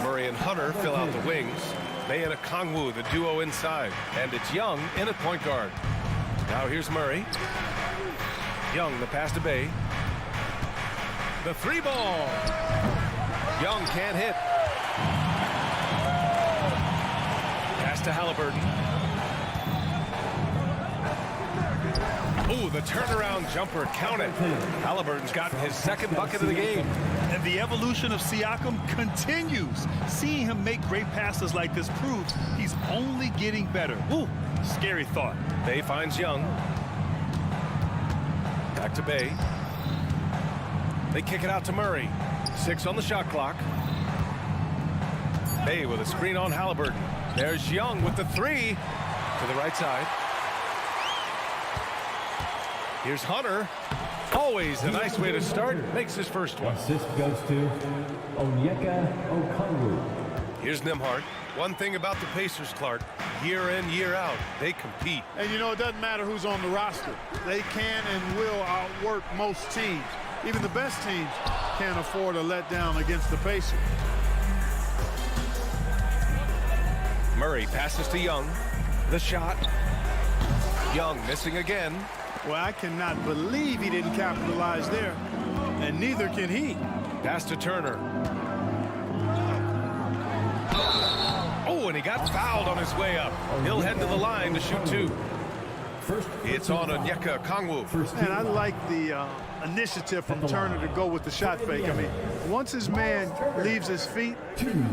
S2: Murray and Hunter fill out the wings. May and Okongwu, the duo inside. And it's Young in at point guard. Now here's Murray. Young, the pass to Bay. The three ball. Young can't hit. Pass to Halliburton. Ooh, the turnaround jumper, count it. Halliburton's gotten his second bucket of the game.
S1: And the evolution of Siakam continues. Seeing him make great passes like this proves he's only getting better. Ooh, scary thought.
S2: Bay finds Young. Back to Bay. They kick it out to Murray. 6 on the shot clock. Bay with a screen on Halliburton. There's Young with the three to the right side. Here's Hunter. Always a nice way to start. Makes his first one.
S4: Assist goes to Onyeka Okongwu.
S2: Here's Nembhard. One thing about the Pacers, Clark, year in, year out, they compete.
S13: And, you know, it doesn't matter who's on the roster. They can and will outwork most teams. Even the best teams can't afford a letdown against the Pacers.
S2: Murray passes to Young. The shot. Young missing again.
S13: Well, I cannot believe he didn't capitalize there, and neither can he.
S2: Pass to Turner. Oh, and he got fouled on his way up. He'll head to the line to shoot two. It's on Onyeka Okongwu.
S13: And I like the initiative from Turner to go with the shot fake. I mean, once his man leaves his feet,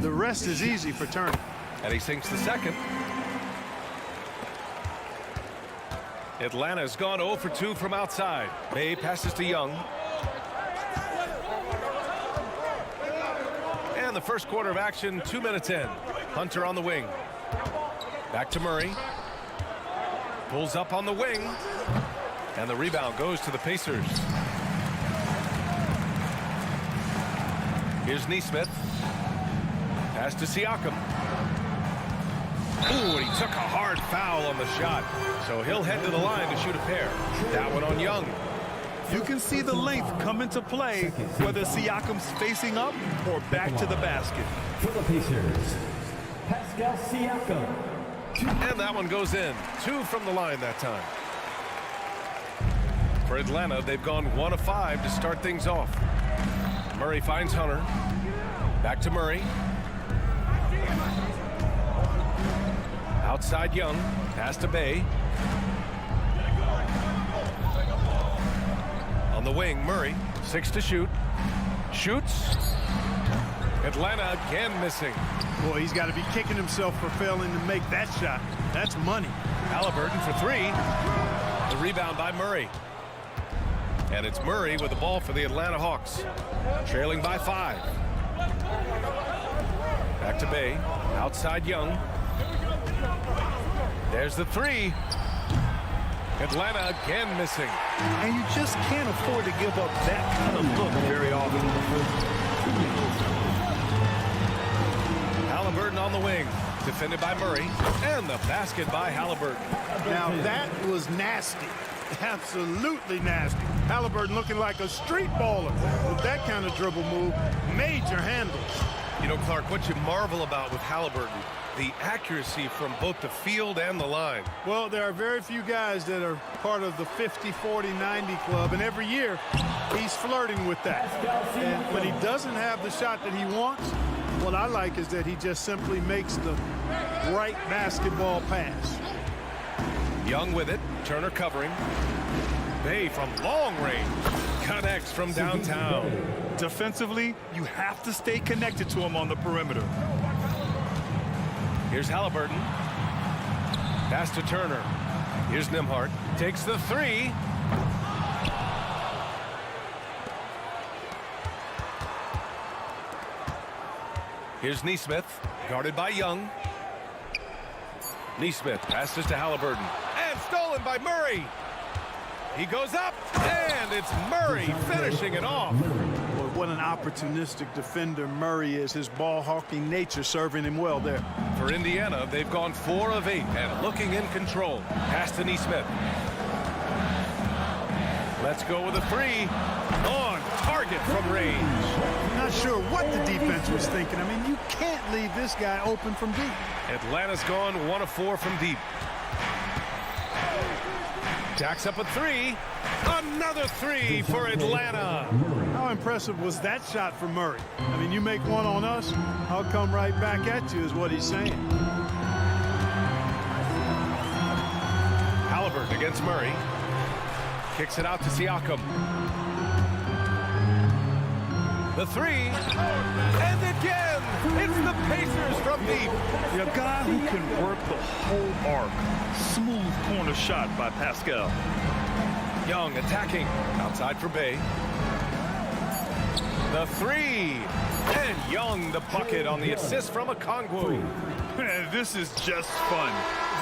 S13: the rest is easy for Turner.
S2: And he sinks the second. Atlanta's gone 0 for 2 from outside. Bay passes to Young. And the first quarter of action, 2 minutes in. Hunter on the wing. Back to Murray. Pulls up on the wing. And the rebound goes to the Pacers. Here's Nesmith. Pass to Siakam. Ooh, and he took a hard foul on the shot. So he'll head to the line to shoot a pair. That one on Young.
S1: You can see the length come into play, whether Siakam's facing up or back to the basket.
S4: For the Pacers, Pascal Siakam.
S2: And that one goes in. 2 from the line that time. For Atlanta, they've gone 1 of 5 to start things off. Murray finds Hunter. Back to Murray. Outside Young. Pass to Bay. On the wing, Murray. 6 to shoot. Shoots. Atlanta again missing.
S13: Boy, he's got to be kicking himself for failing to make that shot. That's money.
S2: Halliburton for 3. The rebound by Murray. And it's Murray with the ball for the Atlanta Hawks. Trailing by 5. Back to Bay. Outside Young. There's the 3. Atlanta again missing.
S1: And you just can't afford to give up that kind of look very often.
S2: Halliburton on the wing. Defended by Murray. And the basket by Halliburton.
S13: Now that was nasty. Absolutely nasty. Halliburton looking like a street baller with that kind of dribble move. Major handles.
S2: You know, Clark, what you marvel about with Halliburton, the accuracy from both the field and the line.
S13: Well, there are very few guys that are part of the 50, 40, 90 club, and every year he's flirting with that. And when he doesn't have the shot that he wants, what I like is that he just simply makes the right basketball pass.
S2: Young with it. Turner covering. Bay from long range. Connects from downtown.
S1: Defensively, you have to stay connected to him on the perimeter.
S2: Here's Halliburton. Pass to Turner. Here's Nembhard. Takes the 3. Here's Nesmith. Guarded by Young. Nesmith passes to Halliburton. And stolen by Murray. He goes up. And it's Murray finishing it off.
S13: Well, what an opportunistic defender Murray is. His ball-hawking nature serving him well there.
S2: For Indiana, they've gone 4 of 8 and looking in control. Pass to Neesmith. Let's go with a 3. On target from range.
S13: Not sure what the defense was thinking. I mean, you can't leave this guy open from deep.
S2: Atlanta's gone 1 of 4 from deep. Jacks up a 3. Another 3 for Atlanta.
S13: How impressive was that shot from Murray? I mean, you make one on us, I'll come right back at you is what he's saying.
S2: Halliburton against Murray. Kicks it out to Siakam. The 3. And again, it's the Pacers from deep.
S1: A guy who can work the whole arc. Smooth corner shot by Pascal.
S2: Young attacking. Outside for Bay. The 3. And Young the bucket on the assist from Okongwu.
S1: Man, this is just fun.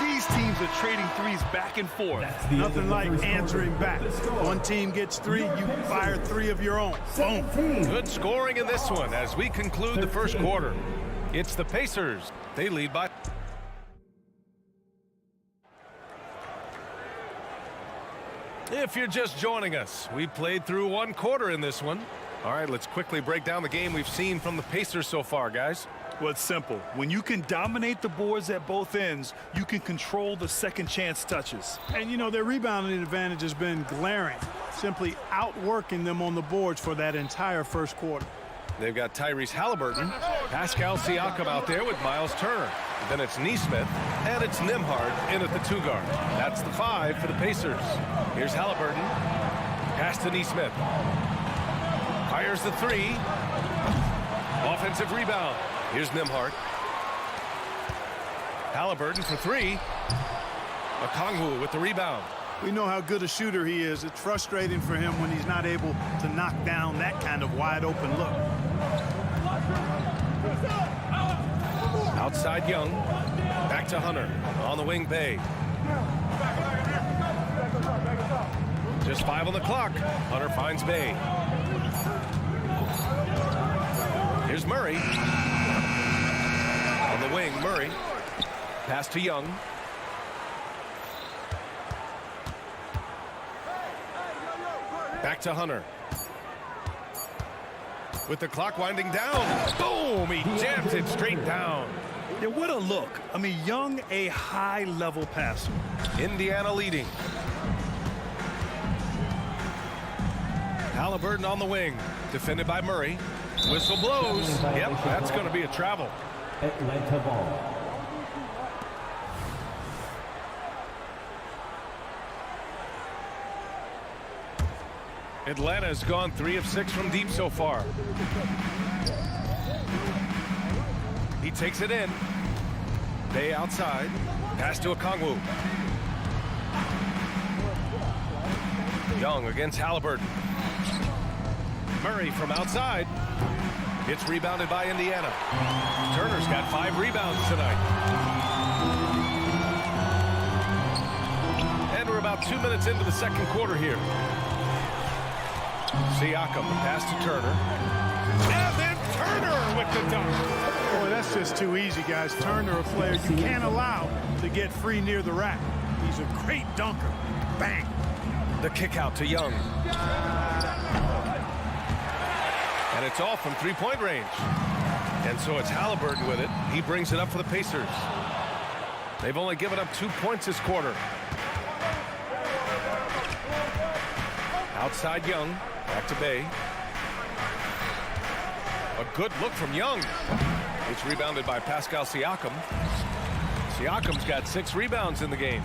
S1: These teams are trading threes back and forth.
S13: Nothing like answering back. One team gets 3, you fire 3 of your own. Boom.
S2: Good scoring in this one as we conclude the first quarter. It's the Pacers. They lead by... If you're just joining us, we played through 1 quarter in this one. All right, let's quickly break down the game we've seen from the Pacers so far, guys.
S1: Well, it's simple. When you can dominate the boards at both ends, you can control the second chance touches.
S13: And, you know, their rebounding advantage has been glaring, simply outworking them on the boards for that entire first quarter.
S2: They've got Tyrese Halliburton, Pascal Siakam out there with Miles Turner. Then it's Neesmith, and it's Nembhard in at the 2 guard. That's the 5 for the Pacers. Here's Halliburton. Pass to Neesmith. Fires the 3. Offensive rebound. Here's Nembhard. Halliburton for 3. Okongwu with the rebound.
S13: We know how good a shooter he is. It's frustrating for him when he's not able to knock down that kind of wide open look.
S2: Outside Young. Back to Hunter. On the wing, Bay. Just 5 on the clock. Hunter finds Bay. Here's Murray. On the wing, Murray. Pass to Young. Back to Hunter. With the clock winding down. Boom! He jams it straight down.
S1: Yeah, what a look. I mean, Young, a high-level passer.
S2: Indiana leading. Halliburton on the wing. Defended by Murray. Whistle blows. Yep, that's going to be a travel.
S4: Atlanta ball.
S2: Atlanta's gone 3 of 6 from deep so far. He takes it in. Bay outside. Pass to Okongwu. Young against Halliburton. Murray from outside. It's rebounded by Indiana. Turner's got 5 rebounds tonight. And we're about 2 minutes into the second quarter here. Siakam, pass to Turner. And then Turner with the dunk.
S13: Boy, that's just too easy, guys. Turner, a player you can't allow to get free near the rack. He's a great dunker. Bang.
S2: The kick out to Young. And it's off from 3-point range. And so it's Halliburton with it. He brings it up for the Pacers. They've only given up 2 points this quarter. Outside Young. Back to Bay. A good look from Young. It's rebounded by Pascal Siakam. Siakam's got 6 rebounds in the game.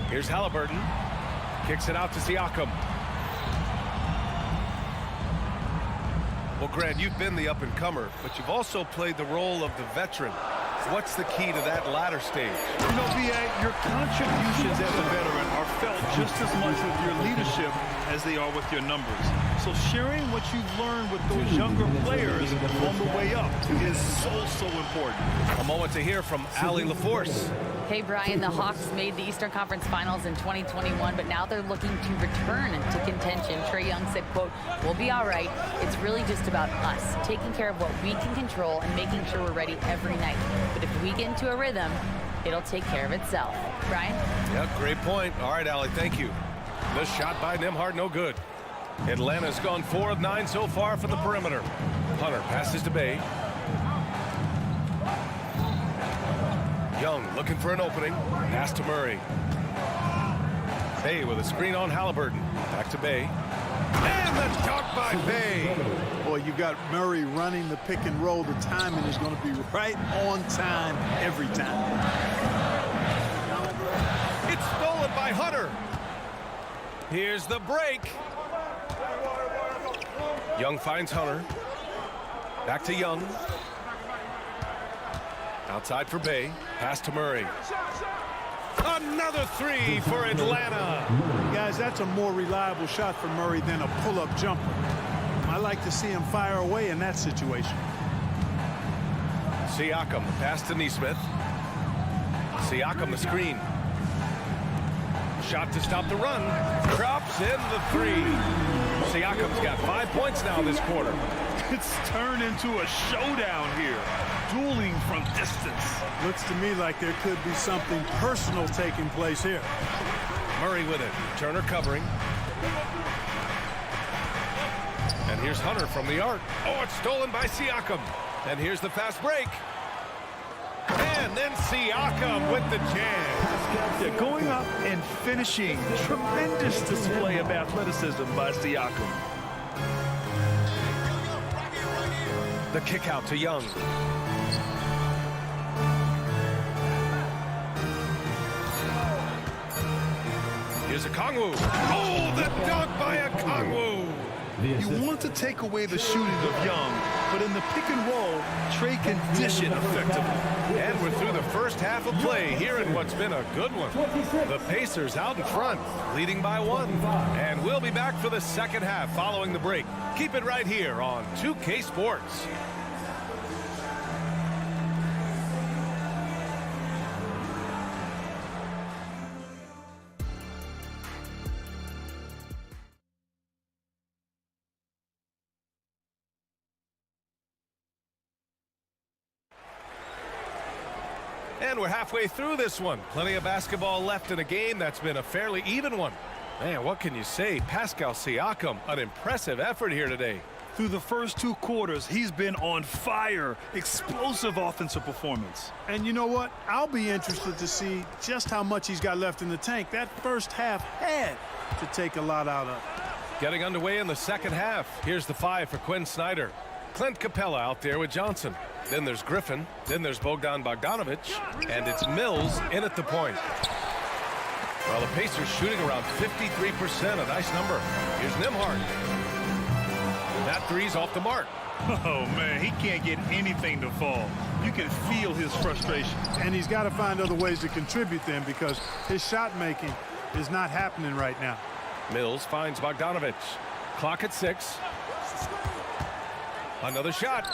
S2: Here's Halliburton. Kicks it out to Siakam. Well, Grant, you've been the up-and-comer, but you've also played the role of the veteran. What's the key to that latter stage?
S1: You know, B.A., your contributions as a veteran are felt just as much with your leadership as they are with your numbers. So sharing what you've learned with those younger players on the way up is so important.
S2: A moment to hear from Allie LaForce.
S5: Hey, Brian, the Hawks made the Eastern Conference Finals in 2021, but now they're looking to return to contention. Trae Young said, quote, "We'll be all right. It's really just about us, taking care of what we can control and making sure we're ready every night. But if we get into a rhythm, it'll take care of itself." Brian?
S2: Yeah, great point. All right, Allie, thank you. The shot by Nembhard, no good. Atlanta's gone 4 of 9 so far from the perimeter. Hunter passes to Bay. Young looking for an opening. Pass to Murray. Bay with a screen on Halliburton. Back to Bay. And the dunk by Bay.
S13: Boy, you got Murray running the pick and roll. The timing is going to be right on time every time.
S2: It's stolen by Hunter. Here's the break. Young finds Hunter. Back to Young. Outside for Bay. Pass to Murray. Another three for Atlanta.
S13: Guys, that's a more reliable shot for Murray than a pull-up jumper. I like to see him fire away in that situation.
S2: Siakam, pass to Nesmith. Siakam, the screen. Shot to stop the run. Drops in the three. Siakam's got 5 points now this quarter.
S1: It's turned into a showdown here. Dueling from distance.
S13: Looks to me like there could be something personal taking place here.
S2: Murray with it. Turner covering. And here's Hunter from the arc. Oh, it's stolen by Siakam. And here's the fast break. And then Siakam with the jam.
S1: Yeah, going up and finishing. Tremendous display of athleticism by Siakam.
S2: The kick out to Young. Here's a Kongwu. Oh, the dunk by a Kongwu.
S1: You want to take away the shooting of Young, but in the pick and roll, Trae can dish it effectively.
S2: And we're through the first half of play here in what's been a good one. The Pacers out in front, leading by 1. And we'll be back for the second half following the break. Keep it right here on 2K Sports. And we're halfway through this one. Plenty of basketball left in a game that's been a fairly even one. Man, what can you say? Pascal Siakam, an impressive effort here today.
S1: Through the first 2 quarters, he's been on fire. Explosive offensive performance.
S13: And you know what? I'll be interested to see just how much he's got left in the tank. That first half had to take a lot out of.
S2: Getting underway in the second half. Here's the 5 for Quinn Snyder. Clint Capella out there with Johnson. Then there's Griffin. Then there's Bogdan Bogdanovic. And it's Mills in at the point. Well, the Pacers shooting around 53%, a nice number. Here's Nembhard. That three's off the mark.
S1: Oh, man, he can't get anything to fall. You can feel his frustration.
S13: And he's got to find other ways to contribute then, because his shot making is not happening right now.
S2: Mills finds Bogdanovic. Clock at 6. Another shot.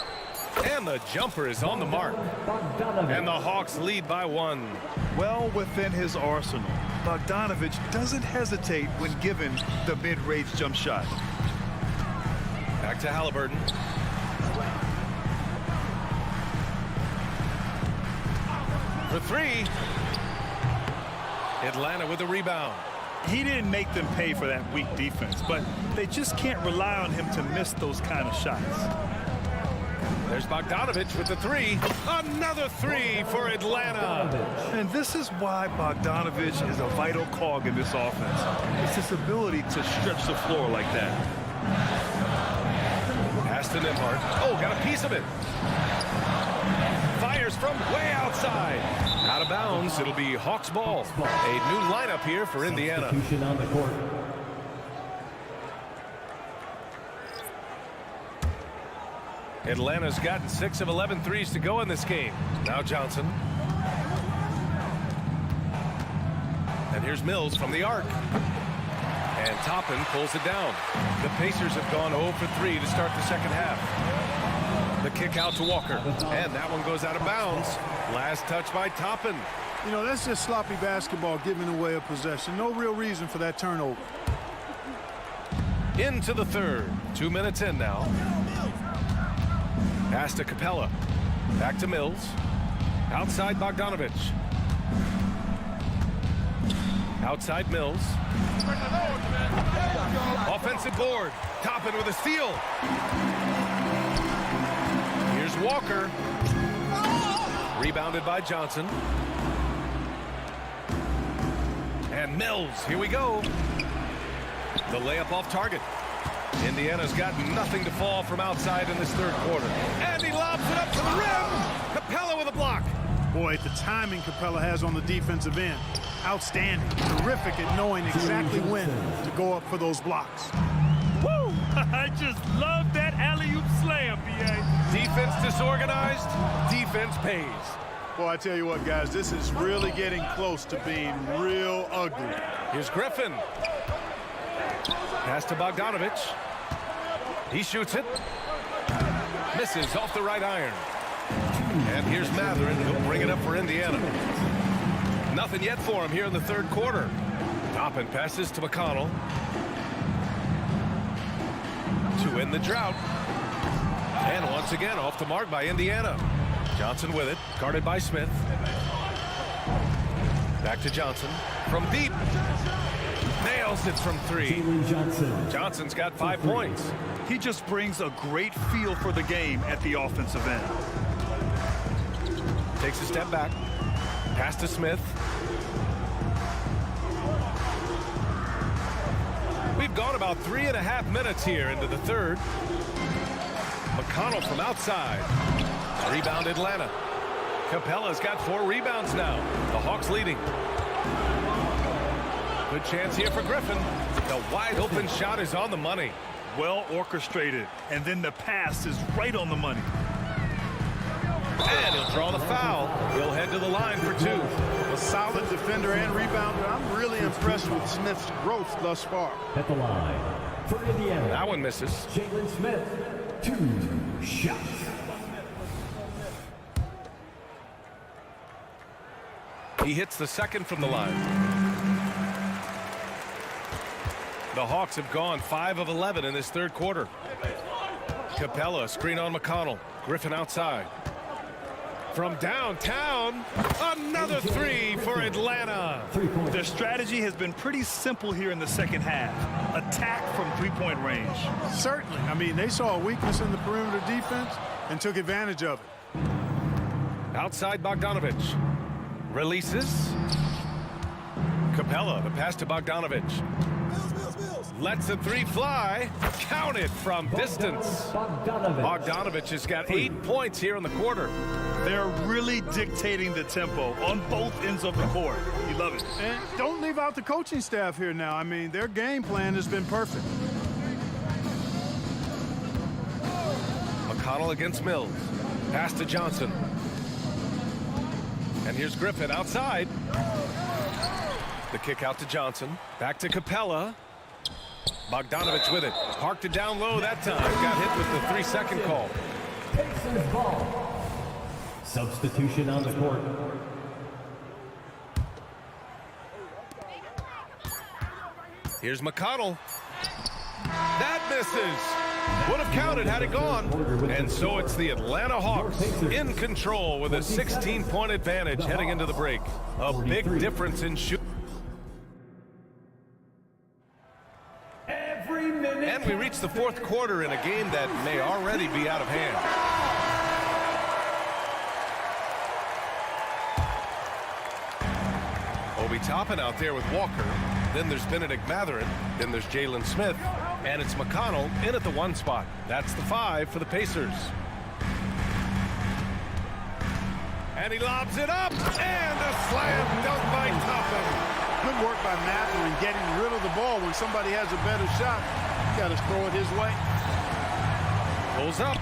S2: And the jumper is on the mark. And the Hawks lead by 1.
S1: Well within his arsenal. Bogdanovic doesn't hesitate when given the mid-range jump shot.
S2: Back to Halliburton. For 3. Atlanta with the rebound.
S1: He didn't make them pay for that weak defense, but they just can't rely on him to miss those kind of shots.
S2: There's Bogdanovic with the 3. Another 3 for Atlanta.
S1: And this is why Bogdanovic is a vital cog in this offense. It's his ability to stretch the floor like that.
S2: Pass to Nembhard. Oh, got a piece of it. Fires from way outside. Out of bounds. It'll be Hawks ball. A new lineup here for Indiana.
S4: On the court.
S2: Atlanta's gotten 6 of 11 threes to go in this game. Now Johnson. And here's Mills from the arc. And Toppin pulls it down. The Pacers have gone 0 for 3 to start the second half. The kick out to Walker. And that one goes out of bounds. Last touch by Toppin.
S13: You know, that's just sloppy basketball giving away a possession. No real reason for that turnover.
S2: Into the third. 2 minutes in now. Pass to Capella. Back to Mills. Outside Bogdanovich. Outside Mills. Offensive board. Toppin with a steal. Here's Walker. Rebounded by Johnson. And Mills. Here we go. The layup off target. Indiana's got nothing to fall from outside in this third quarter. And he lobs it up to the rim. Capella with a block.
S13: Boy, the timing Capella has on the defensive end. Outstanding. Terrific at knowing exactly when to go up for those blocks.
S14: Woo! I just love that alley-oop slam, B.A.
S2: Defense disorganized. Defense pays.
S13: Boy, I tell you what, guys, this is really getting close to being real ugly.
S2: Here's Griffin. Pass to Bogdanovich. He shoots it. Misses off the right iron. And here's Matherin. He'll bring it up for Indiana. Nothing yet for him here in the third quarter. Toppin passes to McConnell. To end the drought. And once again off the mark by Indiana. Johnson with it. Guarded by Smith. Back to Johnson. From deep. Nails it from three. Johnson's got 5 points.
S1: He just brings a great feel for the game at the offensive end.
S2: Takes a step back. Pass to Smith. We've gone about 3.5 minutes here into the third. McConnell from outside. Rebound Atlanta. Capella's got 4 rebounds now. The Hawks leading. Good chance here for Griffin. The wide open shot is on the money.
S1: Well orchestrated. And then the pass is right on the money.
S2: And he'll draw the foul. He'll head to the line for 2.
S13: A solid defender and rebounder. I'm really impressed with Smith's growth thus far.
S4: At the line for Indiana.
S2: That one misses.
S4: Jalen Smith, 2 shots.
S2: He hits the second from the line. The Hawks have gone 5 of 11 in this third quarter. Capella, screen on McConnell. Griffin outside. From downtown, another 3 for Atlanta.
S1: Their strategy has been pretty simple here in the second half. Attack from three-point range.
S13: Certainly. I mean, they saw a weakness in the perimeter defense and took advantage of it.
S2: Outside Bogdanovich. Releases. Capella, the pass to Bogdanovich. Lets the 3 fly. Counted from distance. Bogdanovich has got 8 points here in the quarter.
S1: They're really dictating the tempo on both ends of the court. You love it.
S13: And don't leave out the coaching staff here now. I mean, their game plan has been perfect.
S2: McConnell against Mills. Pass to Johnson. And here's Griffin outside. The kick out to Johnson. Back to Capella. Bogdanovich with it. Parked it down low that time. Got hit with the 3-second call.
S4: Pacers ball. Substitution on the court.
S2: Here's McConnell. That misses. Would have counted had it gone. And so it's the Atlanta Hawks in control with a 16-point advantage heading into the break. A big difference in shooting. And we reach the fourth quarter in a game that may already be out of hand. Obi Toppin out there with Walker. Then there's Benedict Matherin. Then there's Jalen Smith. And it's McConnell in at the 1 spot. That's the 5 for the Pacers. And he lobs it up. And a slam dunk by Toppin.
S13: Good work by Matherin getting rid of the ball when somebody has a better shot. You got to throw it his way.
S2: Pulls up.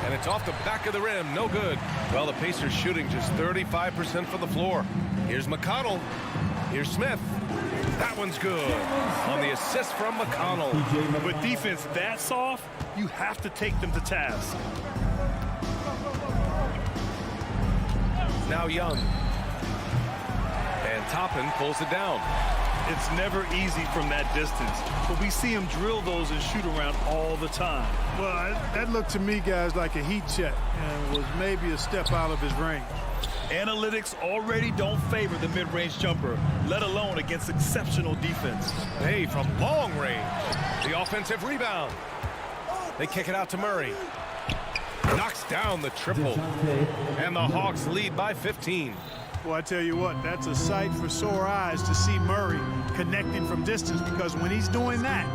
S2: And it's off the back of the rim. No good. Well, the Pacers shooting just 35% from the floor. Here's McConnell. Here's Smith. That one's good. On the assist from McConnell.
S14: With defense that soft, you have to take them to task.
S2: Now Young. And Toppin pulls it down.
S14: It's never easy from that distance, but we see him drill those and shoot around all the time.
S13: Well, that looked to me, guys, like a heat check and was maybe a step out of his range.
S14: Analytics already don't favor the mid-range jumper, let alone against exceptional defense.
S2: Hey, from long range. The offensive rebound. They kick it out to Murray. Knocks down the triple. And the Hawks lead by 15.
S13: Well, I tell you what, that's a sight for sore eyes to see Murray connecting from distance, because when he's doing that,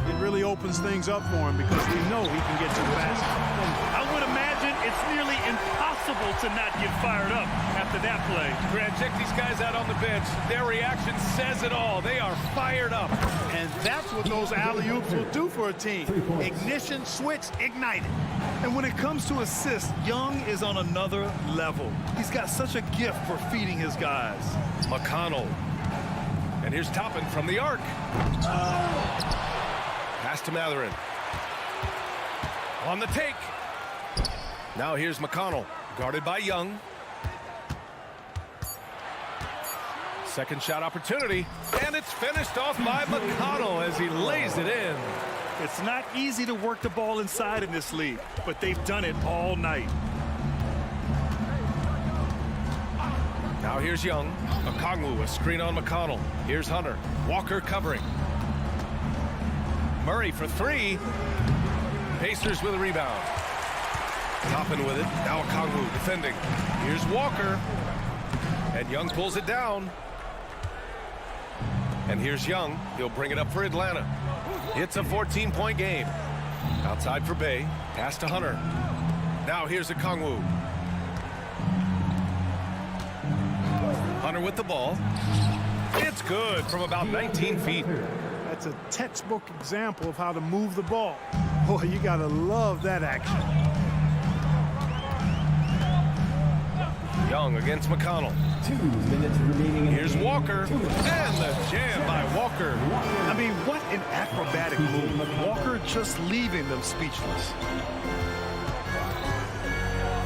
S13: it really opens things up for him, because we know he can get to the basket.
S14: I would imagine it's nearly impossible to not get fired up after that play.
S2: Grant, check these guys out on the bench. Their reaction says it all. They are fired up.
S13: And that's what those alley-oops will do for a team. Ignition, switch, ignited.
S1: And when it comes to assists, Young is on another level. He's got such a gift for feeding his guys.
S2: McConnell. And here's Toppin from the arc. Pass to Matherin. On the take. Now here's McConnell, guarded by Young. Second shot opportunity, and it's finished off by McConnell as he lays it in.
S14: It's not easy to work the ball inside in this league, but they've done it all night.
S2: Now here's Young. Okongwu, a screen on McConnell. Here's Hunter. Walker covering. Murray for three. Pacers with a rebound. Toppin with it. Now Okongwu defending. Here's Walker. And Young pulls it down. And here's Young. He'll bring it up for Atlanta. It's a 14-point game. Outside for Bay. Pass to Hunter. Now here's Okongwu. Hunter with the ball. It's good from about 19 feet.
S13: That's a textbook example of how to move the ball. Boy, you got to love that action.
S2: Young against McConnell.
S4: 2 minutes remaining.
S2: Here's Walker. And the jam by Walker.
S1: I mean, what an acrobatic move. Walker just leaving them speechless.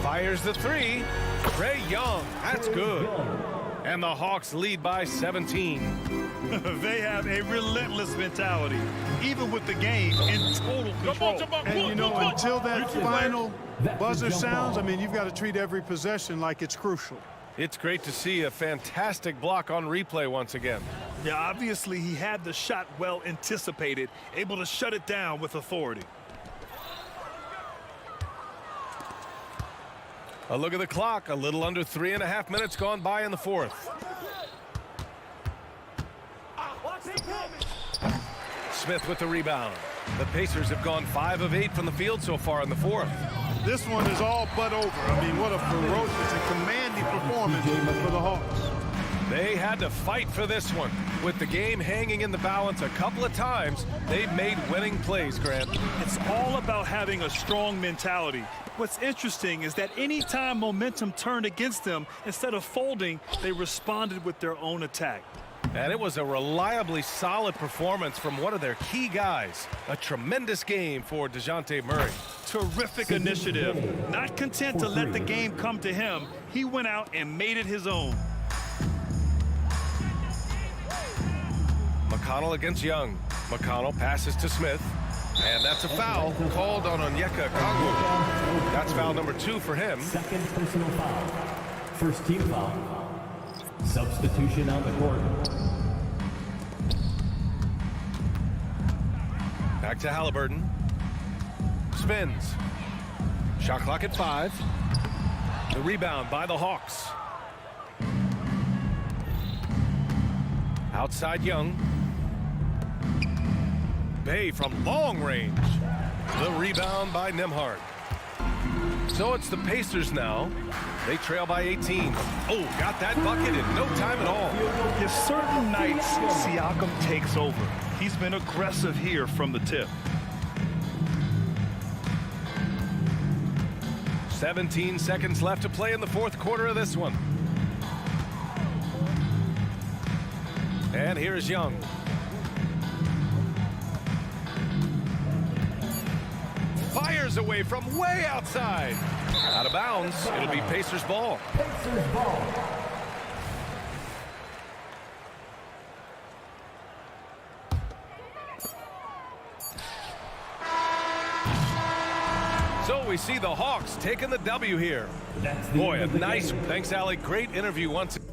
S2: Fires the three. Trae Young. That's good. And the Hawks lead by 17.
S14: They have a relentless mentality, even with the game in total control.
S13: And, you know, until that final buzzer sounds, I mean, you've got to treat every possession like it's crucial.
S2: It's great to see a fantastic block on replay once again.
S14: Yeah, obviously he had the shot well anticipated, able to shut it down with authority.
S2: A look at the clock. A little under 3.5 minutes gone by in the fourth. Smith with the rebound. The Pacers have gone 5 of 8 from the field so far in the fourth.
S13: This one is all but over. I mean, what a ferocious and commanding performance for the Hawks.
S2: They had to fight for this one. With the game hanging in the balance a couple of times, they've made winning plays, Grant.
S14: It's all about having a strong mentality. What's interesting is that anytime momentum turned against them, instead of folding, they responded with their own attack.
S2: And it was a reliably solid performance from one of their key guys. A tremendous game for DeJounte Murray.
S14: Terrific initiative. Not content to let the game come to him, he went out and made it his own.
S2: McConnell against Young. McConnell passes to Smith. And that's a foul called on Onyeka Okongwu. That's foul number 2 for him.
S4: Second personal foul. First team foul. Substitution on the court.
S2: Back to Halliburton. Spins. Shot clock at 5. The rebound by the Hawks. Outside Young. Bay from long range. The rebound by Nembhard. So it's the Pacers now. They trail by 18. Oh, got that bucket in no time at all.
S14: If certain nights Siakam takes over, he's been aggressive here from the tip.
S2: 17 seconds left to play in the fourth quarter of this one. And here's Young. Fires away from way outside. Out of bounds. It'll be Pacers ball.
S4: Pacers ball.
S2: So we see the Hawks taking the W here. Boy, a nice. Thanks, Allie. Great interview once again.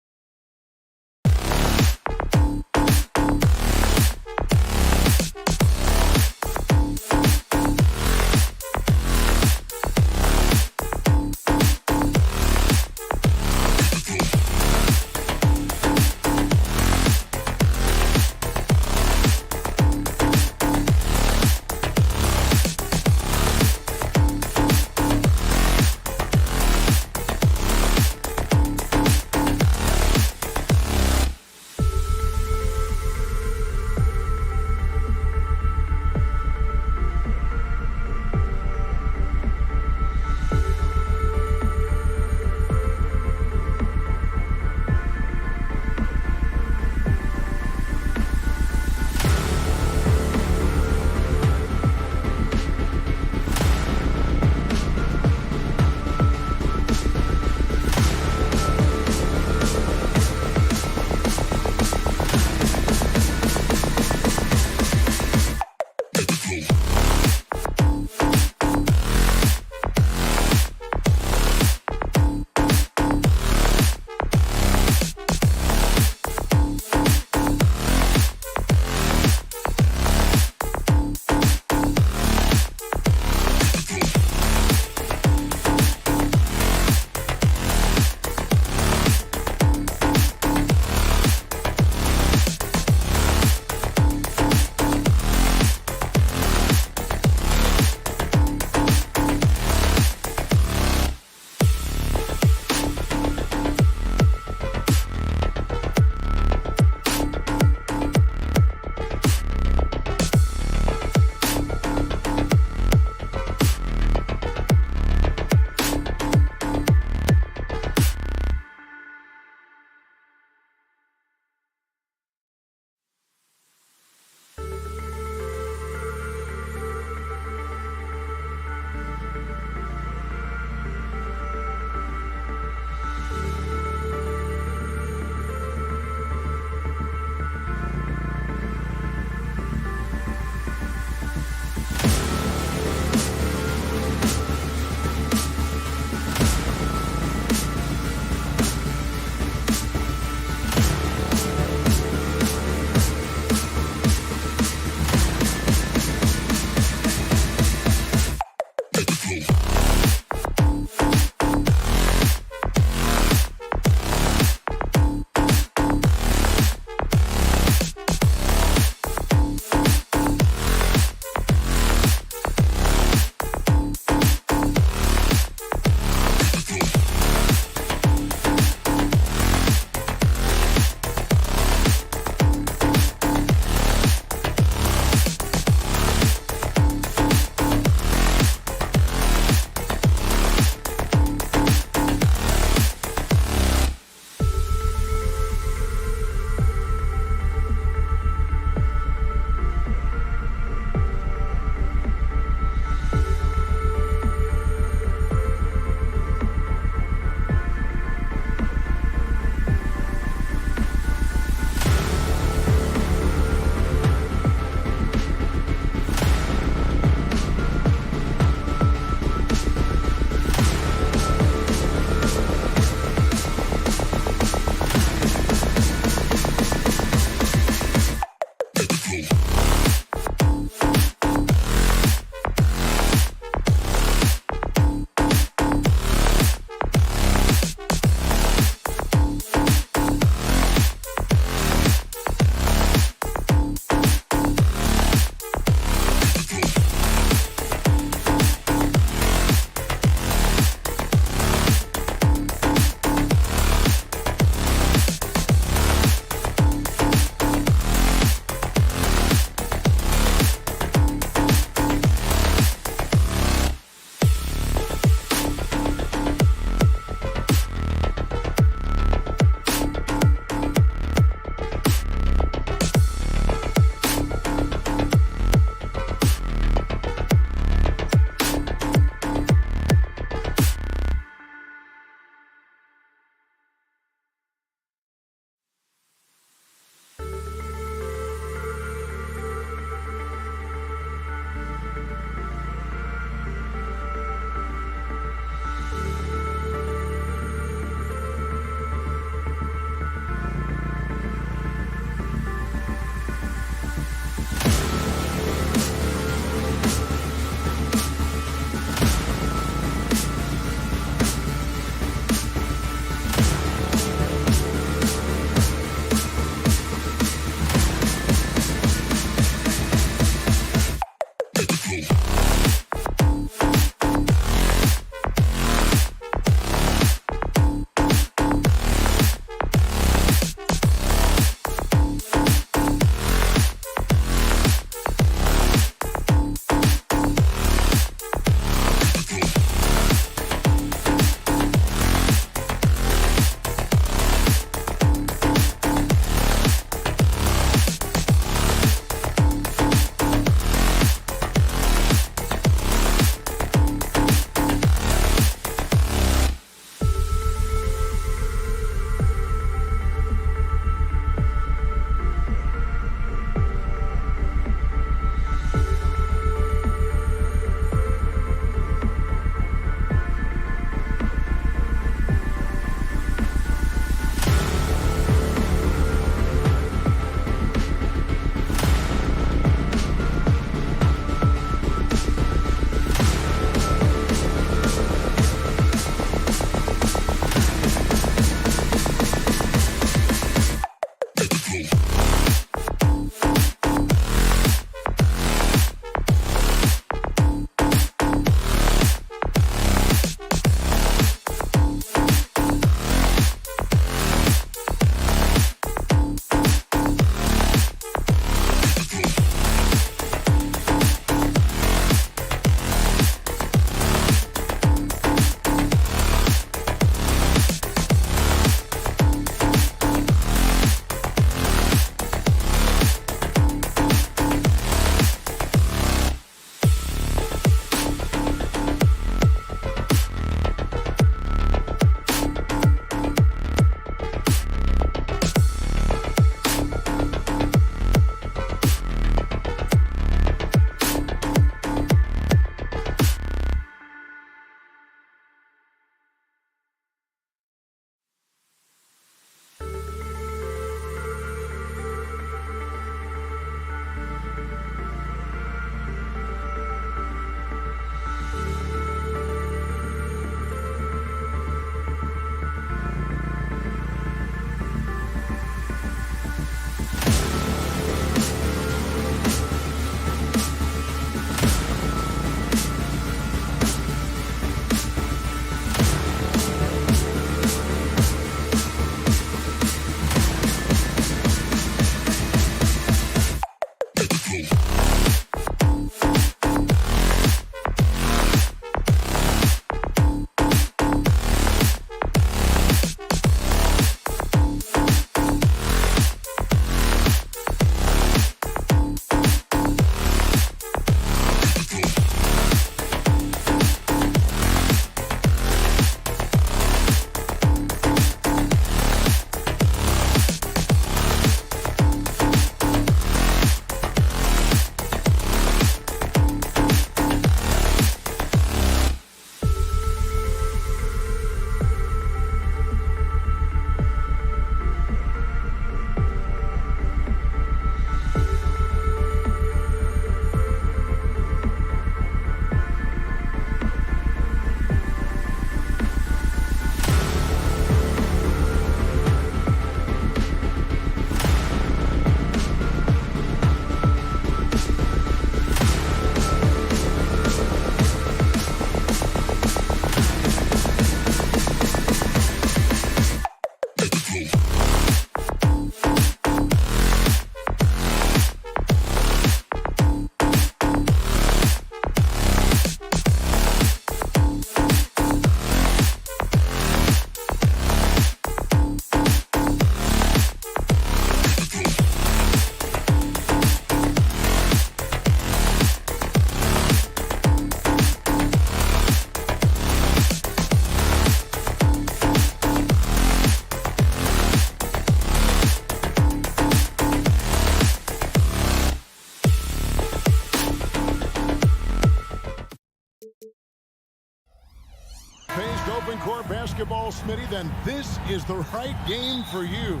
S6: open court basketball, Smitty, then this is the right game for you.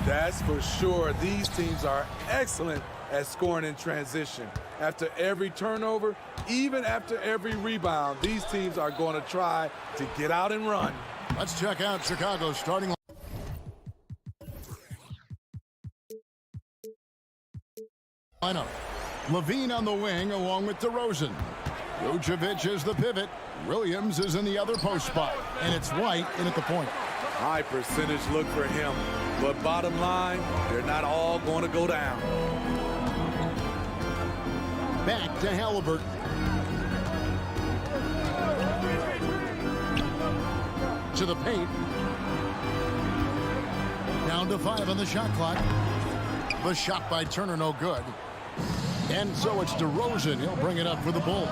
S7: That's for sure. These teams are excellent at scoring in transition. After every turnover, even after every rebound, these teams are going to try to get out and run.
S6: Let's check out Chicago's starting lineup. Levine on the wing along with DeRozan. Vucevic is the pivot. Williams is in the other post spot. And it's White in at the point.
S7: High percentage look for him. But bottom line, they're not all going to go down.
S6: Back to Halliburton. To the paint. Down to 5 on the shot clock. The shot by Turner no good. And so it's DeRozan. He'll bring it up for the Bulls.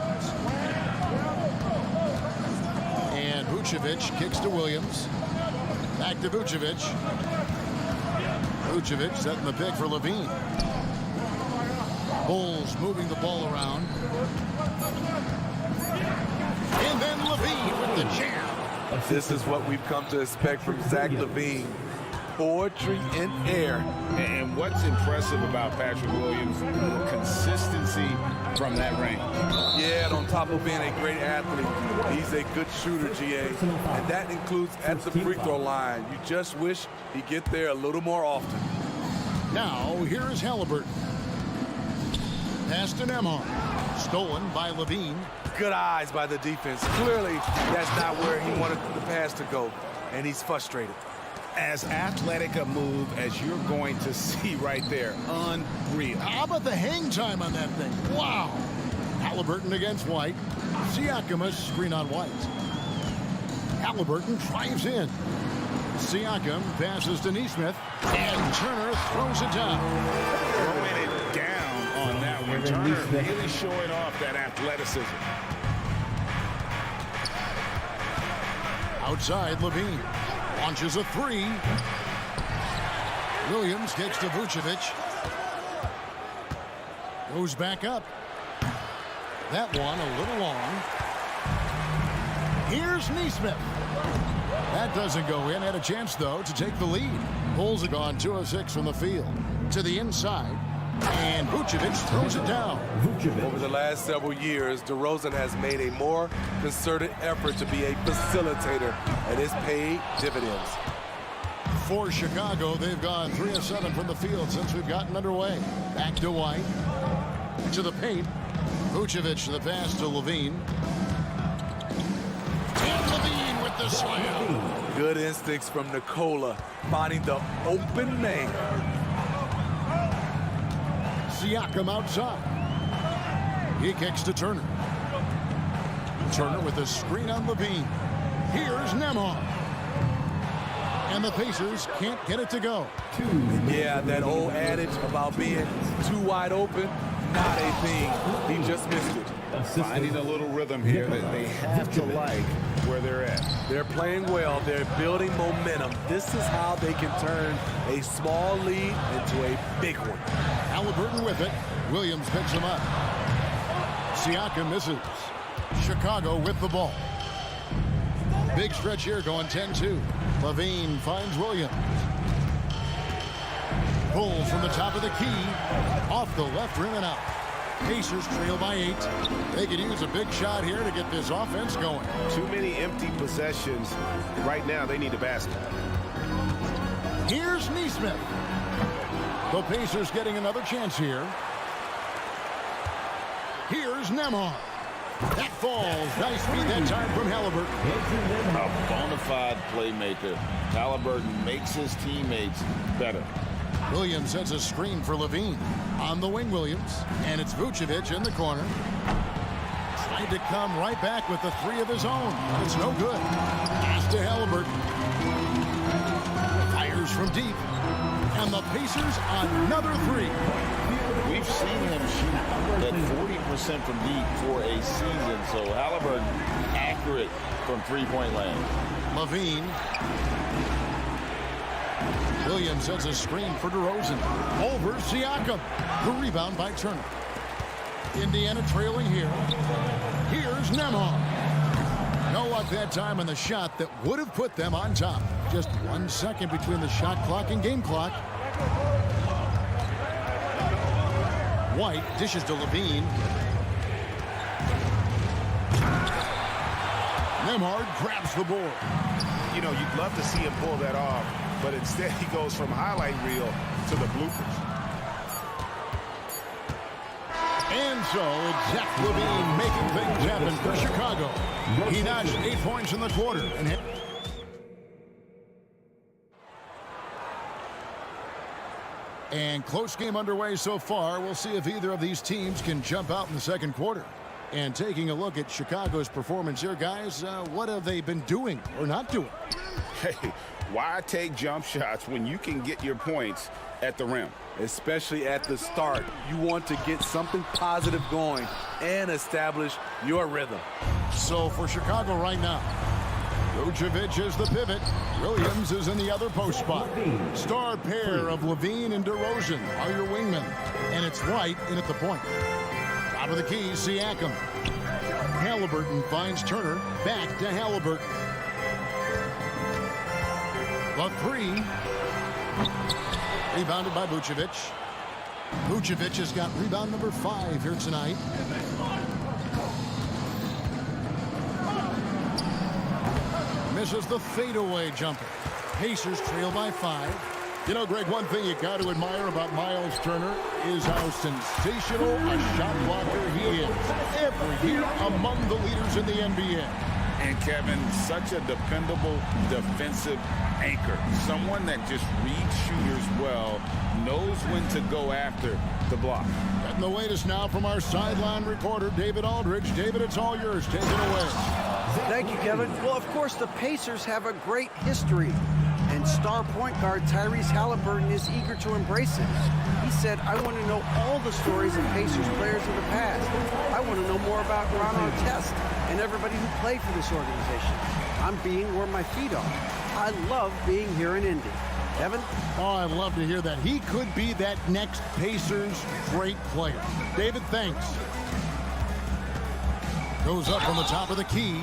S6: And Vucevic kicks to Williams. Back to Vucevic. Vucevic setting the pick for Levine. Bulls moving the ball around. And then Levine with the jam.
S7: This is what we've come to expect from Zach LaVine. Poetry in air.
S10: And what's impressive about Patrick Williams, the consistency from that range.
S7: Yeah, and on top of being a great athlete, he's a good shooter, GA. And that includes at the free throw line. You just wish he'd get there a little more often.
S6: Now, here is Halliburton. Pass to Nembhard. Stolen by Levine.
S7: Good eyes by the defense. Clearly, that's not where he wanted the pass to go, and he's frustrated.
S10: As athletic a move as you're going to see right there. Unreal.
S6: How about the hang time on that thing? Wow. Halliburton against White. Siakam a screen on White. Halliburton drives in. Siakam passes to Nesmith. And Turner throws it down.
S10: Throwing it down on that one. Turner really showing off that athleticism.
S6: Outside, Levine. Launches a three. Williams kicks to Vucevic. Goes back up. That one a little long. Here's Nesmith. That doesn't go in. Had a chance, though, to take the lead. Bulls have gone 2 of 6 from the field. To the inside. And Vucevic throws it down.
S7: Over the last several years, DeRozan has made a more concerted effort to be a facilitator, and it's paid dividends.
S6: For Chicago, they've gone 3 of 7 from the field since we've gotten underway. Back to White. To the paint. Vucevic the pass to Levine. And Levine with the slam.
S7: Good instincts from Nikola, finding the open man.
S6: Siakam outside. He kicks to Turner. Turner with a screen on Levine. Here's Nembhard. And the Pacers can't get it to go.
S7: Yeah, that old adage about being too wide open, not a thing. He just missed it.
S10: Finding a little rhythm here that they have to like where they're at.
S7: They're playing well. They're building momentum. This is how they can turn a small lead into a big one.
S6: Halliburton with it. Williams picks him up. Siakam misses. Chicago with the ball. Big stretch here going 10-2. Levine finds Williams. Pulls from the top of the key. Off the left rim and out. Pacers trail by 8. They could use a big shot here to get this offense going.
S10: Too many empty possessions. Right now, they need a basket.
S6: Here's Nesmith. The Pacers getting another chance here. Here's Nembhard. That falls. Nice feed that time from Halliburton.
S8: A bona fide playmaker. Halliburton makes his teammates better.
S6: Williams sets a screen for Levine. On the wing, Williams. And it's Vucevic in the corner. Tried to come right back with the 3 of his own. It's no good. Pass to Halliburton. Fires from deep. And the Pacers another 3.
S8: We've seen him shoot at 40% from deep for a season. So Halliburton accurate from three-point land.
S6: Levine. Williams sets a screen for DeRozan. Over Siakam. The rebound by Turner. Indiana trailing here. Here's Nembhard. No clock that time on the shot that would have put them on top. Just 1 second between the shot clock and game clock. White dishes to Levine. Nembhard grabs the board.
S10: You know, you'd love to see him pull that off, but instead he goes from highlight reel to the bloopers.
S6: And so it's Zach Levine making things happen for Chicago. He notched 8 points in the quarter. And close game underway so far. We'll see if either of these teams can jump out in the second quarter. And taking a look at Chicago's performance here, guys, what have they been doing or not doing?
S10: Hey, why take jump shots when you can get your points at the rim?
S7: Especially at the start. You want to get something positive going and establish your rhythm.
S6: So for Chicago right now, Vucevic is the pivot. Williams is in the other post spot. Star pair of Levine and DeRozan are your wingmen. And it's White in at the point. Top of the key, Siakam. Halliburton finds Turner. Back to Halliburton. The three. Rebounded by Vucevic. Vucevic has got rebound number 5 here tonight. Misses the fadeaway jumper. Pacers trail by 5. You know, Greg, one thing you got to admire about Miles Turner is how sensational a shot blocker he is. Every year among the leaders in the NBA.
S8: And Kevin, such a dependable defensive anchor. Someone that just reads shooters well, knows when to go after the block.
S6: Getting the latest now from our sideline reporter, David Aldridge. David, it's all yours. Take it away.
S9: Thank you, Kevin. Well, of course, the Pacers have a great history. And star point guard Tyrese Halliburton is eager to embrace it. He said, I want to know all the stories of Pacers players of the past. I want to know more about Ron Artest and everybody who played for this organization. I'm being where my feet are. I love being here in Indy. Kevin?
S6: Oh, I'd love to hear that. He could be that next Pacers great player. David, thanks. Goes up on the top of the key,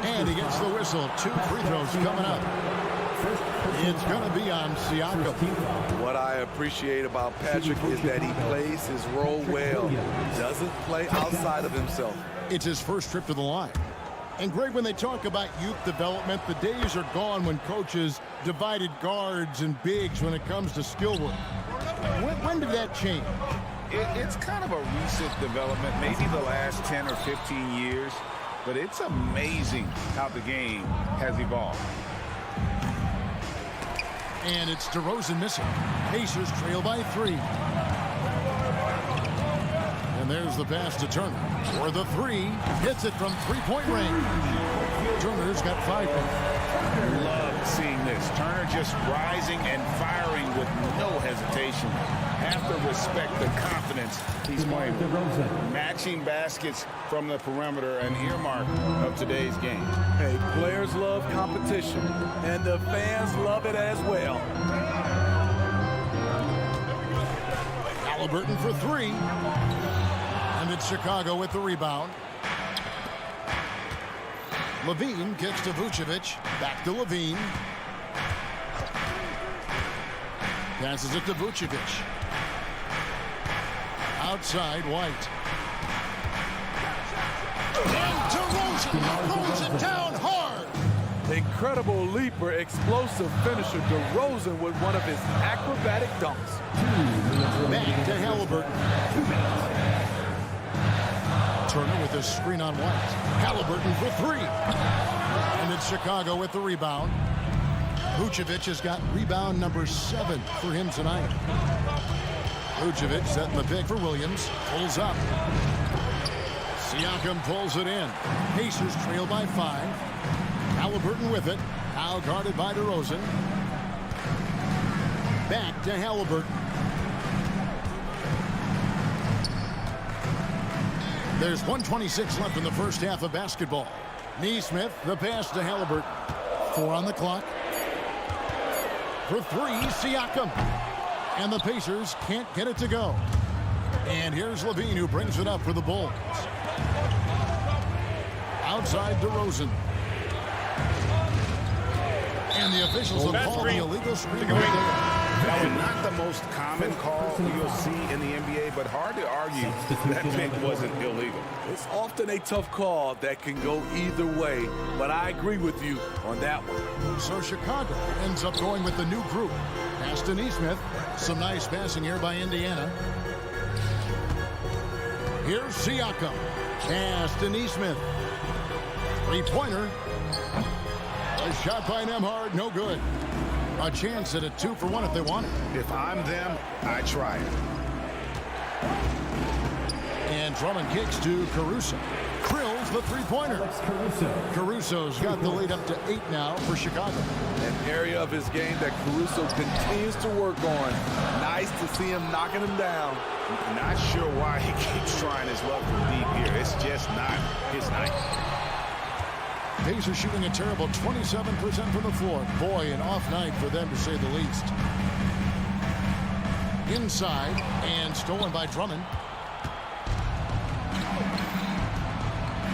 S6: and he gets the whistle. 2 free throws coming up. It's going to be on Siakam.
S7: What I appreciate about Patrick is that he plays his role well. He doesn't play outside of himself.
S6: It's his first trip to the line. And Greg, when they talk about youth development, the days are gone when coaches divided guards and bigs when it comes to skill work. When did that change?
S10: It's kind of a recent development, maybe the last 10 or 15 years, but it's amazing how the game has evolved.
S6: And it's DeRozan missing. Pacers trail by 3. And there's the pass to Turner. For the 3, hits it from 3-point range. Turner's got 5 points.
S10: Love seeing this. Turner just rising and firing with no hesitation. Have to respect the confidence he's playing with. Matching baskets from the perimeter, an earmark of today's game.
S7: Hey, players love competition, and the fans love it as well.
S6: Halliburton for 3. And it's Chicago with the rebound. Levine gets to Vucevic. Back to Levine. Passes it to Vucevic. Outside, White. And DeRozan throws it down hard.
S7: Incredible leaper, explosive finisher. DeRozan with one of his acrobatic dunks.
S6: Back to Halliburton. Turner with a screen on White. Halliburton for 3. And it's Chicago with the rebound. Vucevic has got rebound number 7 for him tonight. Vucevic setting the pick for Williams. Pulls up. Siakam pulls it in. Pacers trail by 5. Halliburton with it. Now guarded by DeRozan. Back to Halliburton. There's 1:26 left in the first half of basketball. Neesmith, the pass to Halliburton. 4 on the clock. For 3, Siakam. And the Pacers can't get it to go. And here's Levine who brings it up for the Bulls. Outside DeRozan. And the officials have called the illegal screen right there.
S10: That was not the most common call you'll see in the NBA, but hard to argue that pick wasn't illegal.
S7: It's often a tough call that can go either way, but I agree with you on that one.
S6: So Chicago ends up going with the new group. Pass to Neesmith. Some nice passing here by Indiana. Here's Siakam. Pass to Neesmith. Three-pointer. A shot by Nembhard, no good. A chance at a 2-for-1 if they want it.
S10: If I'm them, I try it.
S6: And Drummond kicks to Caruso. Drills the three-pointer. Caruso's got the lead up to 8 now for Chicago.
S7: An area of his game that Caruso continues to work on. Nice to see him knocking him down.
S10: Not sure why he keeps trying his luck from deep here. It's just not his night.
S6: Pacers shooting a terrible 27% from the floor. Boy, an off night for them to say the least. Inside and stolen by Drummond.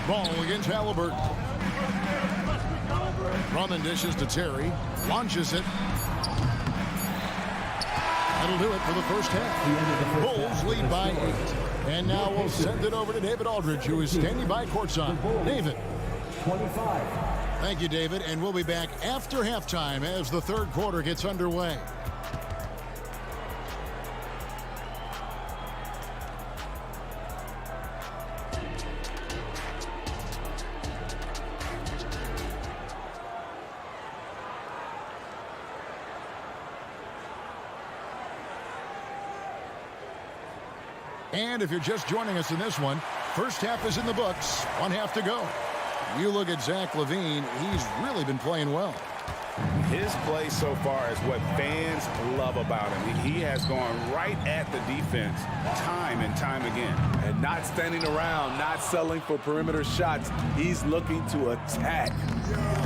S6: Ball against Halliburton. Drummond dishes to Terry. Launches it. That'll do it for the first half. Bulls lead by 8. And now we'll send it over to David Aldridge, who is standing by courtside. David.
S4: 25.
S6: Thank you, David. And we'll be back after halftime as the third quarter gets underway. And if you're just joining us in this one, first half is in the books. One half to go. You look at Zach LaVine, he's really been playing well.
S10: His play so far is what fans love about him. He has gone right at the defense time and time again.
S7: And not standing around, not settling for perimeter shots. He's looking to attack.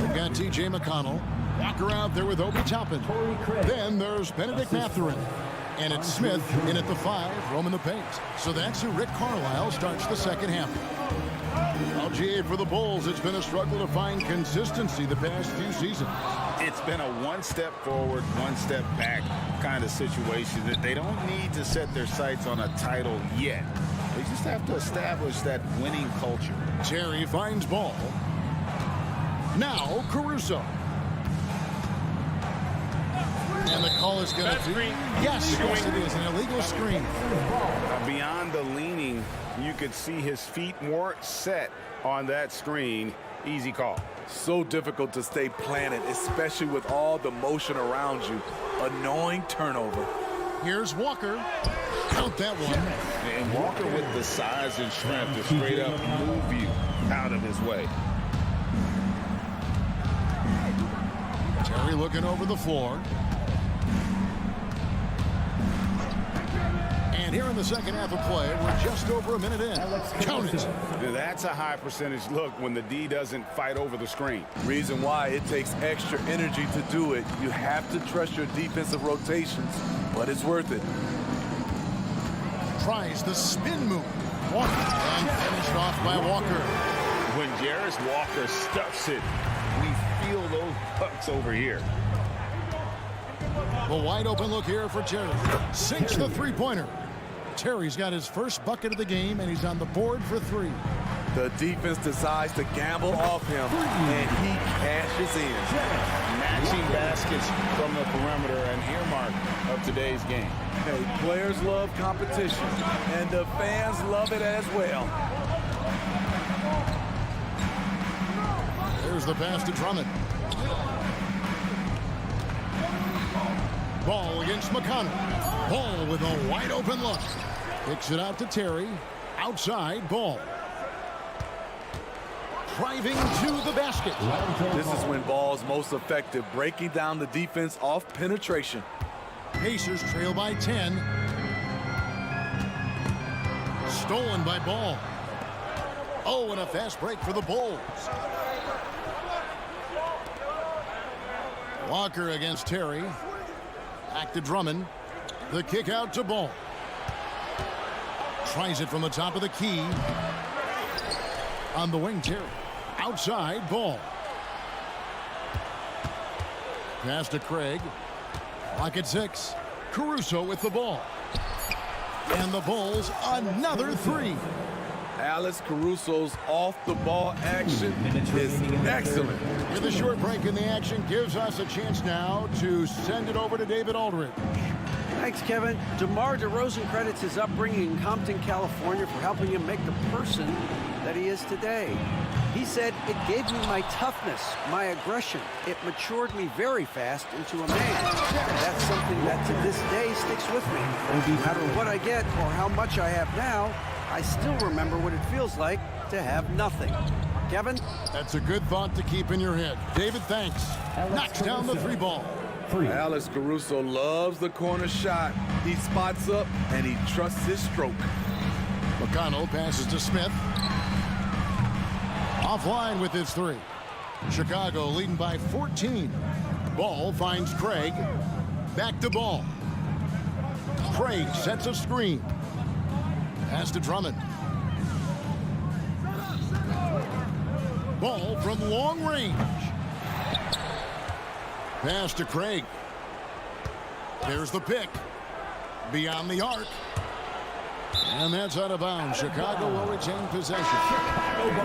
S6: We've got T.J. McConnell. Walker out there with Obi Toppin. Then there's Benedict Mathurin. And it's Smith in at the 5, roaming the paint. So that's who Rick Carlisle starts the second half. Well, GA, for the Bulls, it's been a struggle to find consistency the past few seasons.
S8: It's been a one step forward, one step back kind of situation. That they don't need to set their sights on a title yet. They just have to establish that winning culture.
S6: Terry finds ball. Now Caruso. And the call is going to be... Yes, it is an illegal screen.
S10: Beyond the leaning, you could see his feet more set on that screen. Easy call.
S7: So difficult to stay planted, especially with all the motion around you. Annoying turnover.
S6: Here's Walker. Count that one.
S8: And Walker with the size and strength to straight up move you out of his way.
S6: Terry looking over the floor. And here in the second half of play, we're just over a minute in. Count it.
S10: That's a high percentage look when the D doesn't fight over the screen.
S7: Reason why it takes extra energy to do it. You have to trust your defensive rotations, but it's worth it.
S6: Tries the spin move. Walker. And finished off by Walker.
S10: When Jarris Walker stuffs it, we feel those pucks over here.
S6: A wide open look here for Terry. Sinks the three-pointer. Terry's got his first bucket of the game, and he's on the board for 3.
S7: The defense decides to gamble off him, and he cashes in.
S8: Matching baskets from the perimeter, an earmark of today's game.
S7: Hey, players love competition, and the fans love it as well.
S6: There's the pass to Drummond. Ball against McConnell. Ball with a wide open look. Kicks it out to Terry. Outside ball. Driving to the basket.
S7: This is when Ball's most effective, breaking down the defense off penetration.
S6: Pacers trail by 10. Stolen by Ball. Oh, and a fast break for the Bulls. Walker against Terry. Back to Drummond. The kick out to Ball. Tries it from the top of the key. On the wing, Terry. Outside, Ball. Pass to Craig. Clock at 6. Caruso with the ball. And the Bulls another three.
S7: Alex Caruso's off-the-ball action is excellent.
S6: With a short break in the action gives us a chance now to send it over to David Aldridge.
S9: Thanks, Kevin. DeMar DeRozan credits his upbringing in Compton, California for helping him make the person that he is today. He said, "It gave me my toughness, my aggression. It matured me very fast into a man." That's something that to this day sticks with me. No matter what I get or how much I have now, I still remember what it feels like to have nothing. Kevin?
S6: That's a good thought to keep in your head. David, thanks. Knocks down the three ball.
S7: Alex Caruso loves the corner shot. He spots up and he trusts his stroke.
S6: McConnell passes to Smith. Offline with his three. Chicago leading by 14. Ball finds Craig. Back to Ball. Craig sets a screen. Pass to Drummond. Ball from long range. Pass to Craig. There's the pick. Beyond the arc. And that's out of bounds. Chicago will retain possession.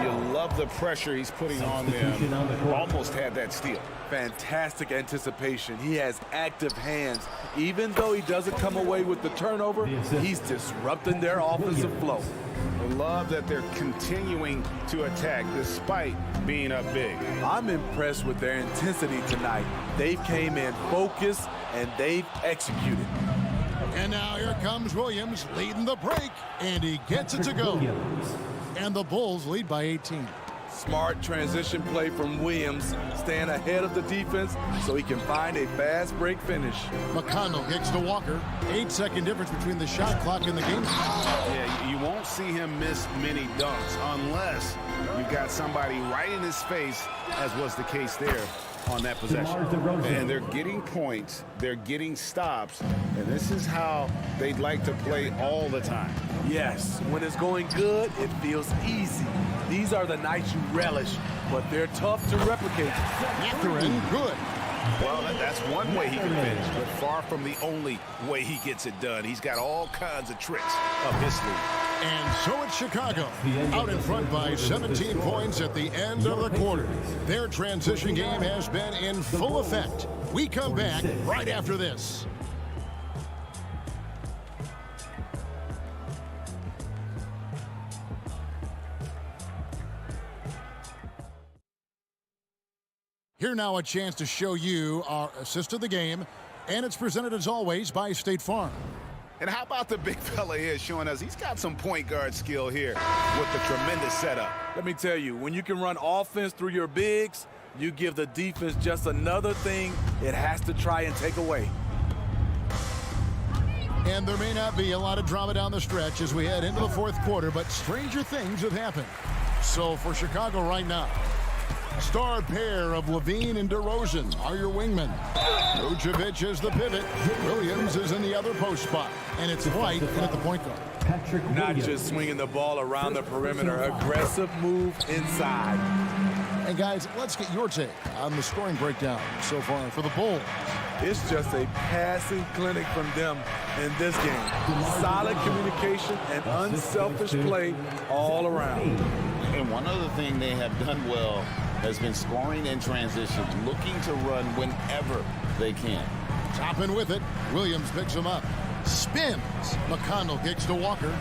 S8: You love the pressure he's putting on them. Almost had that steal.
S7: Fantastic anticipation. He has active hands. Even though he doesn't come away with the turnover, he's disrupting their offensive flow.
S10: I love that they're continuing to attack despite being up big.
S7: I'm impressed with their intensity tonight. They've came in focused and they've executed.
S6: And now here comes Williams leading the break, and he gets it to go. And the Bulls lead by 18.
S7: Smart transition play from Williams, staying ahead of the defense so he can find a fast break finish.
S6: McConnell kicks to Walker. 8-second difference between the shot clock and the game.
S10: Yeah, you won't see him miss many dunks unless you've got somebody right in his face, as was the case there on that possession.
S8: And they're getting points, they're getting stops, and this is how they'd like to play all the time.
S7: Yes, when it's going good, it feels easy. These are the nights you relish, but they're tough to replicate.
S6: Mathurin, good.
S10: Well, that's one way he can finish, but far from the only way he gets it done. He's got all kinds of tricks up his sleeve.
S6: And so it's Chicago, out in front by 17 points at the end of the quarter. Their transition game has been in full effect. We come back right after this. Here now a chance to show you our assist of the game, and it's presented as always by State Farm.
S10: And how about the big fella here showing us he's got some point guard skill here with the tremendous setup.
S7: Let me tell you, when you can run offense through your bigs, you give the defense just another thing it has to try and take away.
S6: And there may not be a lot of drama down the stretch as we head into the fourth quarter, but stranger things have happened. So for Chicago right now, star pair of Levine and DeRozan are your wingmen. Vucevic is the pivot. Williams is in the other post spot. And it's White in at the point guard.
S7: Not just swinging the ball around the perimeter. Aggressive move inside.
S6: And guys, let's get your take on the scoring breakdown so far for the Bulls.
S7: It's just a passing clinic from them in this game. Solid communication and unselfish play all around.
S8: And one other thing they have done well has been scoring in transition, looking to run whenever they can.
S6: Topping with it, Williams picks him up. Spins. McConnell kicks to Walker.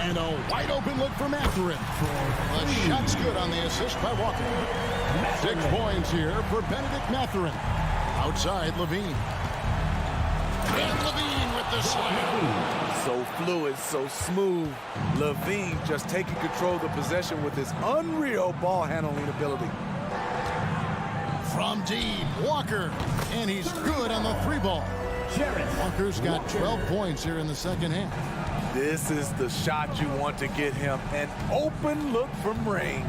S6: And a wide open look for Mathurin. The shot's good on the assist by Walker. 6 points here for Benedict Mathurin. Outside, Levine. And Levine with the slam.
S7: So fluid, so smooth. Levine just taking control of the possession with his unreal ball handling ability.
S6: From deep, Walker. And he's good on the 3-ball. Walker's got 12 points here in the second half.
S7: This is the shot you want to get him. An open look from range.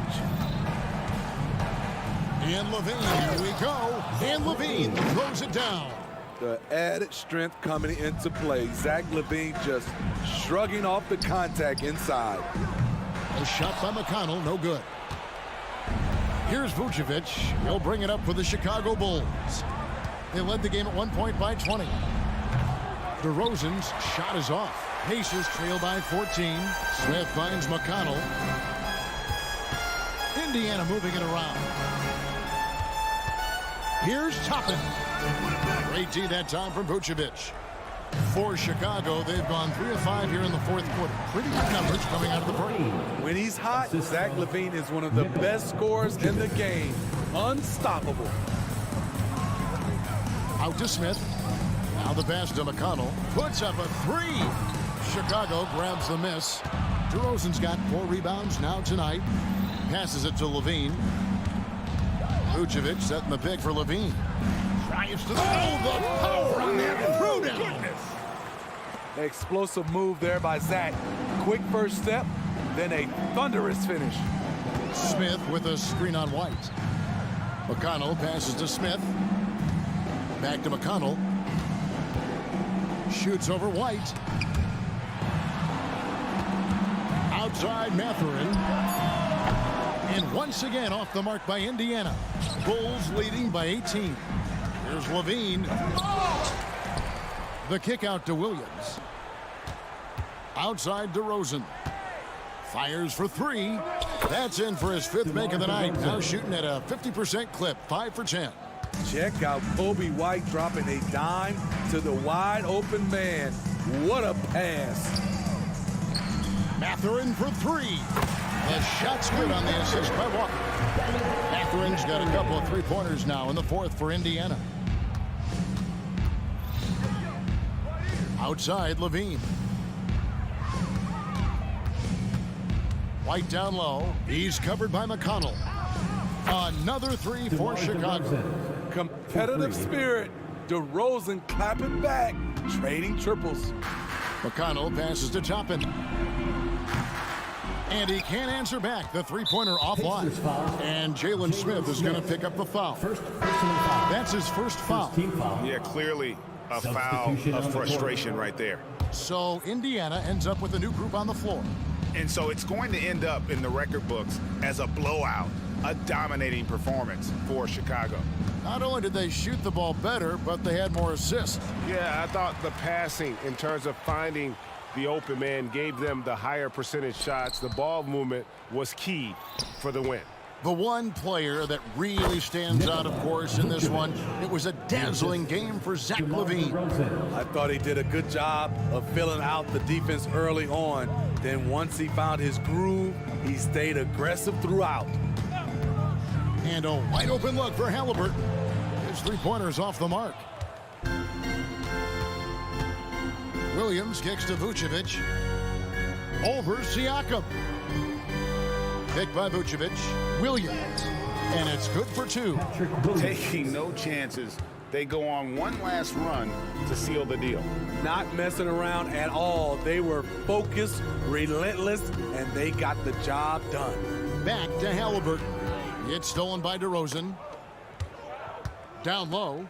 S6: And Levine, here we go. And Levine throws it down.
S7: The added strength coming into play. Zach LaVine just shrugging off the contact inside.
S6: A shot by McConnell, no good. Here's Vucevic. He'll bring it up for the Chicago Bulls. They led the game at one point by 20. DeRozan's shot is off. Pacers trail by 14. Smith finds McConnell. Indiana moving it around. Here's Toppin. Great D that time from Vucevic. For Chicago, they've gone 3 of 5 here in the fourth quarter. Pretty good numbers coming out of the break.
S7: When he's hot, Zach LaVine is one of the best scorers in the game. Unstoppable.
S6: Out to Smith. Now the pass to McConnell. Puts up a 3. Chicago grabs the miss. DeRozan's got 4 rebounds now tonight. Passes it to LaVine. Vucevic setting the pick for LaVine. Drives to the power on that throwdown.
S7: Explosive move there by Zach. Quick first step, then a thunderous finish.
S6: Smith with a screen on White. McConnell passes to Smith. Back to McConnell. Shoots over White. Outside Mathurin. And once again off the mark by Indiana. Bulls leading by 18. Here's LaVine. The kick out to Williams. Outside DeRozan. Fires for 3. That's in for his 5th make of the night. Now shooting at a 50% clip. 5 for 10.
S7: Check out Kobe White dropping a dime to the wide open man. What a pass.
S6: Mathurin for 3. The shot's good on the assist by Walker. Mathurin's got a couple of 3-pointers now in the 4th for Indiana. Outside LaVine. White down low. He's covered by McConnell. Another 3 for Chicago.
S7: Competitive spirit. DeRozan clapping back, trading triples.
S6: McConnell passes to Toppin. And he can't answer back. The 3-pointer offline. And Jalen Smith is going to pick up the foul. That's his first foul.
S10: Yeah, clearly a foul of frustration right there.
S6: So Indiana ends up with a new group on the floor.
S10: And so it's going to end up in the record books as a blowout, a dominating performance for Chicago.
S6: Not only did they shoot the ball better, but they had more assists.
S2: Yeah, I thought the passing in terms of finding the open man gave them the higher percentage shots. The ball movement was key for the win.
S6: The one player that really stands out, of course, in this one, it was a dazzling game for Zach LaVine.
S7: I thought he did a good job of filling out the defense early on. Then once he found his groove, he stayed aggressive throughout.
S6: And a wide open look for Halliburton. His 3-pointer's off the mark. Williams kicks to Vucevic. Over Siakam. Picked by Vucevic. Williams. And it's good for 2.
S10: Taking no chances. They go on one last run to seal the deal.
S7: Not messing around at all. They were focused, relentless, and they got the job done.
S6: Back to Halliburton. It's stolen by DeRozan. Down low.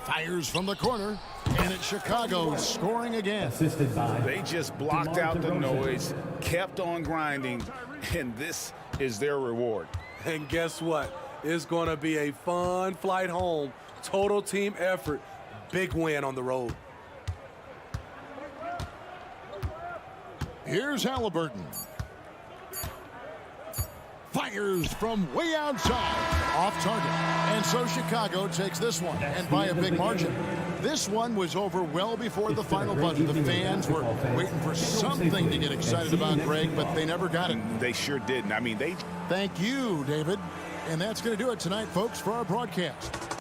S6: Fires from the corner. And it's Chicago scoring again.
S10: They just blocked out the noise, kept on grinding, and this is their reward.
S7: And guess what? It's going to be a fun flight home. Total team effort. Big win on the road.
S6: Here's Halliburton. Fires from way outside. Off target. And so Chicago takes this one, and by a big margin. This one was over well before the final buzzer. The fans were waiting for something to get excited about, Greg, but they never got it.
S10: They sure didn't. I mean, they...
S6: Thank you, David. And that's going to do it tonight, folks, for our broadcast.